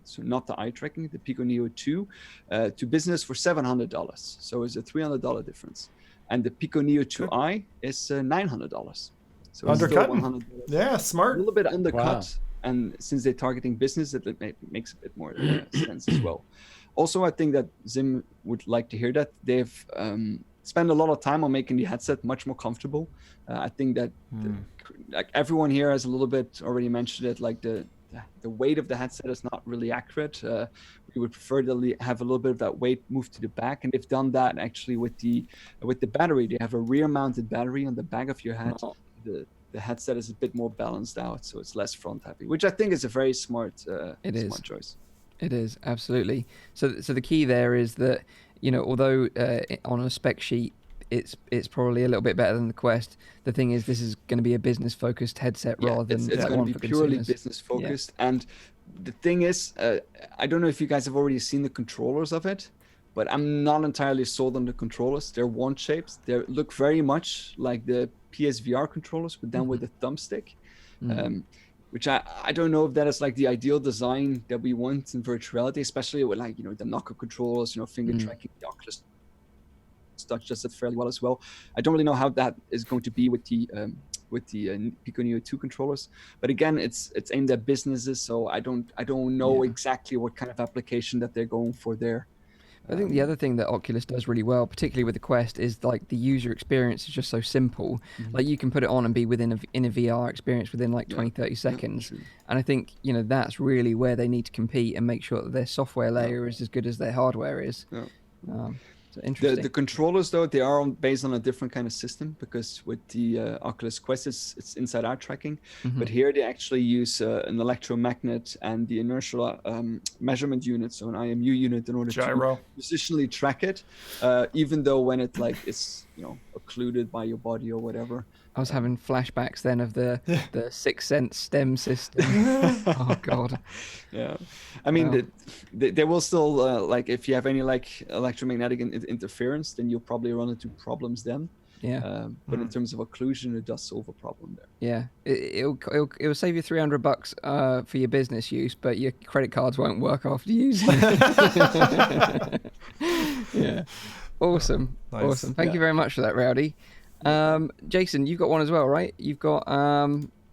so not the eye tracking, the Pico Neo 2, to business for $700. So it's a $300 difference. And the Pico Neo 2i is $900. So it's still $100. Yeah, smart. A little bit undercut. Wow. And since they're targeting business, it makes a bit more sense as well. Also, I think that Zim would like to hear that. They've spent a lot of time on making the headset much more comfortable. I think that like everyone here has a little bit already mentioned it, like the weight of the headset is not really accurate. We would prefer to have a little bit of that weight moved to the back, and they've done that actually with the battery. They have a rear-mounted battery on the back of your head. The headset is a bit more balanced out, so it's less front-heavy, which I think is a very smart choice. It is, absolutely. So the key there is that, although on a spec sheet it's probably a little bit better than the Quest, the thing is this is going to be a business-focused headset rather than it's going to be purely business-focused. Yeah. And the thing is, I don't know if you guys have already seen the controllers of it, but I'm not entirely sold on the controllers. They're wand shapes. They look very much like the PSVR controllers, but then with a thumbstick. Which I don't know if that is like the ideal design that we want in virtual reality, especially with like, the knuckle controls, finger tracking, the Oculus Touch does it fairly well as well. I don't really know how that is going to be with the Pico Neo 2 controllers, but again, it's aimed at businesses, so I don't know exactly what kind of application that they're going for there. I think the other thing that Oculus does really well, particularly with the Quest, is like the user experience is just so simple. Like you can put it on and be in a VR experience within like 20-30 seconds. And I think, that's really where they need to compete and make sure that their software layer is as good as their hardware is. So interesting. The controllers, though, they are based on a different kind of system, because with the Oculus Quest, it's inside-out tracking. But here they actually use an electromagnet and the inertial measurement unit, so an IMU unit, in order to positionally track it, even though when it is occluded by your body or whatever. I was having flashbacks then of the Sixth Sense STEM system. Oh God. Yeah, I mean, they will still like if you have any like electromagnetic interference, then you'll probably run into problems then. Yeah. But in terms of occlusion, it does solve a problem there. Yeah, it'll save you $300 for your business use, but your credit cards won't work after using it. Yeah. Awesome. Nice. Awesome. Thank you very much for that, Rowdy. Jason, you've got one as well, right? You've got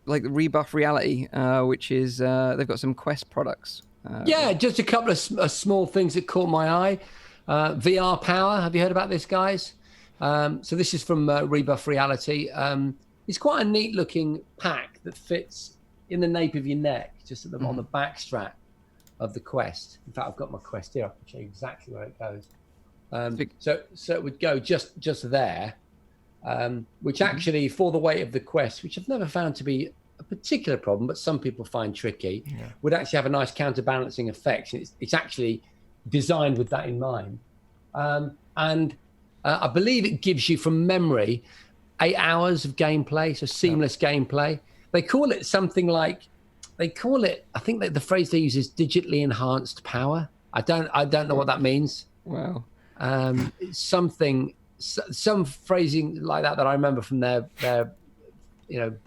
like the Rebuff Reality, which is they've got some Quest products. Just a couple of small things that caught my eye. VR Power. Have you heard about this, guys? So this is from Rebuff Reality. It's quite a neat looking pack that fits in the nape of your neck, just on the back strap of the Quest. In fact, I've got my Quest here. I can show you exactly where it goes. So it would go just there. Which actually, for the weight of the Quest, which I've never found to be a particular problem, but some people find tricky, would actually have a nice counterbalancing effect. It's actually designed with that in mind. And I believe it gives you, from memory, 8 hours of gameplay, so seamless gameplay. They call it something like, I think that the phrase they use is digitally enhanced power. I don't know what that means. Wow. Some phrasing like that I remember from their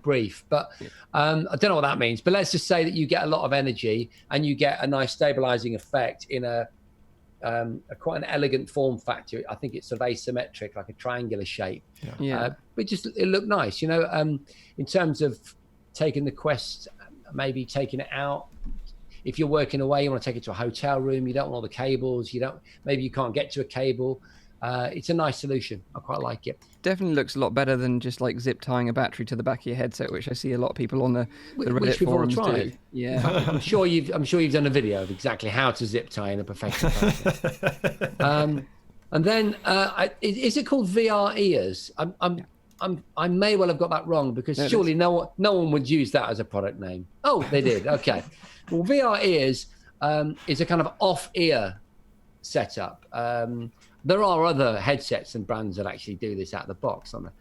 brief, but I don't know what that means. But let's just say that you get a lot of energy and you get a nice stabilizing effect in a quite an elegant form factor. I think it's sort of asymmetric, like a triangular shape. But it looked nice, in terms of taking the Quest, maybe taking it out. If you're working away, you want to take it to a hotel room. You don't want all the cables. Maybe you can't get to a cable. It's a nice solution. I quite like it. Definitely looks a lot better than just like zip tying a battery to the back of your headset, which I see a lot of people on the Reddit which we've all forums tried. do. Yeah, I'm sure you've done a video of exactly how to zip tie in a professional fashion. And then is it called VR ears? I may well have got that wrong, because surely no one would use that as a product name. Oh, they did. Okay. Well, VR ears is a kind of off-ear setup. There are other headsets and brands that actually do this out of the box on it.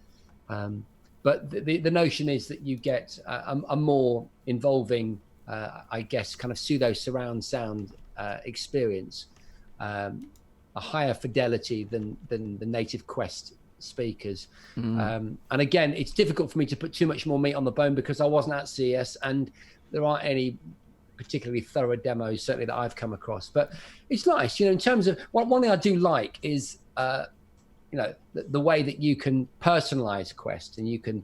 But the notion is that you get a more involving, I guess, kind of pseudo surround sound experience, a higher fidelity than the native Quest speakers. And again, it's difficult for me to put too much more meat on the bone, because I wasn't at CES and there aren't any particularly thorough demos, certainly that I've come across. But it's nice, in terms of one thing I do like is, the way that you can personalize Quest, and you can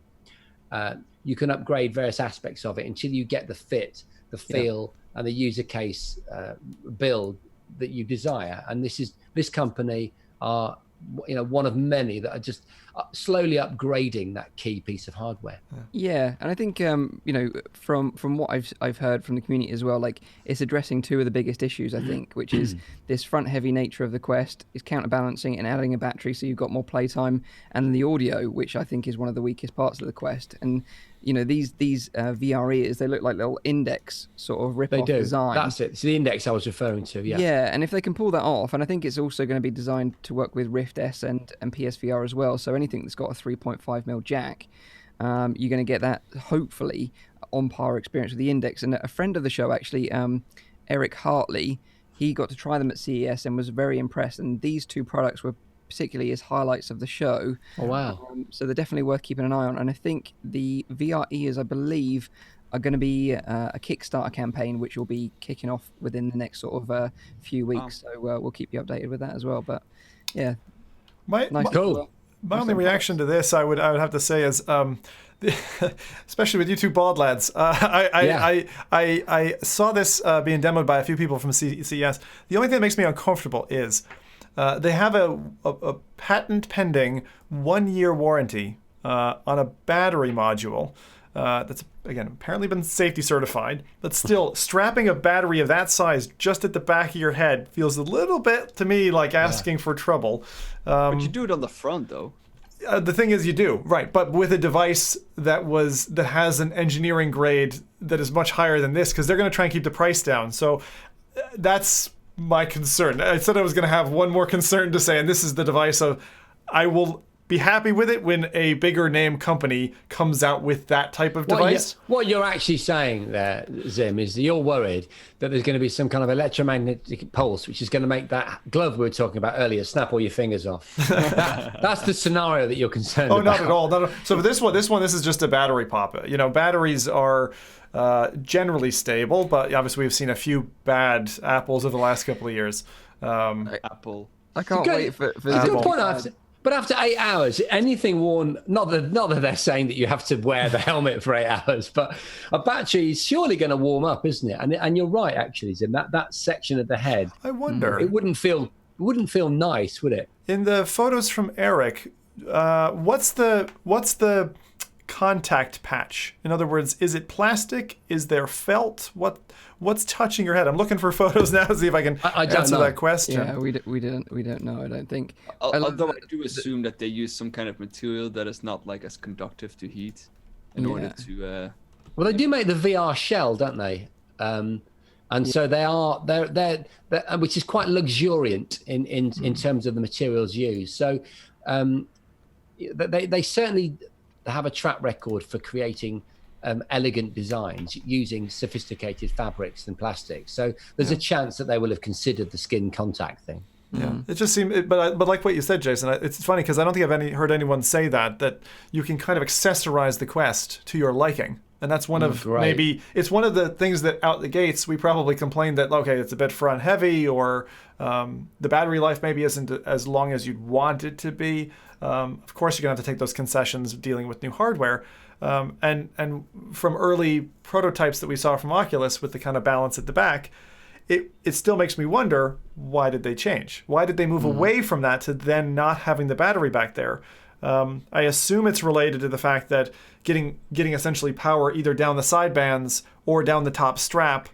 upgrade various aspects of it until you get the fit, the feel, and the user case build that you desire. And this company are one of many that are just slowly upgrading that key piece of hardware. Yeah, and I think from what I've heard from the community as well, like it's addressing two of the biggest issues, I think, which is this front heavy nature of the Quest is counterbalancing and adding a battery so you've got more playtime, and the audio, which I think is one of the weakest parts of the Quest. And these VR ears, they look like little Index sort of rip-off design. That's it. It's the Index I was referring to. Yeah, and if they can pull that off, and I think it's also going to be designed to work with Rift S and PSVR as well, so anything that's got a 3.5mm jack, you're going to get that, hopefully, on par experience with the Index. And a friend of the show, actually, Eric Hartley, he got to try them at CES and was very impressed, and these two products were particularly as highlights of the show. Oh, wow. So they're definitely worth keeping an eye on. And I think the VR ears, I believe, are going to be a Kickstarter campaign, which will be kicking off within the next sort of few weeks. Wow. So we'll keep you updated with that as well. But yeah, cool. My only reaction to this, I would have to say, is especially with you two bald lads, I saw this being demoed by a few people from CES. The only thing that makes me uncomfortable is they have a patent pending 1-year warranty on a battery module that's, again, apparently been safety certified, but still strapping a battery of that size just at the back of your head feels a little bit to me like asking for trouble. But you do it on the front, though. The thing is, you do, right, but with a device that has an engineering grade that is much higher than this, because they're going to try and keep the price down. So that's my concern. I said I was going to have one more concern to say, and this is the device of, I will be happy with it when a bigger name company comes out with that type of device. What you're actually saying there, Zim, is that you're worried that there's going to be some kind of electromagnetic pulse, which is going to make that glove we were talking about earlier snap all your fingers off. That's the scenario that you're concerned about. Not at all. So for this one, this is just a battery pop. Batteries are generally stable, but obviously we've seen a few bad apples over the last couple of years. Apple. I can't wait for It's a good point. But after 8 hours, anything worn, not that they're saying that you have to wear the helmet for 8 hours, but a battery is surely going to warm up, isn't it? And you're right, actually, Zim, that section of the head. I wonder. It wouldn't feel nice, would it? In the photos from Eric, what's the contact patch? In other words, is it plastic? Is there felt? What's touching your head? I'm looking for photos now to see if I can answer that question. Yeah, we don't know. I don't think. Although I do assume that they use some kind of material that is not like as conductive to heat in order to. Well, they do make the VR shell, don't they? So they're which is quite luxuriant in terms of the materials used. So they certainly have a track record for creating elegant designs using sophisticated fabrics and plastics. So there's a chance that they will have considered the skin contact thing. Yeah, it just seemed, but like what you said, Jason, it's funny because I don't think I've heard anyone say that you can kind of accessorize the Quest to your liking. And that's one of it's one of the things that out the gates we probably complained that, okay, it's a bit front heavy, or the battery life maybe isn't as long as you'd want it to be. Of course, you're going to have to take those concessions dealing with new hardware. And from early prototypes that we saw from Oculus with the kind of balance at the back, it still makes me wonder, why did they change? Why did they move away from that to then not having the battery back there? I assume it's related to the fact that getting essentially power either down the side bands or down the top strap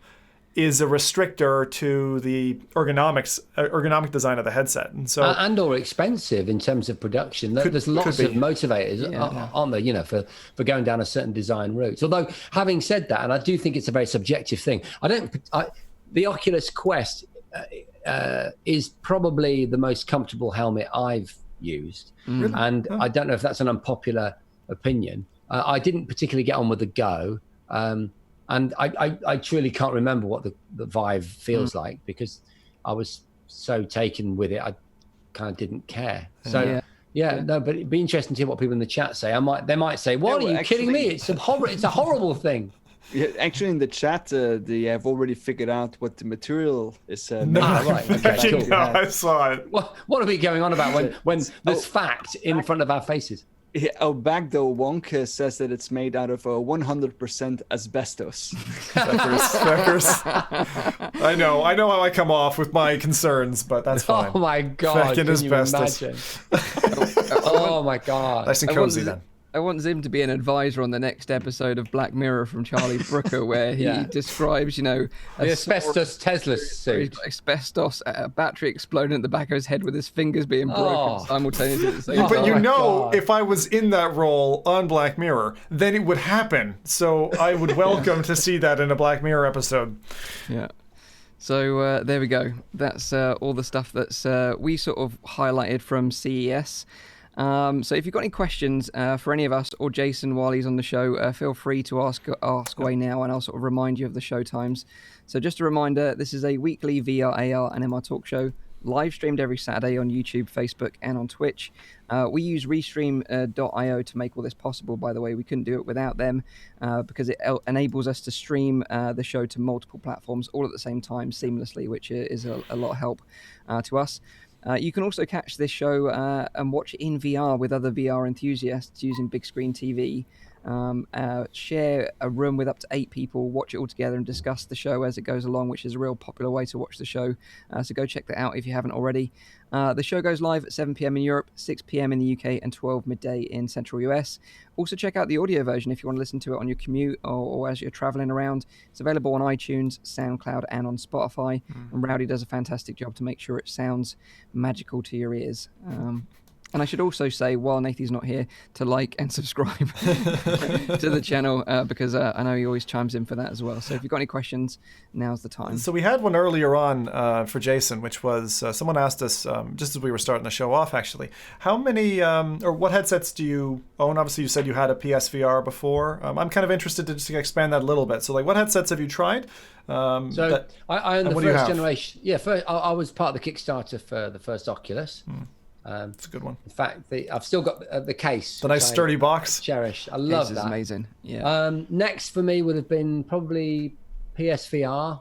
is a restrictor to the ergonomic design of the headset, and or expensive in terms of production. There's lots of motivators, aren't there? For going down a certain design route. Although, having said that, and I do think it's a very subjective thing. The Oculus Quest is probably the most comfortable helmet I've used, and I don't know if that's an unpopular opinion. I didn't particularly get on with the Go. And I truly can't remember what the Vive feels like, because I was so taken with it, I kind of didn't care. So no, but it'd be interesting to hear what people in the chat say. They might say, "What are you kidding me? It's a horrible thing." Yeah, actually, in the chat, they have already figured out what the material is. No, right. Okay, cool. No, I saw it. What are we going on about when there's fact in front of our faces? Yeah, Bagdo Wonk says that it's made out of 100% asbestos. Feckers. I know how I come off with my concerns, but that's fine. Oh my God! Feckin' Can you asbestos. imagine? Oh my God! Nice and cozy then. I want Zim to be an advisor on the next episode of Black Mirror from Charlie Brooker, where he describes, the asbestos Tesla suit. Asbestos, a battery exploding at the back of his head with his fingers being broken simultaneously at the same time. But if I was in that role on Black Mirror, then it would happen. So I would welcome to see that in a Black Mirror episode. Yeah. So there we go. That's all the stuff that's we sort of highlighted from CES. So if you've got any questions for any of us or Jason while he's on the show, feel free to ask away now, and I'll sort of remind you of the show times. So just a reminder, this is a weekly VR, AR, and MR talk show, live streamed every Saturday on YouTube, Facebook, and on Twitch. We use Restream.io to make all this possible, by the way. We couldn't do it without them because it enables us to stream the show to multiple platforms all at the same time seamlessly, which is a lot of help to us. You can also catch this show and watch it in VR with other VR enthusiasts using big screen TV. Share a room with up to 8 people, watch it all together and discuss the show as it goes along, which is a real popular way to watch the show. So go check that out if you haven't already. The show goes live at 7 p.m. in Europe, 6 p.m. in the UK, and 12 midday in Central US. Also check out the audio version if you want to listen to it on your commute or as you're traveling around. It's available on iTunes, SoundCloud, and on Spotify. And Rowdy does a fantastic job to make sure it sounds magical to your ears. And I should also say, while Nathan's not here, to like and subscribe to the channel because I know he always chimes in for that as well. So if you've got any questions, now's the time. So we had one earlier on for Jason, which was someone asked us, just as we were starting the show off, actually, how many or what headsets do you own? Obviously, you said you had a PSVR before. I'm kind of interested to just expand that a little bit. So, like, what headsets have you tried? I own the first generation. Yeah, I was part of the Kickstarter for the first Oculus. It's a good one. In fact, I've still got the case. The nice sturdy box. Cherish. I love that. It's amazing. Yeah. Next for me would have been probably PSVR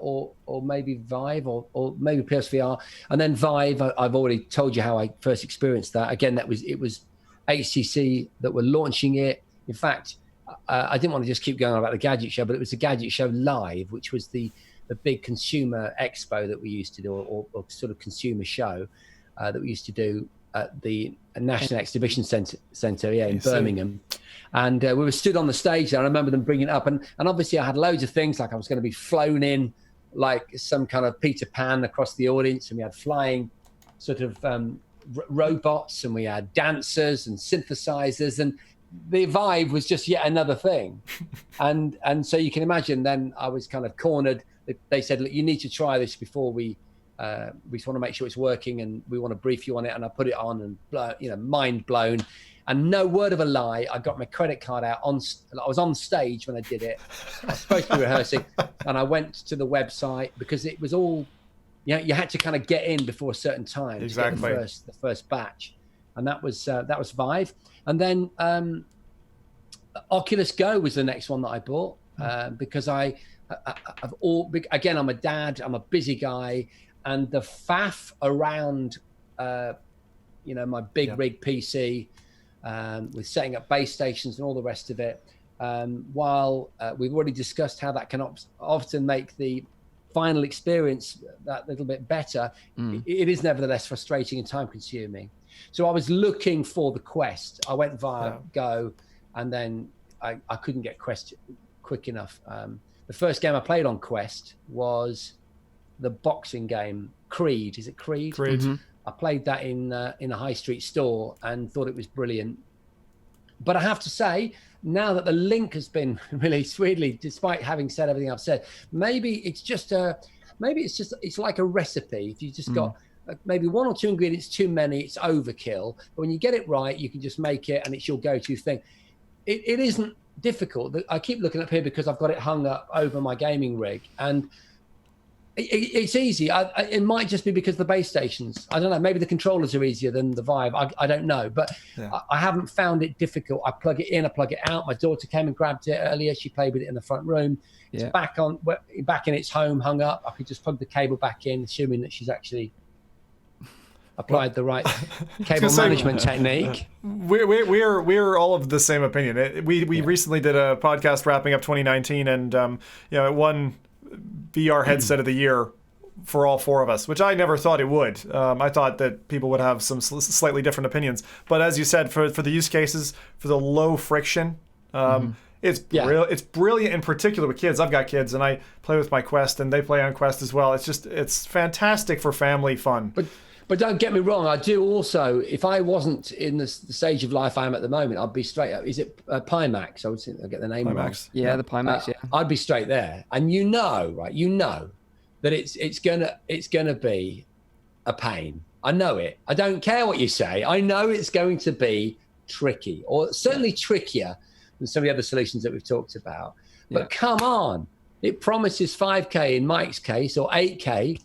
or maybe Vive or maybe PSVR, and then Vive. I've already told you how I first experienced that. Again, it was HTC that were launching it. In fact, I didn't want to just keep going on about the Gadget Show, but it was the Gadget Show Live, which was the big consumer expo that we used to do, or sort of consumer show. That we used to do at the National Exhibition Centre in Birmingham. And we were stood on the stage there. I remember them bringing it up. And obviously I had loads of things, like I was going to be flown in like some kind of Peter Pan across the audience. And we had flying sort of robots, and we had dancers and synthesizers. And the Vive was just yet another thing. and so you can imagine then I was kind of cornered. They said, look, you need to try this before we just want to make sure it's working, and we want to brief you on it. And I put it on, and mind blown, and no word of a lie, I got my credit card out. I was on stage when I did it. I was supposed to be rehearsing, and I went to the website because it was all, you had to kind of get in before a certain time to get the first batch, and that was Vive. And then Oculus Go was the next one that I bought because I'm a dad, I'm a busy guy. And the faff around, my big rig PC with setting up base stations and all the rest of it, while we've already discussed how that can often make the final experience that little bit better, it is nevertheless frustrating and time consuming. So I was looking for the Quest. I went via Go, and then I couldn't get Quest quick enough. The first game I played on Quest was the boxing game Creed. Is it Creed? Creed. Mm-hmm. I played that in a high street store and thought it was brilliant. But I have to say, now that the link has been released, weirdly, despite having said everything I've said, maybe it's like a recipe. If you just got maybe 1 or 2 ingredients too many, it's overkill. But when you get it right, you can just make it, and it's your go-to thing. It isn't difficult. I keep looking up here because I've got it hung up over my gaming rig, and It's easy. It might just be because the base stations. I don't know. Maybe the controllers are easier than the Vive. I don't know. But I haven't found it difficult. I plug it in, I plug it out. My daughter came and grabbed it earlier. She played with it in the front room. It's back in its home, hung up. I could just plug the cable back in, assuming that she's actually applied the right cable management technique. We're all of the same opinion. We recently did a podcast wrapping up 2019, and it won VR headset of the year for all four of us, which I never thought it would. I thought that people would have some slightly different opinions, but as you said, for the use cases, for the low friction, it's brilliant. In particular with kids, I've got kids, and I play with my Quest, and they play on Quest as well. It's fantastic for family fun. But don't get me wrong, I do also, if I wasn't in the stage of life I am at the moment, I'd be straight up. Is it Pimax? I would think I'll get the name wrong. Yeah, the Pimax, I'd be straight there. And right? That it's gonna be a pain. I know it. I don't care what you say. I know it's going to be tricky, or certainly trickier than some of the other solutions that we've talked about. But come on, it promises 5K in Mike's case, or 8K.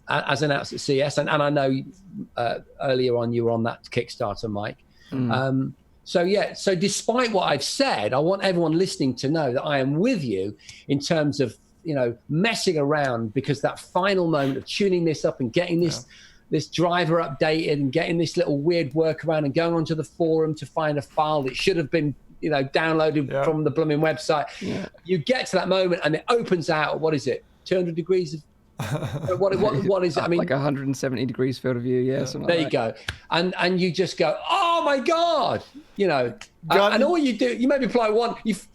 As announced at CES, and I know earlier on you were on that Kickstarter, Mike. So despite what I've said, I want everyone listening to know that I am with you in terms of messing around, because that final moment of tuning this up and getting this driver updated and getting this little weird workaround and going onto the forum to find a file that should have been downloaded from the blooming website. You get to that moment and it opens out. What is it? 200 degrees of what is it? I mean, like 170 degrees field of view. Something there like you go. And you just go, oh my God, and all you do, you maybe play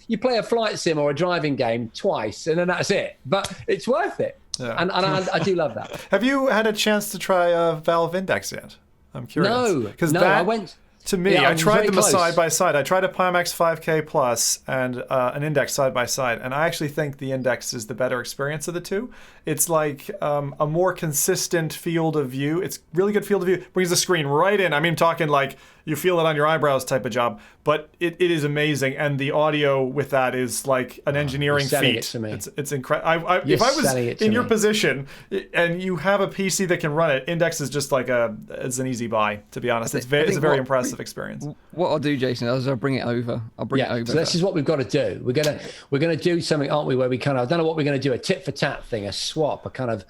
you play a flight sim or a driving game twice, and then that's it. But it's worth it. And I do love that. Have you had a chance to try Valve Index yet? I'm curious. No, I went. To me, I tried them side by side. I tried a Pimax 5K Plus and an Index side by side, and I actually think the Index is the better experience of the two. It's like a more consistent field of view. It's really good field of view. Brings the screen right in. I mean, talking like you feel it on your eyebrows type of job, but it is amazing, and the audio with that is like an engineering feat. It to me. It's incredible. If I was in your position and you have a PC that can run it, Index is just like it's an easy buy, to be honest. It's a very impressive experience. What I'll do, Jason, is I'll bring it over. So this is what we've got to do. We're gonna do something, aren't we? Where we kind of, I don't know what we're gonna do, a tit for tat thing, a swap, a kind of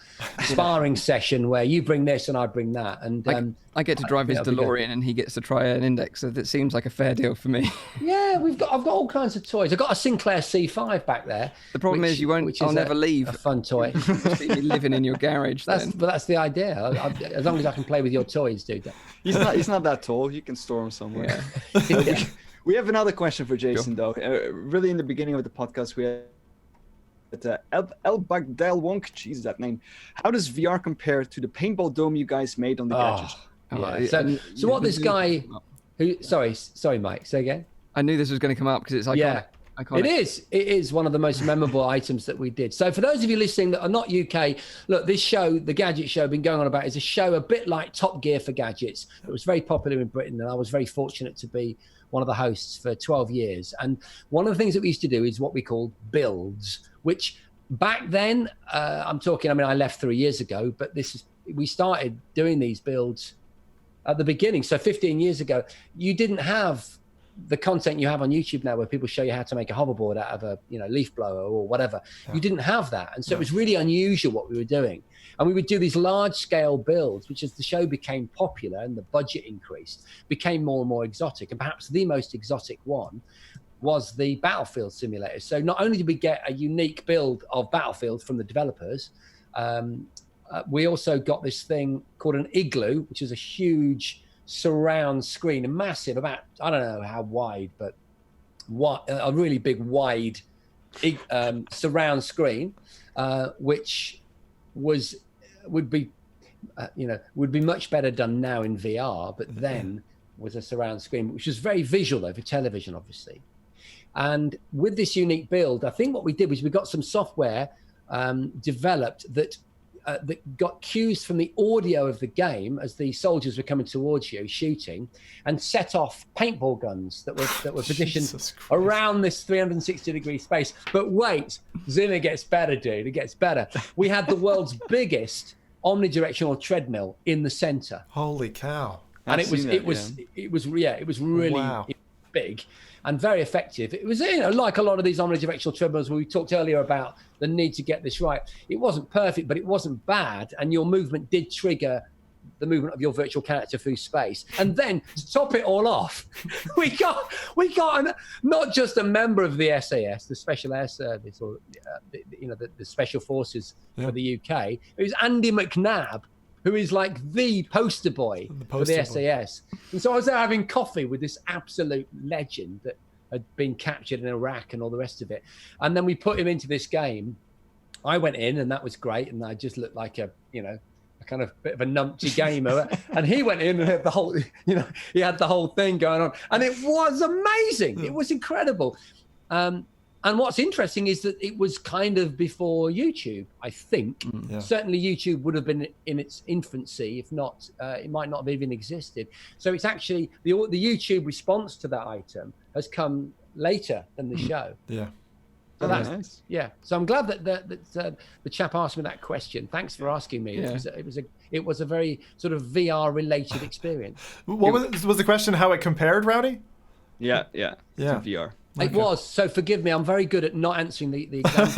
sparring session where you bring this and I bring that, and I get to drive his DeLorean and he gets to try an Index. So that seems like a fair deal for me. Yeah, I've got all kinds of toys. I've got a Sinclair C5 back there. The problem is you won't. I'll never leave. A fun toy. See me living in your garage. But that's the idea. As long as I can play with your toys, dude. He's not that tall. You can store him somewhere. Yeah. We have another question for Jason, though. Really, in the beginning of the podcast, we had El Bagdel Wonk. Jeez, that name. How does VR compare to the paintball dome you guys made on the gadget? So what this guy who? Sorry, Mike. Say again. I knew this was going to come up because it's iconic. Yeah. Iconic. It is one of the most memorable items that we did. So for those of you listening that are not UK, look, this show, the Gadget Show, been going on about, is a show a bit like Top Gear for gadgets. It was very popular in Britain, and I was very fortunate to be one of the hosts for 12 years. And one of the things that we used to do is what we call builds, which back then, I left 3 years ago, but we started doing these builds at the beginning. So 15 years ago, you didn't have the content you have on YouTube now, where people show you how to make a hoverboard out of a leaf blower or whatever. Yeah. You didn't have that, and so it was really unusual what we were doing. And we would do these large-scale builds, which as the show became popular and the budget increased, became more and more exotic. And perhaps the most exotic one was the Battlefield simulator. So not only did we get a unique build of Battlefield from the developers, we also got this thing called an Igloo, which is a huge surround screen, a massive, about, I don't know how wide, but a really big wide surround screen, which would be much better done now in VR, but then was a surround screen, which was very visual though, for television, obviously. And with this unique build, I think what we did was we got some software developed that that got cues from the audio of the game as the soldiers were coming towards you, shooting, and set off paintball guns that were positioned around this 360-degree space. But wait, Zimmer gets better, dude. It gets better. We had the world's biggest omnidirectional treadmill in the center. Holy cow! And it was really big and very effective. It was, like a lot of these omnidirectional treadmills where we talked earlier about the need to get this right. It wasn't perfect, but it wasn't bad, and your movement did trigger the movement of your virtual character through space. And then to top it all off, we got not just a member of the SAS, the Special Air Service, or the Special Forces for the UK. It was Andy McNabb, who is like the poster boy for the SAS. And so I was there having coffee with this absolute legend that had been captured in Iraq and all the rest of it. And then we put him into this game. I went in, and that was great. And I just looked like a kind of bit of a numpty gamer. And he went in and had the whole, he had the whole thing going on. And it was amazing. It was incredible. And what's interesting is that it was kind of before YouTube, I think. Certainly YouTube would have been in its infancy. If not, it might not have even existed. So it's actually, the YouTube response to that item has come later than the show. Yeah. So that's nice. Yeah. So I'm glad that the chap asked me that question. Thanks for asking me. Yeah. It was a very sort of VR related experience. What was the question? How it compared, Rowdy? Yeah. To VR. It was. So forgive me. I'm very good at not answering the exam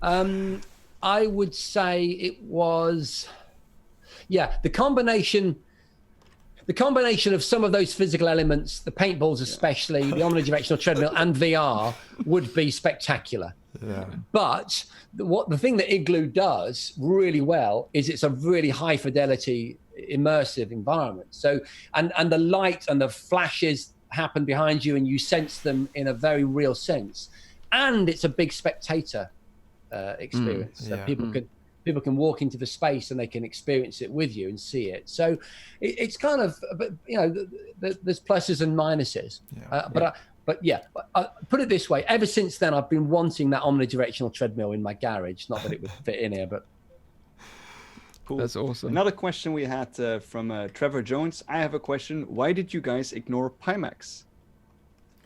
question. I would say it was, the combination of some of those physical elements, the paintballs especially, the omnidirectional treadmill, and VR would be spectacular. Yeah. But the thing that Igloo does really well is it's a really high fidelity, immersive environment. So, and the light and the flashes happen behind you, and you sense them in a very real sense. And it's a big spectator experience. So people can walk into the space and they can experience it with you and see it. So it's kind of, there's pluses and minuses. Put it this way: ever since then, I've been wanting that omnidirectional treadmill in my garage. Not that it would fit in here, but. Cool. That's awesome. Another question we had from Trevor Jones. I have a question. Why did you guys ignore Pimax?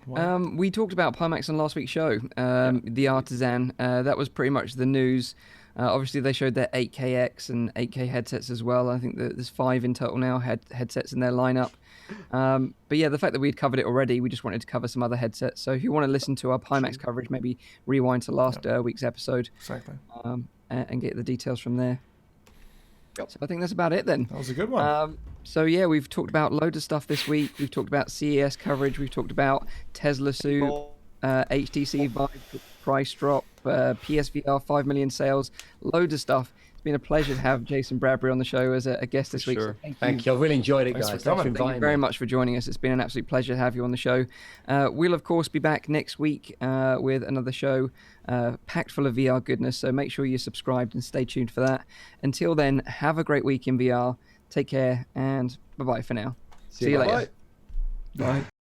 We talked about Pimax on last week's show, the Artisan. That was pretty much the news. Obviously, they showed their 8KX and 8K headsets as well. I think that there's 5 in total now, headsets in their lineup. But yeah, the fact that we'd covered it already, we just wanted to cover some other headsets. So if you want to listen to our Pimax coverage, maybe rewind to last week's episode. Exactly. And get the details from there. So I think that's about it then. That was a good one. So yeah, we've talked about loads of stuff this week. We've talked about CES coverage. We've talked about TeslaSuit, HTC Vive price drop, PSVR 5 million sales, loads of stuff. It's been a pleasure to have Jason Bradbury on the show as a guest this week. Sure. So thank you. I really enjoyed it, Thanks guys. for coming. Thank you very much for joining us. It's been an absolute pleasure to have you on the show. We'll, of course, be back next week with another show packed full of VR goodness. So make sure you're subscribed and stay tuned for that. Until then, have a great week in VR. Take care and bye-bye for now. See you later. Bye.